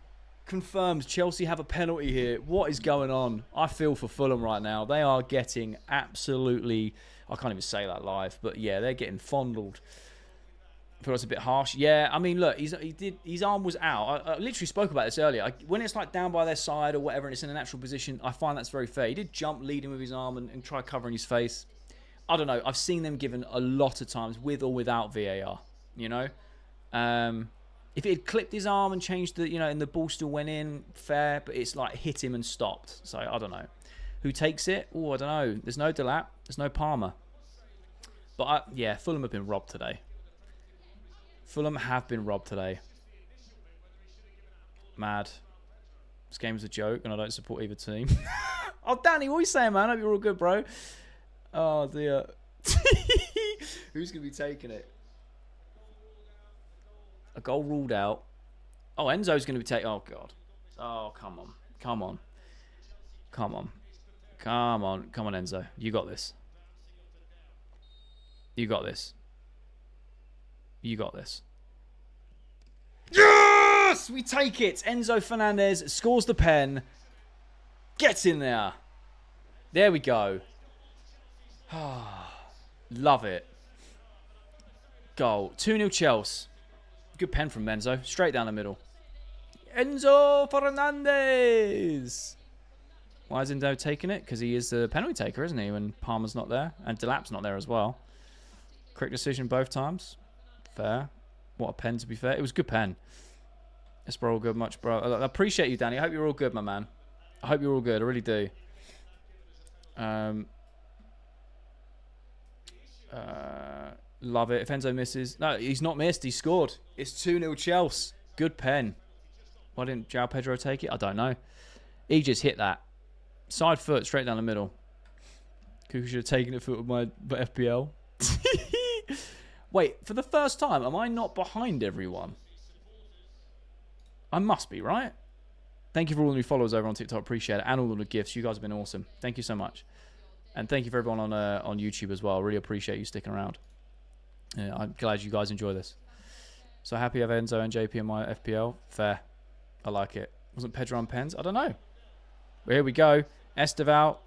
Confirms Chelsea have a penalty here. What is going on? I feel for Fulham right now. They are getting absolutely... I can't even say that live, but yeah, they're getting fondled. I feel it's a bit harsh. Yeah, I mean, look, his arm was out. I literally spoke about this earlier. When it's down by their side or whatever and it's in a natural position, I find that's very fair. He did jump leading with his arm and try covering his face. I don't know. I've seen them given a lot of times with or without VAR, you know. If it had clipped his arm and changed the, and the ball still went in, fair, but it's hit him and stopped. So, I don't know. Who takes it? Oh, I don't know. There's no Delap. There's no Palmer. But, yeah, Fulham have been robbed today. Fulham have been robbed today. Mad. This game's a joke, and I don't support either team. Oh, Danny, what are you saying, man? I hope you're all good, bro. Oh, dear. Who's going to be taking it? A goal ruled out. Oh, Enzo's going to be taking... Oh, God. Oh, come on. Come on. Come on. Come on. Come on, Enzo. You got this. You got this. You got this. Yes! We take it. Enzo Fernandez scores the pen. Gets in there. There we go. Love it. Goal. 2-0 Chelsea. Good pen from Enzo. Straight down the middle. Enzo Fernandez. Why is Enzo taking it? Because he is the penalty taker, isn't he? When Palmer's not there. And Delap's not there as well. Correct decision both times. Fair. What a pen, to be fair. It was a good pen. Yes, bro, all good. Much, bro. I appreciate you, Danny. I hope you're all good, my man. I hope you're all good. I really do. Love it. If Enzo misses... No, he's not missed. He scored. It's 2-0 Chelsea. Good pen. Why didn't João Pedro take it? I don't know. He just hit that. Side foot straight down the middle. Kuku should have taken it for my FPL. Wait, for the first time, am I not behind everyone? I must be, right? Thank you for all the new followers over on TikTok. Appreciate it. And all the gifts. You guys have been awesome. Thank you so much. And thank you for everyone on YouTube as well. I really appreciate you sticking around. Yeah, I'm glad you guys enjoy this. So happy to have Enzo and JP in my FPL. Fair. I like it. Wasn't Pedro on pens? I don't know. But here we go. Esteval.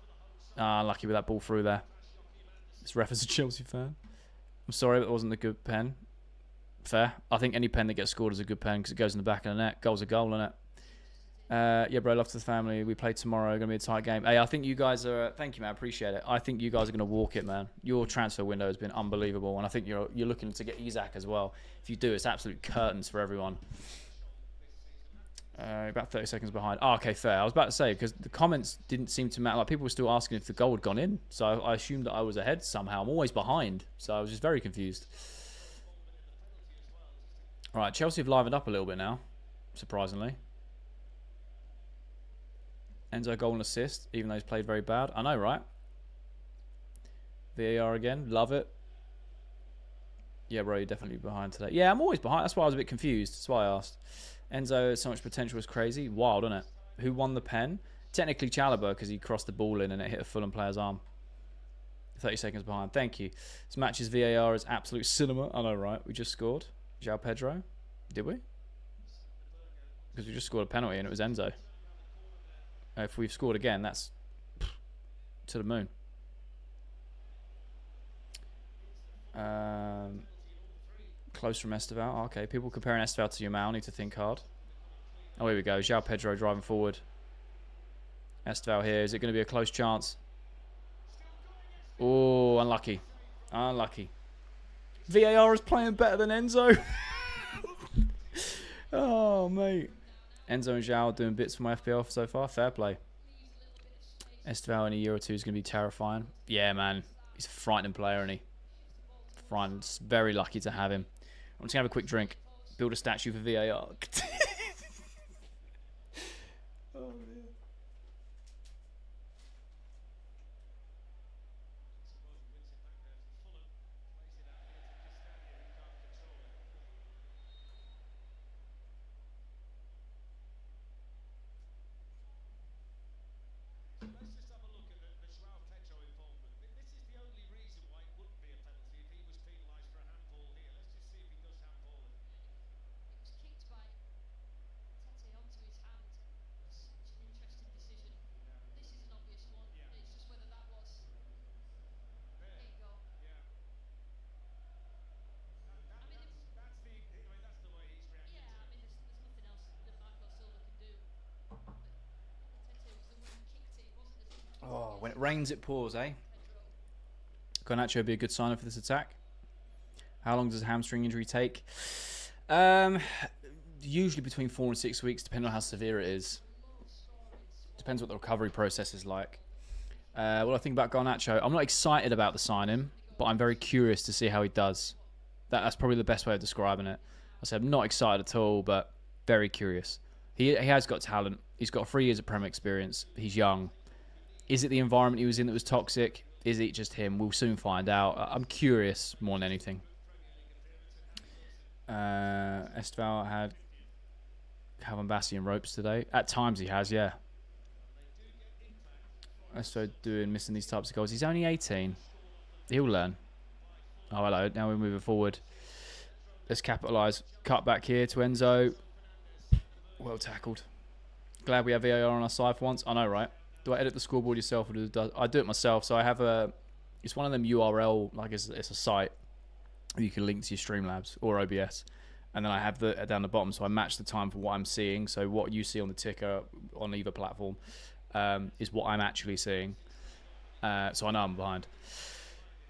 Lucky with that ball through there. This ref is a Chelsea fan. I'm sorry, but it wasn't a good pen. Fair. I think any pen that gets scored is a good pen because it goes in the back of the net. Goal's a goal, isn't it? Yeah, bro, love to the family. We play tomorrow. Going to be a tight game. Hey, I think you guys are... thank you, man. Appreciate it. I think you guys are going to walk it, man. Your transfer window has been unbelievable, and I think you're looking to get Isak as well. If you do, it's absolute curtains for everyone. About 30 seconds behind. Oh, okay, fair. I was about to say, because the comments didn't seem to matter. Like, people were still asking if the goal had gone in, so I assumed that I was ahead somehow. I'm always behind, so I was just very confused. All right, Chelsea have livened up a little bit now, surprisingly. Enzo goal and assist, even though he's played very bad. I know, right? VAR again. Love it. Yeah, bro, you're definitely behind today. Yeah, I'm always behind. That's why I was a bit confused. That's why I asked. Enzo, so much potential is crazy. Wild, isn't it? Who won the pen? Technically Chalobah, because he crossed the ball in and it hit a Fulham player's arm. 30 seconds behind. Thank you. This match's VAR is absolute cinema. I know, right? We just scored. João Pedro. Did we? Because we just scored a penalty and it was Enzo. If we've scored again, that's to the moon. Close from Esteval. Oh, okay, people comparing Esteval to Yamal need to think hard. Oh, here we go. João Pedro driving forward. Esteval here. Is it going to be a close chance? Oh, unlucky. Unlucky. VAR is playing better than Enzo. Oh, mate. Enzo and João doing bits for my FPL so far. Fair play. Esteval in a year or two is going to be terrifying. Yeah, man. He's a frightening player, isn't he? Frightening. Very lucky to have him. I'm just going to have a quick drink. Build a statue for VAR. Oh, man. Oh, when it rains, it pours, eh? Garnacho would be a good signer for this attack. How long does a hamstring injury take? Usually between 4 and 6 weeks, depending on how severe it is. Depends what the recovery process is like. What do I think about Garnacho? I'm not excited about the signing, but I'm very curious to see how he does. That's probably the best way of describing it. I said I'm not excited at all, but very curious. He has got talent. He's got 3 years of Premier experience. He's young. Is it the environment he was in that was toxic? Is it just him? We'll soon find out. I'm curious more than anything. Esteval had Calvin Bassey and ropes today. At times he has, yeah. Esteval missing these types of goals. He's only 18. He'll learn. Oh, hello. Now we're moving forward. Let's capitalise. Cut back here to Enzo. Well tackled. Glad we have VAR on our side for once. I know, right? Do I edit the scoreboard yourself? Or I do it myself. So I have it's one of them URL, like it's a site you can link to your Streamlabs or OBS. And then I have down the bottom, so I match the time for what I'm seeing. So what you see on the ticker on either platform is what I'm actually seeing. So I know I'm behind.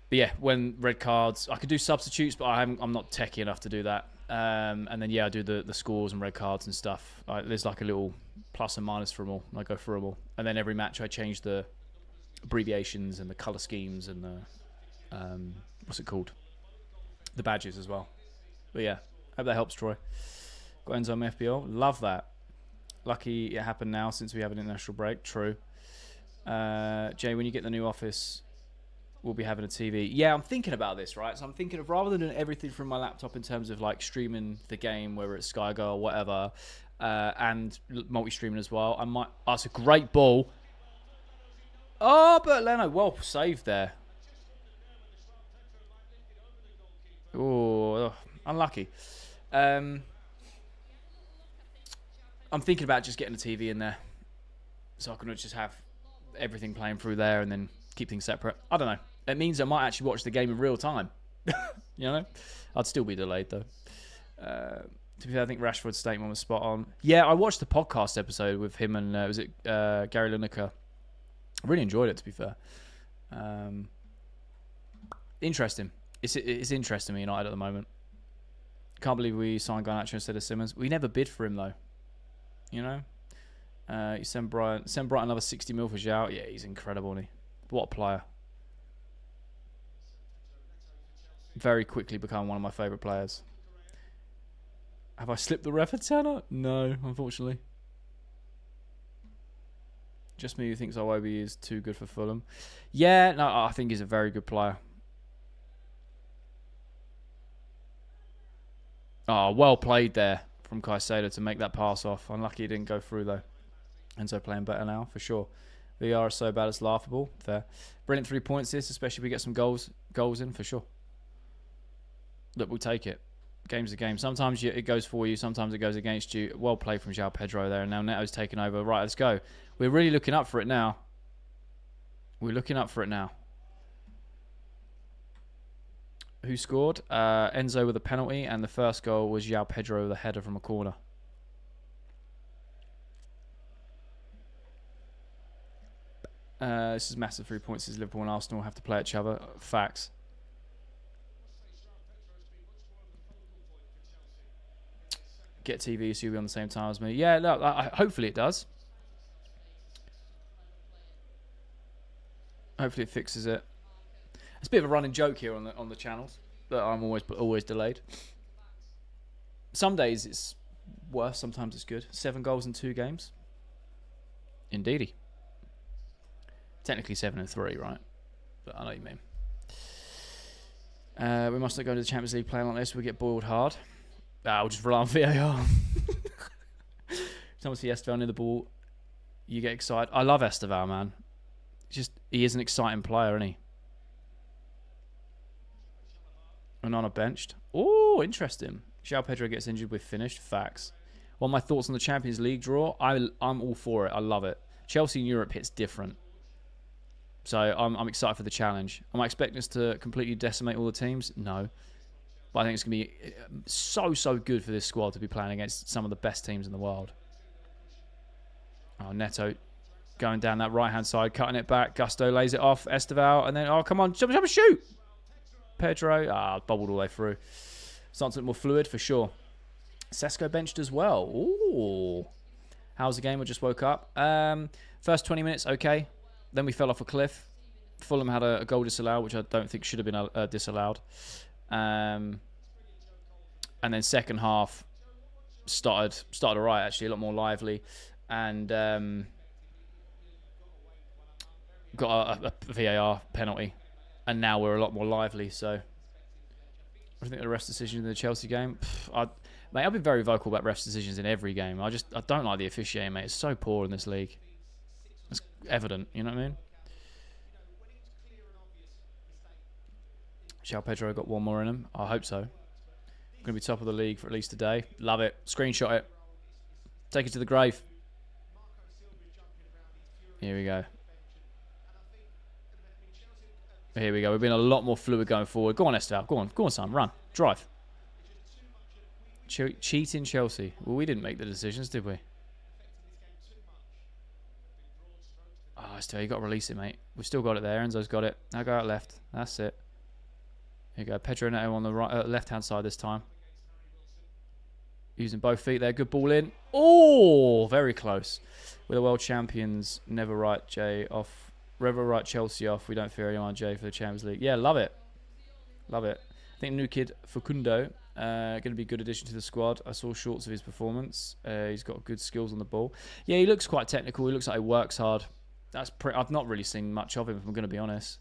But yeah, when red cards, I could do substitutes, but I'm not techie enough to do that. And then yeah, I do the scores and red cards and stuff. There's like a little plus and minus for them all. I go through them all, and then every match I change the abbreviations and the color schemes and the what's it called, the badges as well. But yeah, hope that helps, Troy. Got Enzo on FPL. Love that. Lucky it happened now since we have an international break. True. Jay, when you get the new office, we'll be having a TV. Yeah, I'm thinking about this, right? So I'm thinking of, rather than doing everything from my laptop in terms of like streaming the game, whether it's Sky Go or whatever, and multi-streaming as well, I might... Oh, it's a great ball. Oh, but Leno, well saved there. Oh, unlucky. I'm thinking about just getting a TV in there, so I can just have everything playing through there and then keep things separate. I don't know. It means I might actually watch the game in real time. You know? I'd still be delayed, though. To be fair, I think Rashford's statement was spot on. Yeah, I watched the podcast episode with him and, was it Gary Lineker? I really enjoyed it, to be fair. Interesting. It's interesting, United at the moment. Can't believe we signed Garnacho instead of Simmons. We never bid for him, though. You know? You send Bright another 60 mil for Zhao. Yeah, he's incredible, isn't he? What a player. Very quickly become one of my favourite players. Have I slipped the ref a tenner? No, unfortunately. Just me who thinks Iwobi is too good for Fulham. Yeah, no, I think he's a very good player. Oh, well played there from Caicedo to make that pass off. Unlucky he didn't go through, though. Enzo playing better now, for sure. VR is so bad it's laughable. Fair. Brilliant 3 points this, especially if we get some goals in, for sure. Look, we'll take it. Game's a game. Sometimes it goes for you, sometimes it goes against you. Well played from João Pedro there, and now Neto's taken over. Right, let's go. We're really looking up for it now. We're looking up for it now. Who scored? Enzo with a penalty, and the first goal was João Pedro with a header from a corner. This is massive 3 points as Liverpool and Arsenal have to play each other. Facts. Get TV so you'll be on the same time as me. Yeah, look, hopefully it does. Hopefully it fixes it. It's a bit of a running joke here on the channels that I'm always delayed. Some days it's worse, sometimes it's good. 7 goals in 2 games. Indeedy. Technically 7 and 3, right? But I know what you mean. We must not go to the Champions League playing like this. We get boiled hard. We'll just rely on VAR. Someone see Esteval near the ball, you get excited. I love Esteval, man. He is an exciting player, isn't he? Onana benched. Oh, interesting. João Pedro gets injured with finished. Facts. What are my thoughts on the Champions League draw? I'm all for it. I love it. Chelsea in Europe hits different. So I'm excited for the challenge. Am I expecting us to completely decimate all the teams? No. But I think it's going to be so good for this squad to be playing against some of the best teams in the world. Oh, Neto going down that right-hand side, cutting it back. Gusto lays it off. Esteval, and then, oh, come on, jump and shoot. Pedro, bubbled all the way through. Starting to look more fluid for sure. Sesko benched as well. Ooh. How's the game? I just woke up. First 20 minutes, okay. Then we fell off a cliff. Fulham had a goal disallowed, which I don't think should have been disallowed. And then second half started all right, actually, a lot more lively. And got a VAR penalty. And now we're a lot more lively. So I think the ref's decision in the Chelsea game. Mate, I've been very vocal about ref's decisions in every game. I don't like the officiating, mate. It's so poor in this league. It's evident, you know what I mean? João Pedro got one more in him. I hope so. Going to be top of the league for at least a day. Love it. Screenshot it. Take it to the grave. Here we go. Here we go. We've been a lot more fluid going forward. Go on, Estelle. Go on, son. Run. Drive. Cheating Chelsea. Well, we didn't make the decisions, did we? Oh, Estelle, you got to release it, mate. We've still got it there. Enzo's got it. Now go out left. That's it. Here you go. Pedro Neto on the right, left-hand side this time. Using both feet there. Good ball in. Oh, very close. We're the world champions. Never write Jay off. Never write Chelsea off. We don't fear anyone, Jay, for the Champions League. Yeah, love it. Love it. I think new kid Facundo going to be a good addition to the squad. I saw shorts of his performance. He's got good skills on the ball. Yeah, he looks quite technical. He looks like he works hard. I've not really seen much of him, if I'm going to be honest.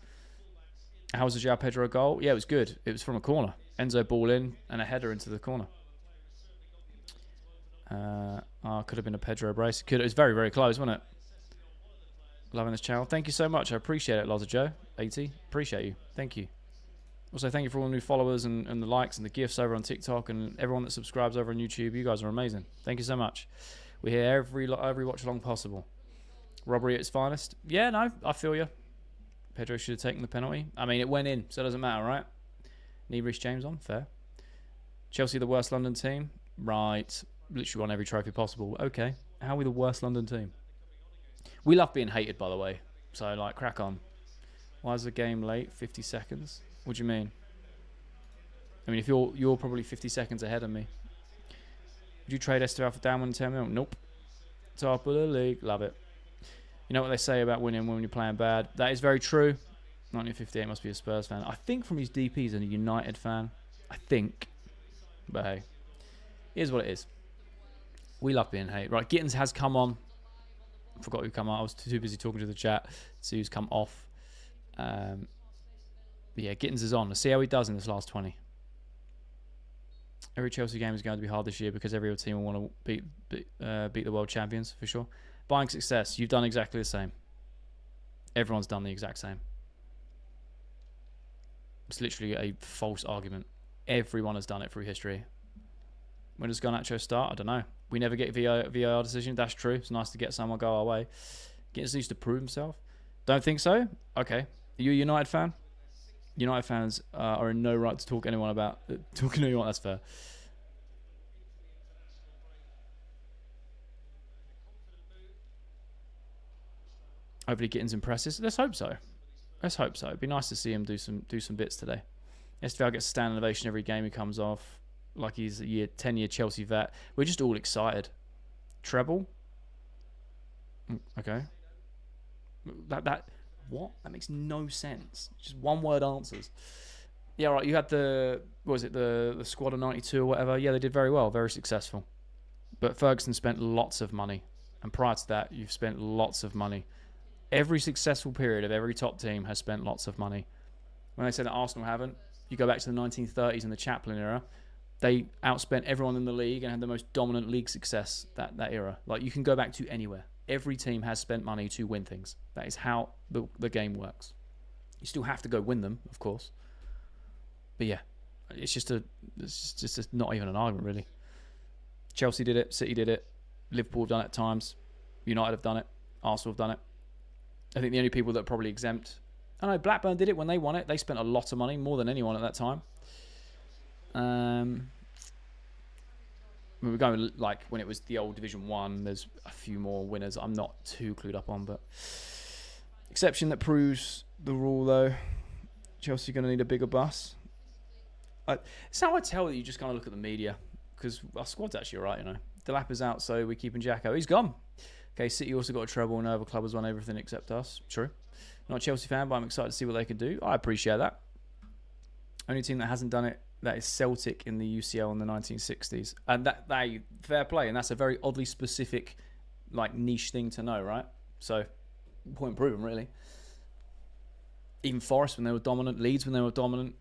How was the João Pedro goal? Yeah, it was good. It was from a corner. Enzo ball in and a header into the corner. Could have been a Pedro brace. It was very, very close, wasn't it? Loving this channel. Thank you so much. I appreciate it, Loza Joe. 80. Appreciate you. Thank you. Also, thank you for all the new followers and the likes and the gifts over on TikTok and everyone that subscribes over on YouTube. You guys are amazing. Thank you so much. We're here every watch along possible. Robbery at its finest. Yeah, no, I feel you. Pedro should have taken the penalty. I mean, it went in, so it doesn't matter, right? Need Reece James on? Fair. Chelsea, the worst London team? Right. Literally won every trophy possible. Okay. How are we the worst London team? We love being hated, by the way. So, like, crack on. Why is the game late? 50 seconds? What do you mean? I mean, if you're probably 50 seconds ahead of me. Would you trade Esther for down 1 10 mil? Nope. Top of the league. Love it. You know what they say about winning when you're playing bad? That is very true. 1958 must be a Spurs fan. I think from his DP he's a United fan. I think. But hey. Here's what it is. We love being hated. Right, Gittins has come on. I forgot who come on. I was too busy talking to the chat to see who's come off. Yeah, Gittins is on. Let's see how he does in this last 20. Every Chelsea game is going to be hard this year because every other team will want to beat the world champions, for sure. Buying success. You've done exactly the same. Everyone's done the exact same. It's literally a false argument. Everyone has done it through history. When does Garnacho start? I don't know. We never get VAR decision. That's true. It's nice to get someone go our way. Gittins needs to prove himself. Don't think so? Okay. Are you a United fan? United fans are in no right to talk to anyone about talking to anyone. That's fair. Hopefully Gittins impresses. Let's hope so. Let's hope so. It'd be nice to see him do some bits today. Estevao gets a standing ovation every game he comes off. Like he's a 10-year Chelsea vet. We're just all excited. Treble? Okay. What? That makes no sense. Just one word answers. Yeah, right. You had the squad of 92 or whatever. Yeah, they did very well. Very successful. But Ferguson spent lots of money. And prior to that, you've spent lots of money. Every successful period of every top team has spent lots of money. When they say that Arsenal haven't, you go back to the 1930s and the Chaplin era. They outspent everyone in the league and had the most dominant league success that era. Like, you can go back to anywhere. Every team has spent money to win things. That is how the game works. You still have to go win them, of course. But yeah, it's just not even an argument, really. Chelsea did it. City did it. Liverpool have done it at times. United have done it. Arsenal have done it. I think the only people that are probably exempt... I know Blackburn did it when they won it. They spent a lot of money, more than anyone at that time. We were going like when it was the old Division 1. There's a few more winners I'm not too clued up on, but exception that proves the rule though. Chelsea are going to need a bigger bus. It's how I tell that you just kind of look at the media, because our squad's actually alright, you know. Delap is out, so we're keeping Jacko. He's gone. Okay, City also got a treble. No other club has won everything except us. True. Not a Chelsea fan, but I'm excited to see what they can do. I appreciate that. Only team that hasn't done it, that is Celtic in the UCL in the 1960s. And that they fair play, and that's a very oddly specific, like, niche thing to know, right? So, point proven, really. Even Forest when they were dominant, Leeds when they were dominant,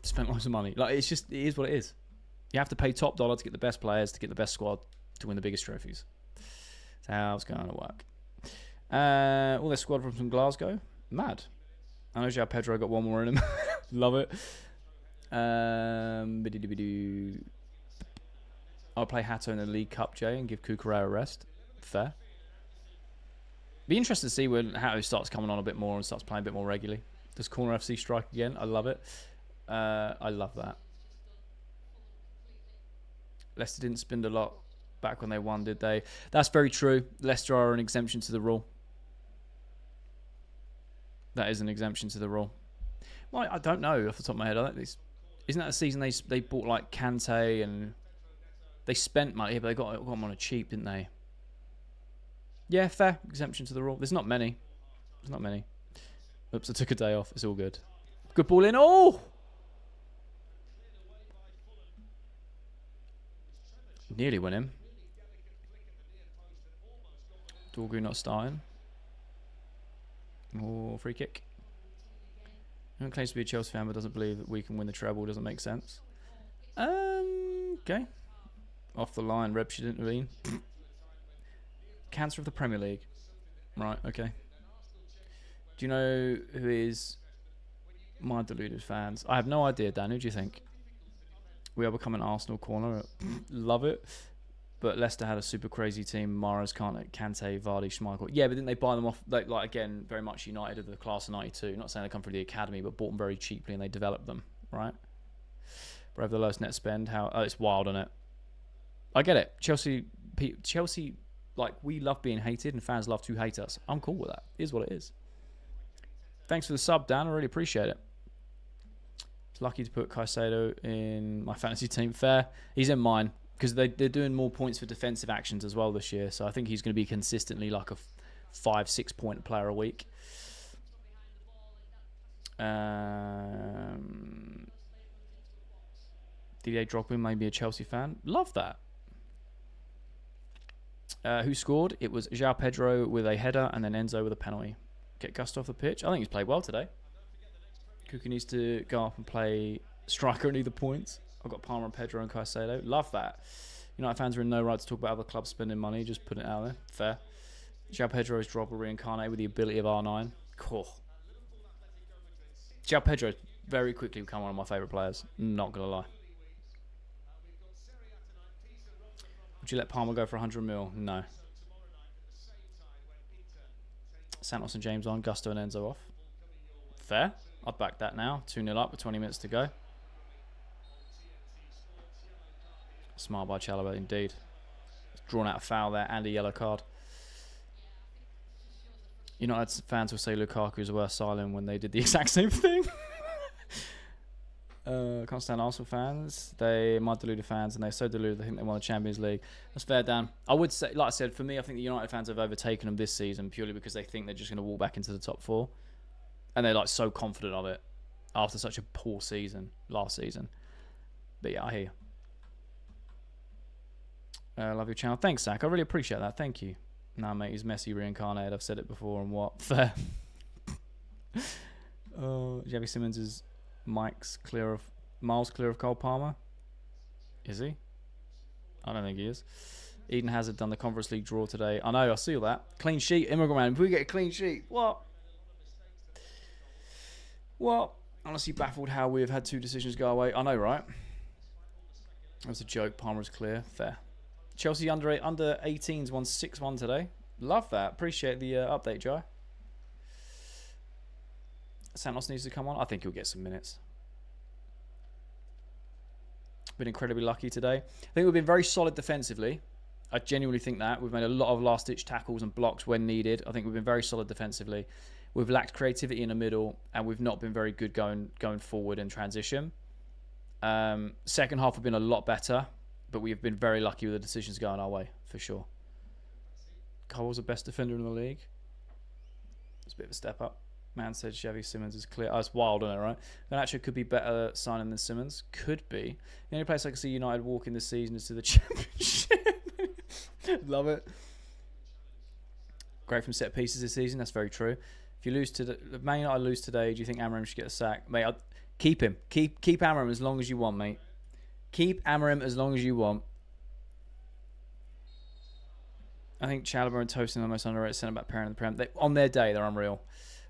spent lots of money. Like, it is what it is. You have to pay top dollar to get the best players, to get the best squad, to win the biggest trophies. That's how it's going to work. All their squad from Glasgow. Mad. I know João Pedro got one more in him. Love it. I'll play Hato in the League Cup, Jay, and give Cucurella a rest. Fair. Be interested to see when Hato starts coming on a bit more and starts playing a bit more regularly. Does Corner FC strike again? I love it. I love that. Leicester didn't spend a lot back when they won, did they? That's very true. Leicester are an exemption to the rule. That is an exemption to the rule. Well, I don't know off the top of my head. Isn't that a season they bought like Kante and they spent money, but they got them on a cheap, didn't they? Yeah, fair. Exemption to the rule. There's not many. There's not many. Oops, I took a day off. It's all good. Good ball in. Oh! Nearly win him. Dorgu not starting. Oh, free kick. No one claims to be a Chelsea fan but doesn't believe that we can win the treble. Doesn't make sense. Okay. Off the line, Reb shouldn't have been. Cancer of the Premier League. Right, okay. Do you know who is my deluded fans? I have no idea, Dan. Who do you think? We are becoming Arsenal corner. Love it. But Leicester had a super crazy team. Mahrez, Kante, Vardy, Schmeichel. Yeah, but didn't they buy them off? Like again, very much United of the class of 92. Not saying they come from the academy, but bought them very cheaply and they developed them, right? But over the lowest net spend. It's wild, isn't it? I get it. Chelsea, like, we love being hated and fans love to hate us. I'm cool with that. It is what it is. Thanks for the sub, Dan. I really appreciate it. It's lucky to put Caicedo in my fantasy team. Fair. He's in mine because they're doing more points for defensive actions as well this year. So I think he's going to be consistently like a 5-6 point player a week. Didier Drogba may be a Chelsea fan. Love that. Who scored? It was João Pedro with a header and then Enzo with a penalty. Get Gusto off the pitch. I think he's played well today. Cuckoo needs to go up and play striker at either points. I've got Palmer and Pedro and Caicedo. Love that. United fans are in no right to talk about other clubs spending money. Just put it out there. Fair. João Pedro's Drogba reincarnated with the ability of R9. Cool. João Pedro very quickly become one of my favourite players. Not going to lie. Would you let Palmer go for 100 mil? No. Santos and James on. Gusto and Enzo off. Fair. I'd back that now. 2-0 up with 20 minutes to go. Smart by Chalobah indeed. Drawn out a foul there and a yellow card. United fans will say Lukaku's worse silent when they did the exact same thing. Can't stand Arsenal fans. They might deluded fans, and they're so deluded they think they won the Champions League. That's fair, Dan. I would say, like I said, for me, I think the United fans have overtaken them this season purely because they think they're just going to walk back into the top four, and they're like so confident of it after such a poor season last season. But yeah, I hear you. Love your channel. Thanks, Zach. I really appreciate that. Thank you. Nah, mate, he's Messi reincarnated. I've said it before, and what? Fair. Javi Simmons is miles clear of Cole Palmer. Is he? I don't think he is. Eden Hazard done the Conference League draw today. I know, I see all that. Clean sheet, Immigrant Man. If we get a clean sheet, what? Honestly baffled how we have had two decisions go away. I know, right? That was a joke. Palmer is clear. Fair. Chelsea under 18s won 6-1 today. Love that. Appreciate the update, Joe. Santos needs to come on. I think he'll get some minutes. Been incredibly lucky today. I think we've been very solid defensively. I genuinely think that. We've made a lot of last-ditch tackles and blocks when needed. I think we've been very solid defensively. We've lacked creativity in the middle, and we've not been very good going forward in transition. Second half have been a lot better, but we've been very lucky with the decisions going our way, for sure. Cole's the best defender in the league. It's a bit of a step up. Man said Chevy Simmons is clear. Oh, it's wild, isn't it, right? Garnacho could be better signing than Simmons. Could be. The only place I can see United walking this season is to the Championship. Love it. Great from set pieces this season. That's very true. If you lose to the Man United lose today, do you think Amorim should get a sack? Mate, keep him. Keep Amorim as long as you want, mate. Keep Amorim as long as you want. I think Chalobah and Tosin are the most underrated centre-back pairing in the Prem. On their day, they're unreal.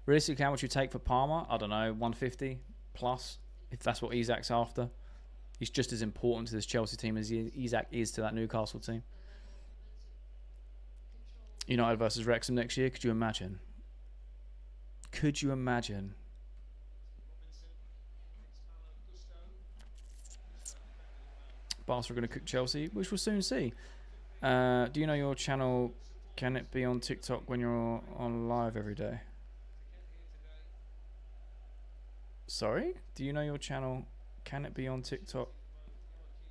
Realistically, how much you take for Palmer? I don't know, 150 plus, if that's what Isak's after. He's just as important to this Chelsea team as Isak is to that Newcastle team. United versus Wrexham next year, could you imagine? Could you imagine? Barca are going to cook Chelsea, which we'll soon see. Do you know your channel, can it be on TikTok when you're on live every day? Sorry? Do you know your channel, can it be on TikTok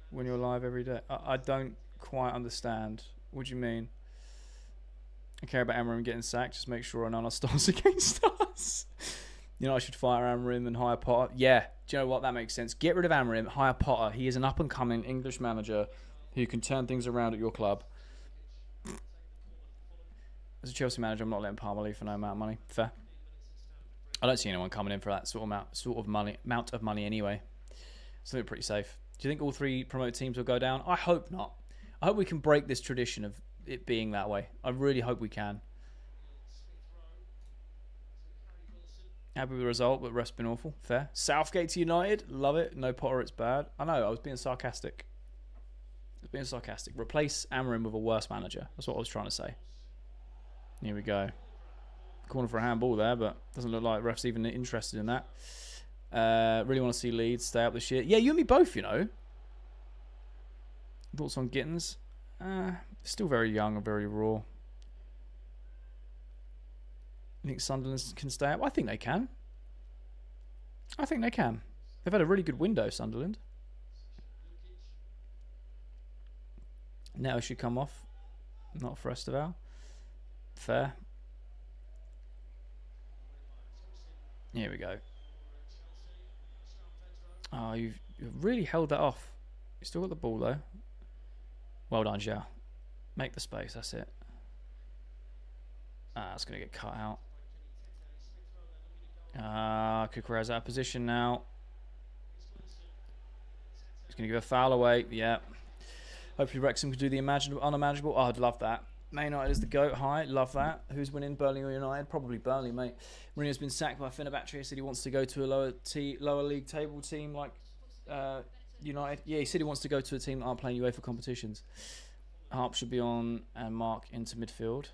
when you're live every day? I don't quite understand. What do you mean? I care about Amorim getting sacked. Just make sure Onana starts against us. You know, I should fire Amorim and hire Potter. Yeah, do you know what? That makes sense. Get rid of Amorim, hire Potter. He is an up-and-coming English manager who can turn things around at your club. As a Chelsea manager, I'm not letting Palmer leave for no amount of money. Fair. I don't see anyone coming in for that sort of amount of money anyway. So they're pretty safe. Do you think all three promoted teams will go down? I hope not. I hope we can break this tradition of it being that way. I really hope we can. Happy with the result, but ref's been awful. Fair. Southgate to United. Love it. No Potter, it's bad. I know, I was being sarcastic. Replace Amorim with a worse manager. That's what I was trying to say. Here we go. Corner for a handball there, but doesn't look like ref's even interested in that. Really want to see Leeds stay up this year. Yeah, you and me both, you know. Thoughts on Gittins? Still very young and very raw. You think Sunderland can stay up? I think they can. They've had a really good window, Sunderland. Neto should come off. Not for Esteval. Fair. Here we go. Oh, you've really held that off. You still got the ball though. Well done, Zhao. Make the space, that's it. It's going to get cut out. Kukureya's out of position now. He's going to give a foul away. Yeah. Hopefully Wrexham can do the unimaginable. Oh, I'd love that. Man United is the GOAT. High. Love that. Who's winning, Burnley or United? Probably Burnley, mate. Mourinho's been sacked by Fenerbahce. He said he wants to go to a lower league table team like United. Yeah, he said he wants to go to a team that aren't playing UEFA competitions. Harp should be on and Mark into midfield.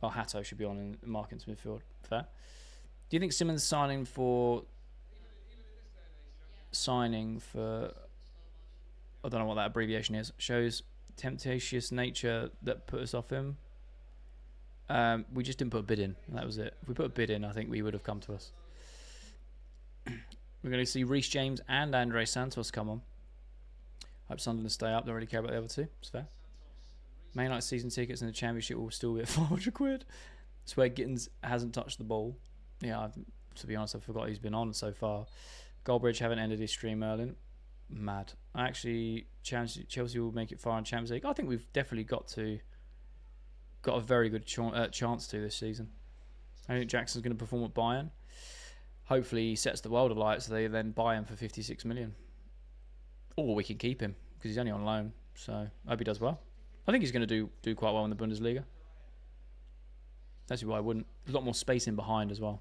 Or Hatto should be on and Mark into midfield. Fair. Do you think Simmons signing for... I don't know what that abbreviation is. Shows temptatious nature that put us off him. We just didn't put a bid in. That was it. If we put a bid in, I think we would have come to us. We're going to see Reece James and Andre Santos come on. Hope Sunderland stay up. Don't really care about the other two. It's fair. Man United season tickets in the Championship will still be at 500 quid. Swear Gittins hasn't touched the ball. Yeah, to be honest, I forgot he's been on so far. Goldbridge haven't ended his stream, Merlin. Mad. I actually challenge Chelsea will make it far in Champions League. I think we've definitely got a very good chance to this season. I think Jackson's going to perform at Bayern. Hopefully he sets the world alight so they then buy him for 56 million. Or we can keep him because he's only on loan. So I hope he does well. I think he's going to do quite well in the Bundesliga. That's why I wouldn't. There's a lot more space in behind as well.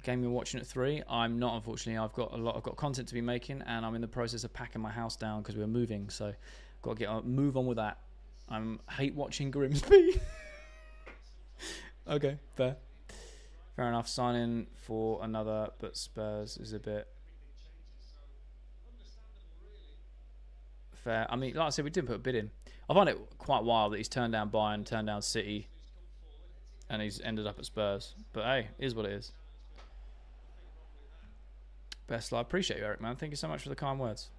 Game you're watching at 3. I'm not, unfortunately. I've got content to be making, and I'm in the process of packing my house down because we're moving. So, got to move on with that. I hate watching Grimsby. Okay, fair enough. Signing for another, but Spurs is a bit fair. I mean, like I said, we didn't put a bid in. I find it quite wild that he's turned down Bayern, turned down City, and he's ended up at Spurs. But hey, it is what it is. Best. I appreciate you, Eric, man. Thank you so much for the kind words.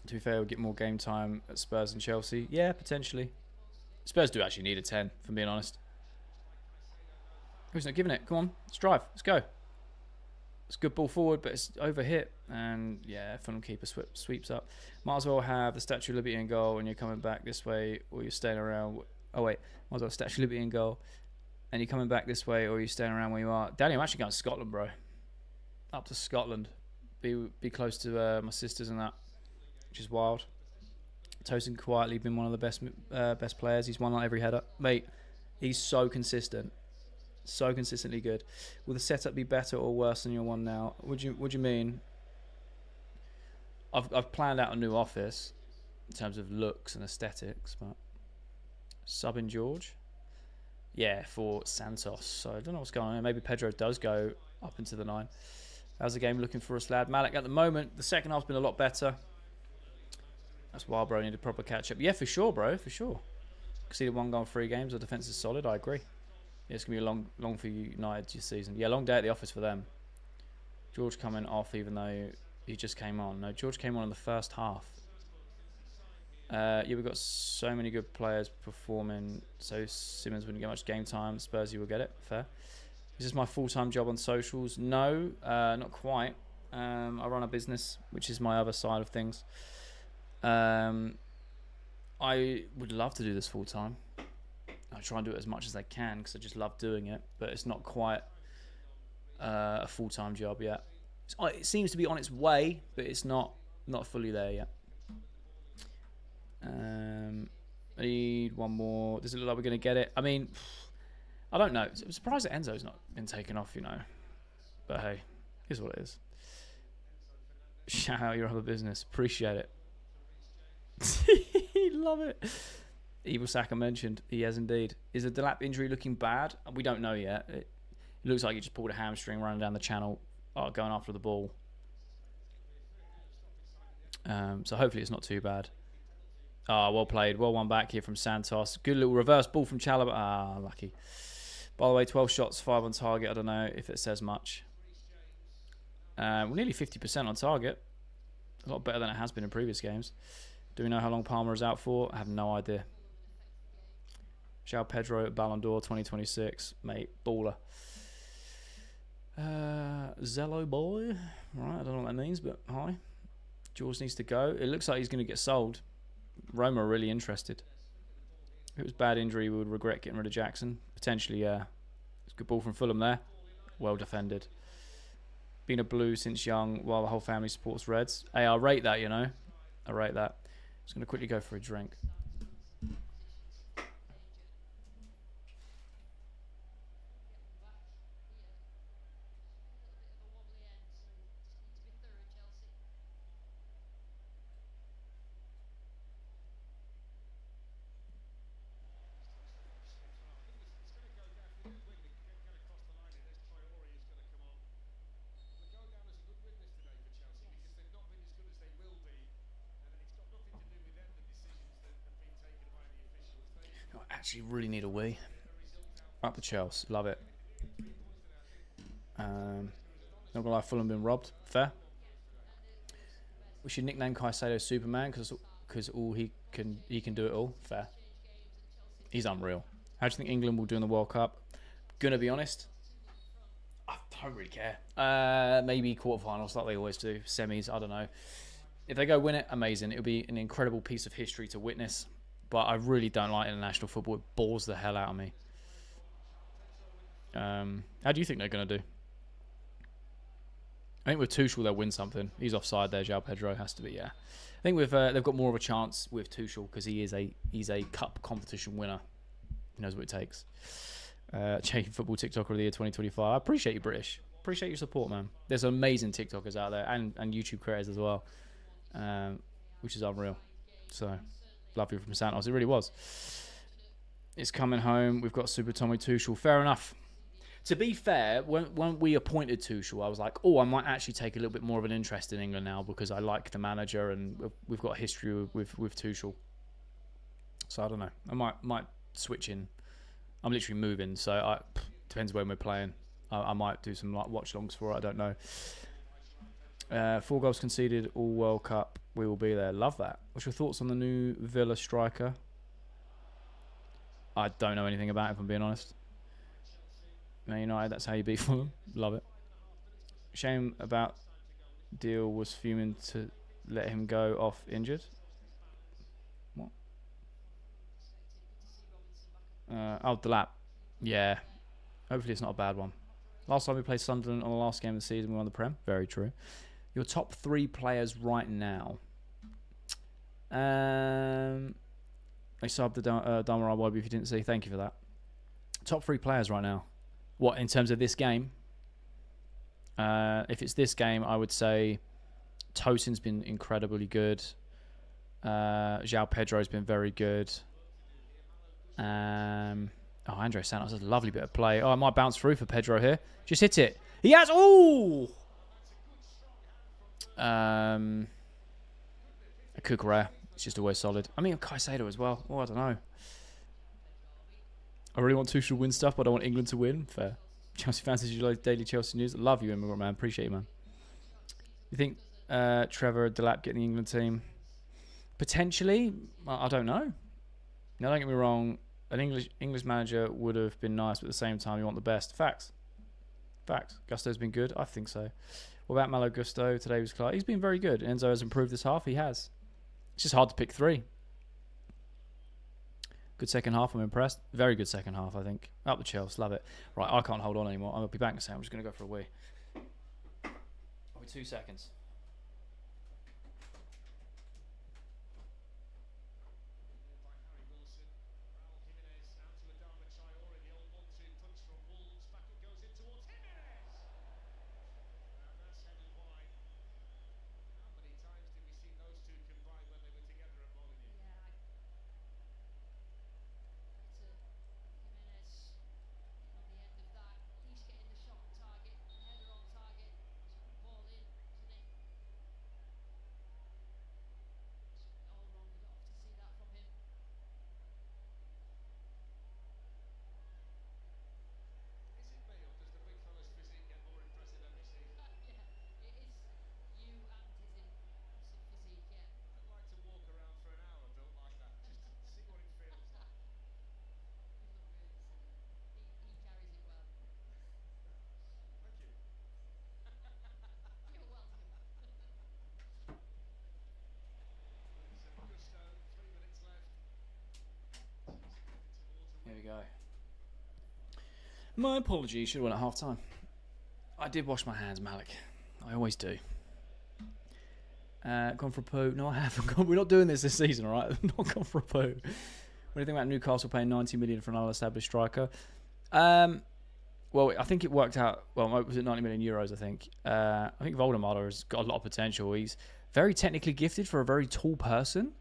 To be fair, we'll get more game time at Spurs and Chelsea. Yeah, potentially. Spurs do actually need a 10, if I'm being honest. Who's not giving it? Come on, let's drive. Let's go. It's a good ball forward, but it's overhit. And yeah, Fulham keeper sweeps up. Might as well have the Statue of Liberty in goal and you're coming back this way or you're staying around. Oh, wait. Might as well Statue of Liberty in goal and you're coming back this way or you're staying around where you are. Danny, I'm actually going to Scotland, bro. Up to Scotland. Be close to my sisters and that, which is wild. Tosin quietly been one of the best players. He's won like every header. Mate, he's so consistent. So consistently good. Will the setup be better or worse than your one now? What do you mean? I've planned out a new office in terms of looks and aesthetics, but subbing George, yeah, for Santos. So I don't know what's going on. Maybe Pedro does go up into the 9. How's the game looking for us, lad? Malik, at the moment, the second half's been a lot better. That's wild, bro. Need a proper catch up. Yeah, for sure, bro. For sure. Conceded 1 goal in 3 games. The defense is solid. I agree. Yeah, it's going to be long for United this season. Yeah, long day at the office for them. George coming off even though he just came on. No, George came on in the first half. Yeah, we've got so many good players performing. So Simmons wouldn't get much game time. Spursy will get it. Fair. Is this my full-time job on socials? No, not quite. I run a business, which is my other side of things. I would love to do this full-time. I try and do it as much as I can because I just love doing it, but it's not quite a full-time job yet. It seems to be on its way, but it's not fully there yet. I need one more. Does it look like we're going to get it? I mean, I don't know. I'm surprised that Enzo's not been taken off, you know. But hey, here's what it is. Shout out your other business. Appreciate it. Love it. Evil Saka mentioned. He has indeed. Is the Delap injury looking bad? We don't know yet. It looks like he just pulled a hamstring running down the channel, going after the ball. So hopefully it's not too bad. Well played. Well one back here from Santos. Good little reverse ball from Chalobah. Lucky. By the way, 12 shots, 5 on target. I don't know if it says much. We're nearly 50% on target. A lot better than it has been in previous games. Do we know how long Palmer is out for? I have no idea. João Pedro at Ballon d'Or 2026. Mate, baller. Zello boy. Right, I don't know what that means, but hi. George needs to go. It looks like he's going to get sold. Roma are really interested. If it was bad injury, we would regret getting rid of Jackson. Potentially, yeah. It's a good ball from Fulham there. Well defended. Been a Blue since young while the whole family supports Reds. Hey, I rate that, you know. I rate that. Just going to quickly go for a drink. Actually really need a wee. Up the Chelsea. Love it. Not gonna lie, Fulham been robbed. Fair. We should nickname Caicedo Superman because all he can do it all. Fair. He's unreal. How do you think England will do in the World Cup? Gonna be honest, I don't really care. Maybe quarterfinals like they always do. Semis, I don't know. If they go win it, amazing. It'll be an incredible piece of history to witness. But I really don't like international football. It bores the hell out of me. How do you think they're going to do? I think with Tuchel, they'll win something. He's offside there. João Pedro has to be, yeah. I think they've got more of a chance with Tuchel because he's a cup competition winner. He knows what it takes. Cheeky Football TikToker of the Year 2025. I appreciate you, British. Appreciate your support, man. There's amazing TikTokers out there and YouTube creators as well, which is unreal. So... lovely from Santos. It really was. It's coming home. We've got Super Tommy Tuchel. Fair enough. To be fair, when we appointed Tuchel, I was like, I might actually take a little bit more of an interest in England now because I like the manager and we've got a history with Tuchel. So I don't know. I might switch in. I'm literally moving, so depends when we're playing. I might do some like watch-longs for it. I don't know. 4 goals conceded, all World Cup. We will be there. Love that. What's your thoughts on the new Villa striker? I don't know anything about it, if I'm being honest. Man United, that's how you beat Fulham. Love it. Shame about deal was fuming to let him go off injured. What? Oh, the lap. Yeah. Hopefully it's not a bad one. Last time we played Sunderland on the last game of the season, we won the Prem. Very true. Your top 3 players right now. I subbed the Damarai Wobby if you didn't see. Thank you for that. Top 3 players right now. What, in terms of this game? If it's this game, I would say Tosin's been incredibly good. João Pedro's been very good. Andre Santos has a lovely bit of play. Oh, I might bounce through for Pedro here. Just hit it. He has. Ooh! A Cucurella. It's just always solid. I mean, Caicedo as well. Oh, I don't know. I really want Tuchel to win stuff, but I want England to win. Fair. Chelsea fans, as you like daily Chelsea news. Love you, immigrant man. Appreciate you, man. You think Trevor Delap getting the England team? Potentially. I don't know. Now, don't get me wrong. An English manager would have been nice, but at the same time, you want the best. Facts. Gusto's been good. I think so. What about Malo Gusto? Today was Clark. He's been very good. Enzo has improved this half. He has. It's just hard to pick 3. Good second half. I'm impressed. Very good second half, I think. Up the Chelsea. Love it. Right, I can't hold on anymore. I'll be back in a second. I'm just going to go for a wee. I'll be 2 seconds. Here we go. My apologies. Should have won at half time. I did wash my hands, Malik. I always do. Gone for a poo? No, I haven't. We're not doing this season, all right? I've not gone for a poo. What do you think about Newcastle paying 90 million for an unestablished striker? Well, I think it worked out. Well, was it 90 million euros? I think Voldemar has got a lot of potential. He's very technically gifted for a very tall person.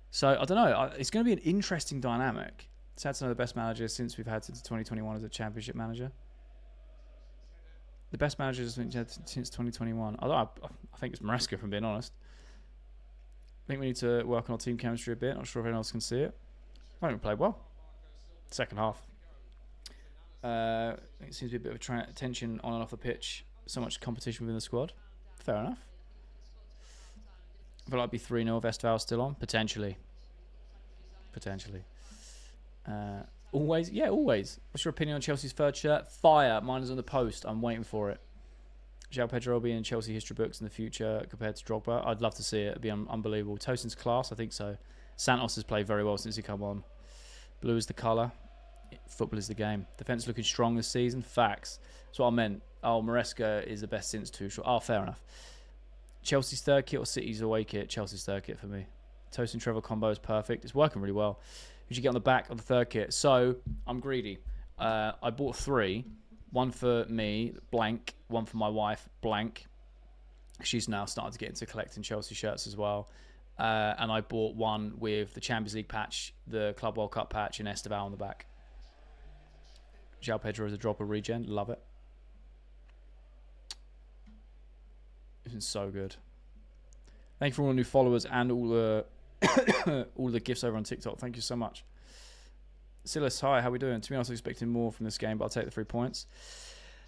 So I don't know. It's going to be an interesting dynamic. Sad to know the best manager since we've had since 2021 as a championship manager. The best manager since 2021. I think it's Maresca, if I'm being honest. I think we need to work on our team chemistry a bit. Not sure if anyone else can see it. I think we played well. Second half. It seems to be a bit of tension on and off the pitch. So much competition within the squad. Fair enough. I feel like it'd be 3-0 if Esteval's still on. Potentially. Always. Yeah, always. What's your opinion on Chelsea's third shirt? Fire. Mine is on the post. I'm waiting for it. João Pedro will be in Chelsea history books in the future compared to Drogba. I'd love to see it. It'd be unbelievable. Tosin's class. I think so. Santos has played very well since he come on. Blue is the colour. Football is the game. Defence looking strong this season. Facts. That's what I meant. Oh, Maresca is the best since Tuchel. Oh, fair enough. Chelsea's third kit or City's away kit? Chelsea's third kit for me. Tosin Trevor combo is perfect. It's working really well. You should get on the back of the third kit. So, I'm greedy. I bought 3. One for me, blank. One for my wife, blank. She's now starting to get into collecting Chelsea shirts as well. And I bought one with the Champions League patch, the Club World Cup patch, and Esteval on the back. João Pedro is a dropper regen. Love it. It's been so good. Thank you for all the new followers and all the all the gifts over on TikTok. Thank you so much. Silas, hi, how we doing? To be honest, I was expecting more from this game, but I'll take the 3 points.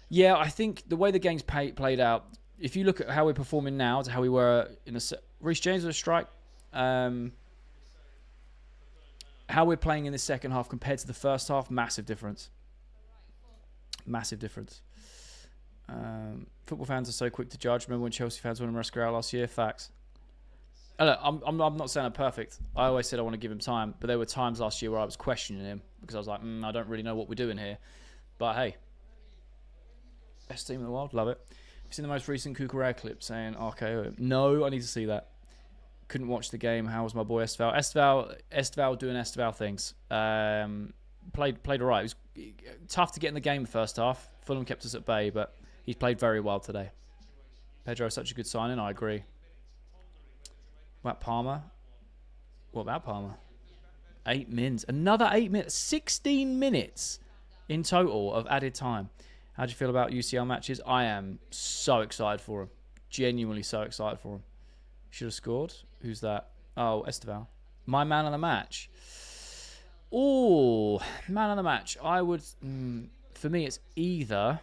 Yeah, I think the way the game's played out, if you look at how we're performing now to how we were in the... Reece James with a strike. How we're playing in the second half compared to the first half, massive difference. Massive difference. Football fans are so quick to judge. Remember when Chelsea fans won Mascherano last year? Facts. Look, I'm not saying I'm perfect. I always said I want to give him time, but there were times last year where I was questioning him because I was like, I don't really know what we're doing here. But hey, best team in the world, love it. Have you seen the most recent Cucurella clip saying RKO? No, I need to see that. Couldn't watch the game. How was my boy Esteval? Esteval doing Esteval things. Played alright. It was tough to get in the game the first half. Fulham kept us at bay, but he's played very well today. Pedro is such a good signing. I agree. What about Palmer? What about Palmer? 8 mins. Another 8 minutes. 16 minutes in total of added time. How do you feel about UCL matches? I am so excited for him. Genuinely so excited for him. Should have scored. Who's that? Oh, Esteval. My man of the match. Oh, man of the match. I would... for me, it's either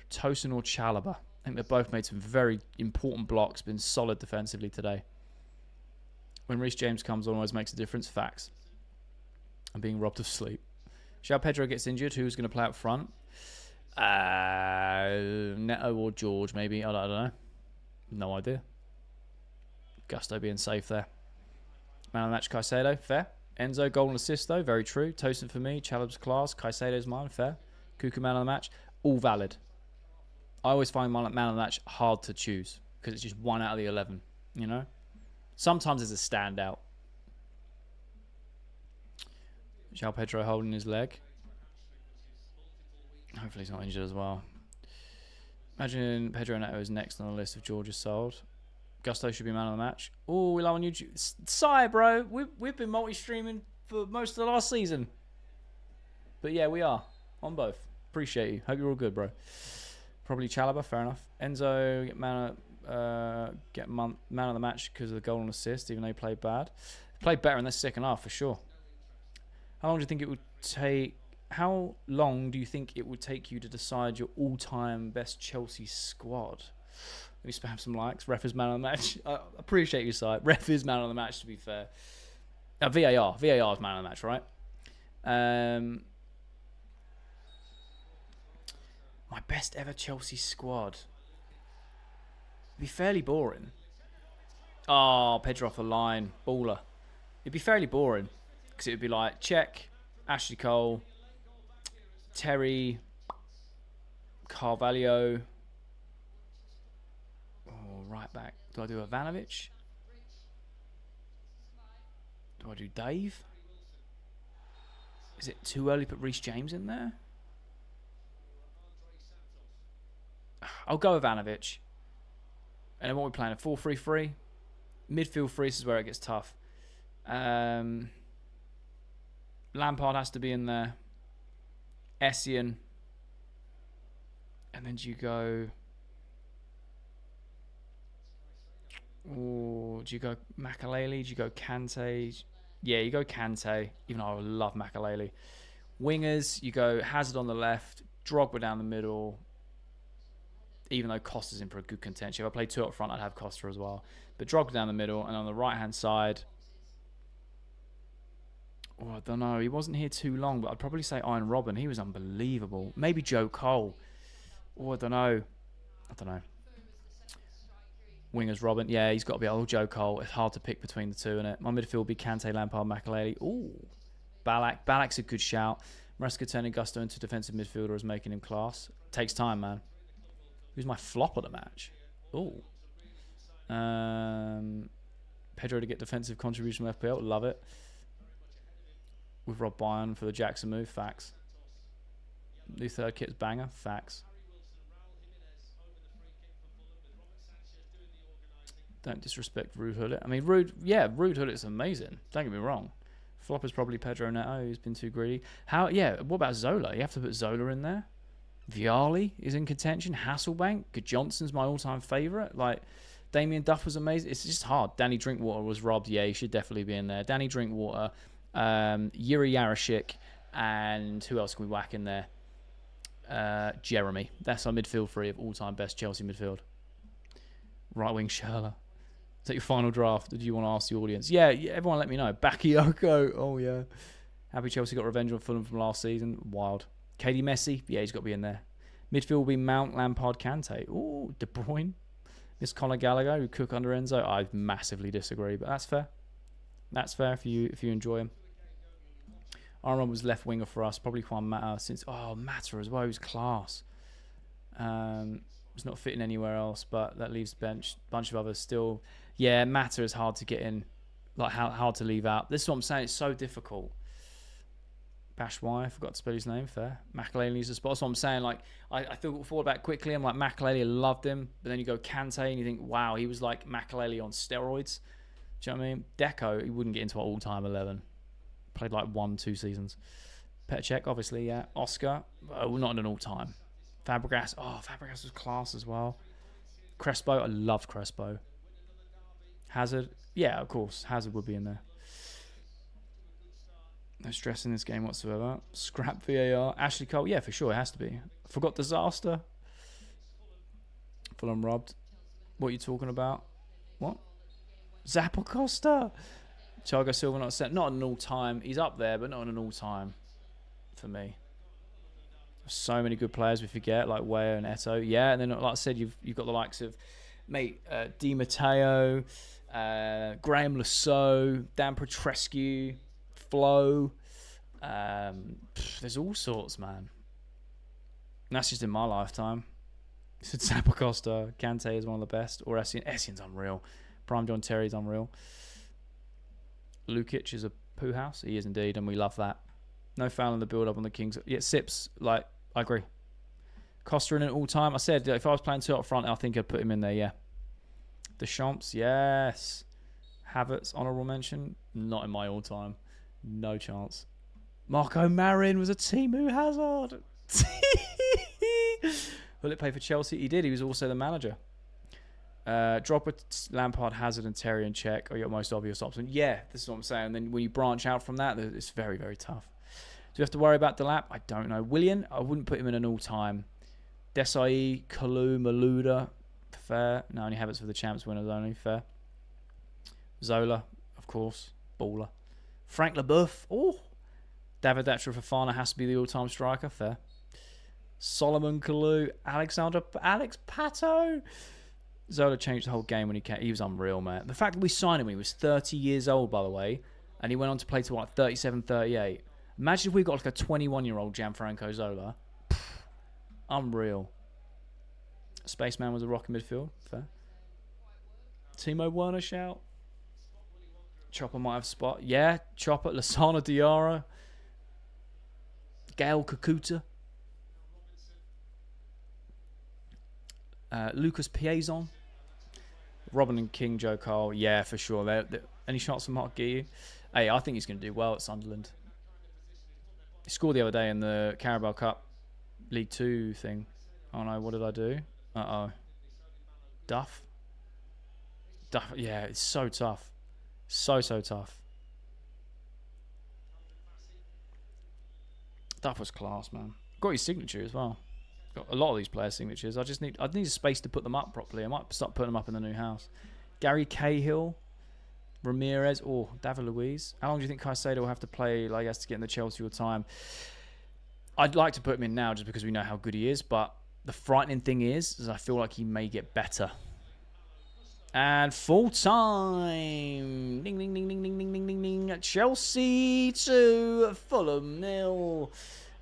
Tosin or Chalobah. I think they've both made some very important blocks, been solid defensively today. When Reece James comes on, always makes a difference. Facts. I'm being robbed of sleep. João Pedro gets injured. Who's going to play up front? Neto or George, maybe. I don't know. No idea. Gusto being safe there. Man of the match, Caicedo. Fair. Enzo, goal and assist, though. Very true. Tosin for me. Chalobah's class. Caicedo's mine. Fair. Cuckoo, man of the match. All valid. I always find man of the match hard to choose because it's just 1 out of the 11, you know? Sometimes there's a standout. João Pedro holding his leg. Hopefully he's not injured as well. Imagine Pedro Neto is next on the list of George's sold. Gusto should be man of the match. Oh, we love on YouTube. Sigh, bro. We've been multi-streaming for most of the last season. But yeah, we are. On both. Appreciate you. Hope you're all good, bro. Probably Chalobah. Fair enough. Enzo, get man of the match because of the goal and assist, even though he played bad. Played better in the second half, for sure. How long do you think it would take... How long do you think it would take you to decide your all-time best Chelsea squad? Let me spam some likes. Ref is man of the match. I appreciate your side. Ref is man of the match, to be fair. VAR. VAR is man of the match, right? My best ever Chelsea squad. It'd be fairly boring. Oh, Pedro off the line. Baller. It'd be fairly boring. Because it would be like, Czech, Ashley Cole, Terry, Carvalho. Oh, right back. Do I do Ivanovic? Do I do Dave? Is it too early to put Reece James in there? I'll go Ivanovic. And then what are we playing? A 4-3-3? Midfield 3, this is where it gets tough. Lampard has to be in there. Essien. And then do you go... Ooh, do you go Makaleli? Do you go Kante? Yeah, you go Kante, even though I love Makaleli. Wingers, you go Hazard on the left, Drogba down the middle, even though Costa's in for a good contention. If I play 2 up front, I'd have Costa as well. But Drogba down the middle, and on the right-hand side... Oh, I don't know. He wasn't here too long, but I'd probably say Iron Robin. He was unbelievable. Maybe Joe Cole. Oh, I don't know. Wingers, Robin. Yeah, he's got to be old Joe Cole. It's hard to pick between the two, innit? My midfield would be Kante, Lampard, Makaleli. Ooh. Ballack. Ballack's a good shout. Maresca turning Gusto into defensive midfielder is making him class. Takes time, man. Who's my flop of the match? Ooh. Pedro to get defensive contribution from FPL. Love it. With Rob Bayern for the Jackson move. Facts. New third kit's banger. Facts. Don't disrespect Rude Hullet. I mean, Rude Hullet's amazing. Don't get me wrong. Flop is probably Pedro Neto, who's been too greedy. What about Zola? You have to put Zola in there. Vialli is in contention. Hasselbank. Good Johnson's my all-time favourite. Like, Damien Duff was amazing. It's just hard. Danny Drinkwater was robbed. Yeah, he should definitely be in there. Danny Drinkwater, Yuri Yarashik, and who else can we whack in there? Jeremy. That's our midfield 3 of all-time best Chelsea midfield. Right wing Schürrle. Is that your final draft? Or do you want to ask the audience? Yeah, everyone let me know. Bakayoko. Oh, yeah. Happy Chelsea got revenge on Fulham from last season. Wild. KD Messi, yeah, he's got to be in there. Midfield will be Mount, Lampard, Kante. Ooh, De Bruyne. Miss Conor Gallagher, who cook under Enzo. I massively disagree, but that's fair. That's fair if you enjoy him. Arnold was left winger for us. Probably Juan Mata since... Oh, Mata as well. He was class. Was not fitting anywhere else, but that leaves the bench. Bunch of others still... Yeah, Mata is hard to get in. Like, hard to leave out. This is what I'm saying. It's so difficult. Bashwai, I forgot to spell his name. Fair. Makelele's a spot. That's what I'm saying. Like, I thought about quickly. I'm like, Makelele, I loved him. But then you go Kante and you think, wow, he was like Makelele on steroids. Do you know what I mean? Deco, he wouldn't get into our all-time 11. Played like 1-2 seasons. Petr Cech, obviously, yeah. Oscar, not in an all-time. Fabregas, Fabregas was class as well. Crespo, I loved Crespo. Hazard, yeah, of course. Hazard would be in there. No stress in this game whatsoever. Scrap VAR. Ashley Cole, yeah, for sure, it has to be. Forgot disaster. Fulham robbed. What are you talking about? What? Zappacosta. Thiago Silva not set. Not an all-time. He's up there, but not an all-time for me. So many good players we forget, like Weah and Eto'o. Yeah, and then like I said, you've got the likes of Di Matteo, Graham Lasso, Dan Petrescu, Flo. There's all sorts, man. And that's just in my lifetime. Said Zappacosta, Kante is one of the best, or Essien. Essien's unreal. Prime John Terry's unreal. Lukic is a poo house. He is indeed, and we love that. No foul in the build-up on the Kings. Yeah, Sips, like, I agree. Costa in an all-time. I said, if I was playing two up front, I think I'd put him in there, yeah. Deschamps, yes. Havertz, honourable mention. Not in my all-time. No chance. Marco Marin was a Timu Hazard. Will it play for Chelsea? He did. He was also the manager. Drop with Lampard, Hazard, and Terry and Cech are your most obvious option. Yeah, this is what I'm saying. And then when you branch out from that, it's very, very tough. Do you have to worry about Delap? I don't know. Willian, I wouldn't put him in an all-time. Desai, Kalu, Maluda, fair. No, only Havertz for the champs winners only, fair. Zola, of course, baller. Frank Leboeuf, David Datcher Fofana has to be the all-time striker, fair. Solomon Kalou, Alex Pato. Zola changed the whole game when he came. He was unreal, man. The fact that we signed him when he was 30 years old, by the way, and he went on to play to what, 37, 38. Imagine if we got like a 21-year-old Gianfranco Zola. Unreal. Spaceman was a rock in midfield. Fair. Timo Werner shout. Chopper might have spot. Yeah, Chopper, Lasana Diarra. Gael Kakuta. Lucas Piazon. Robin and King, Joe Cole. Yeah, for sure. Any shots from Mark Guiu? Hey, I think he's going to do well at Sunderland. He scored the other day in the Carabao Cup League 2 thing. Oh no, what did I do? Uh-oh. Duff, yeah, it's so tough. So tough. Duff was class, man. Got his signature as well. Got a lot of these players' signatures. I need a space to put them up properly. I might start putting them up in the new house. Gary Cahill, Ramirez, David Luiz. How long do you think Caicedo will have to play, like, to get in the Chelsea all time? I'd like to put him in now just because we know how good he is, but the frightening thing is I feel like he may get better. And full time. Ding, ding, ding, ding, ding, ding, ding, ding, ding. Chelsea 2, Fulham 0.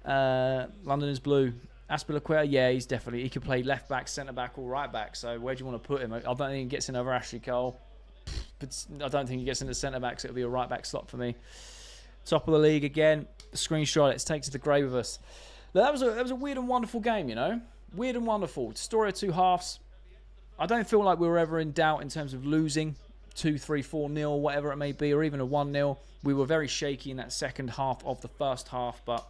London is blue. Aspilicueta, yeah, he could play left back, centre back, or right back. So where do you want to put him? I don't think he gets in over Ashley Cole. But I don't think he gets into centre back, so it'll be a right back slot for me. Top of the league again. The screenshot. Let's take to the grave of us. That was a weird and wonderful game, you know. Weird and wonderful. Story of two halves. I don't feel like we were ever in doubt in terms of losing 2-3, 4-0, whatever it may be, or even a 1-0. We were very shaky in that second half of the first half, but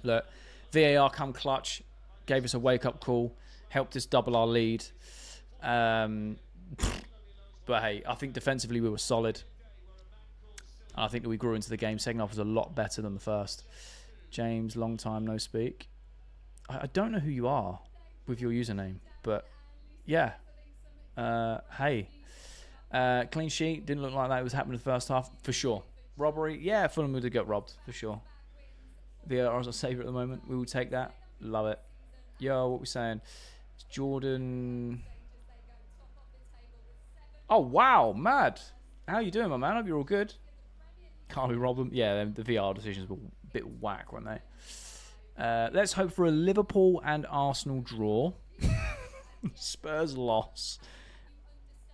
look, VAR come clutch, gave us a wake-up call, helped us double our lead. But hey, I think defensively we were solid. I think that we grew into the game. Second half was a lot better than the first. James, long time no speak. I don't know who you are with your username, but yeah. Hey. Clean sheet. Didn't look like that. It was happening in the first half, for sure. Robbery. Yeah, Fulham would have got robbed, for sure. The are our savior at the moment. We will take that. Love it. Yo, what we saying? It's Jordan. Oh, wow. Mad. How you doing, my man? Hope you're all good. Can't we rob them? Yeah, the VR decisions were a bit whack, weren't they? Let's hope for a Liverpool and Arsenal draw. Spurs loss.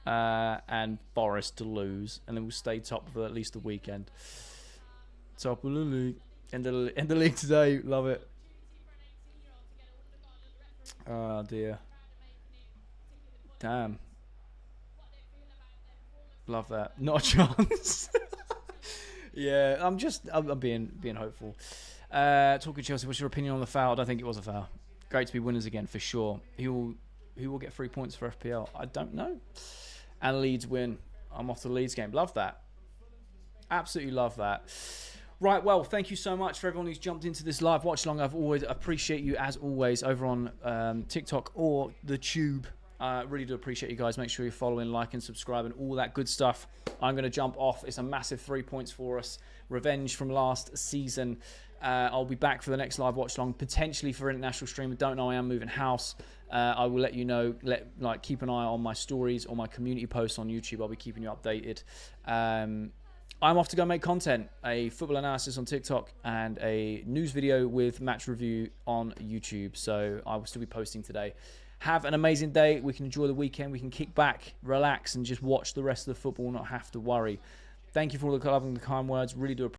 And Forest to lose. And then we'll stay top for at least the weekend. Top of the league. End of the league today. Love it. Oh, dear. Damn. Love that. Not a chance. Yeah, I'm being hopeful. Talking Chelsea, what's your opinion on the foul? I don't think it was a foul. Great to be winners again for sure. Who will get 3 points for FPL? I don't know. And Leeds win. I'm off to the Leeds game. Love that. Absolutely love that. Right, well, thank you so much for everyone who's jumped into this live watch along. I've always appreciate you as always over on TikTok or the Tube. Really do appreciate you guys. Make sure you're following, liking, subscribing, all that good stuff. I'm going to jump off. It's a massive 3 points for us. Revenge from last season. I'll be back for the next live watch along, potentially for international stream. I don't know. I am moving house. I will let you know. Keep an eye on my stories or my community posts on YouTube. I'll be keeping you updated. I'm off to go make content, a football analysis on TikTok and a news video with match review on YouTube. So I will still be posting today. Have an amazing day. We can enjoy the weekend. We can kick back, relax, and just watch the rest of the football, not have to worry. Thank you for all the love and the kind words. Really do appreciate it.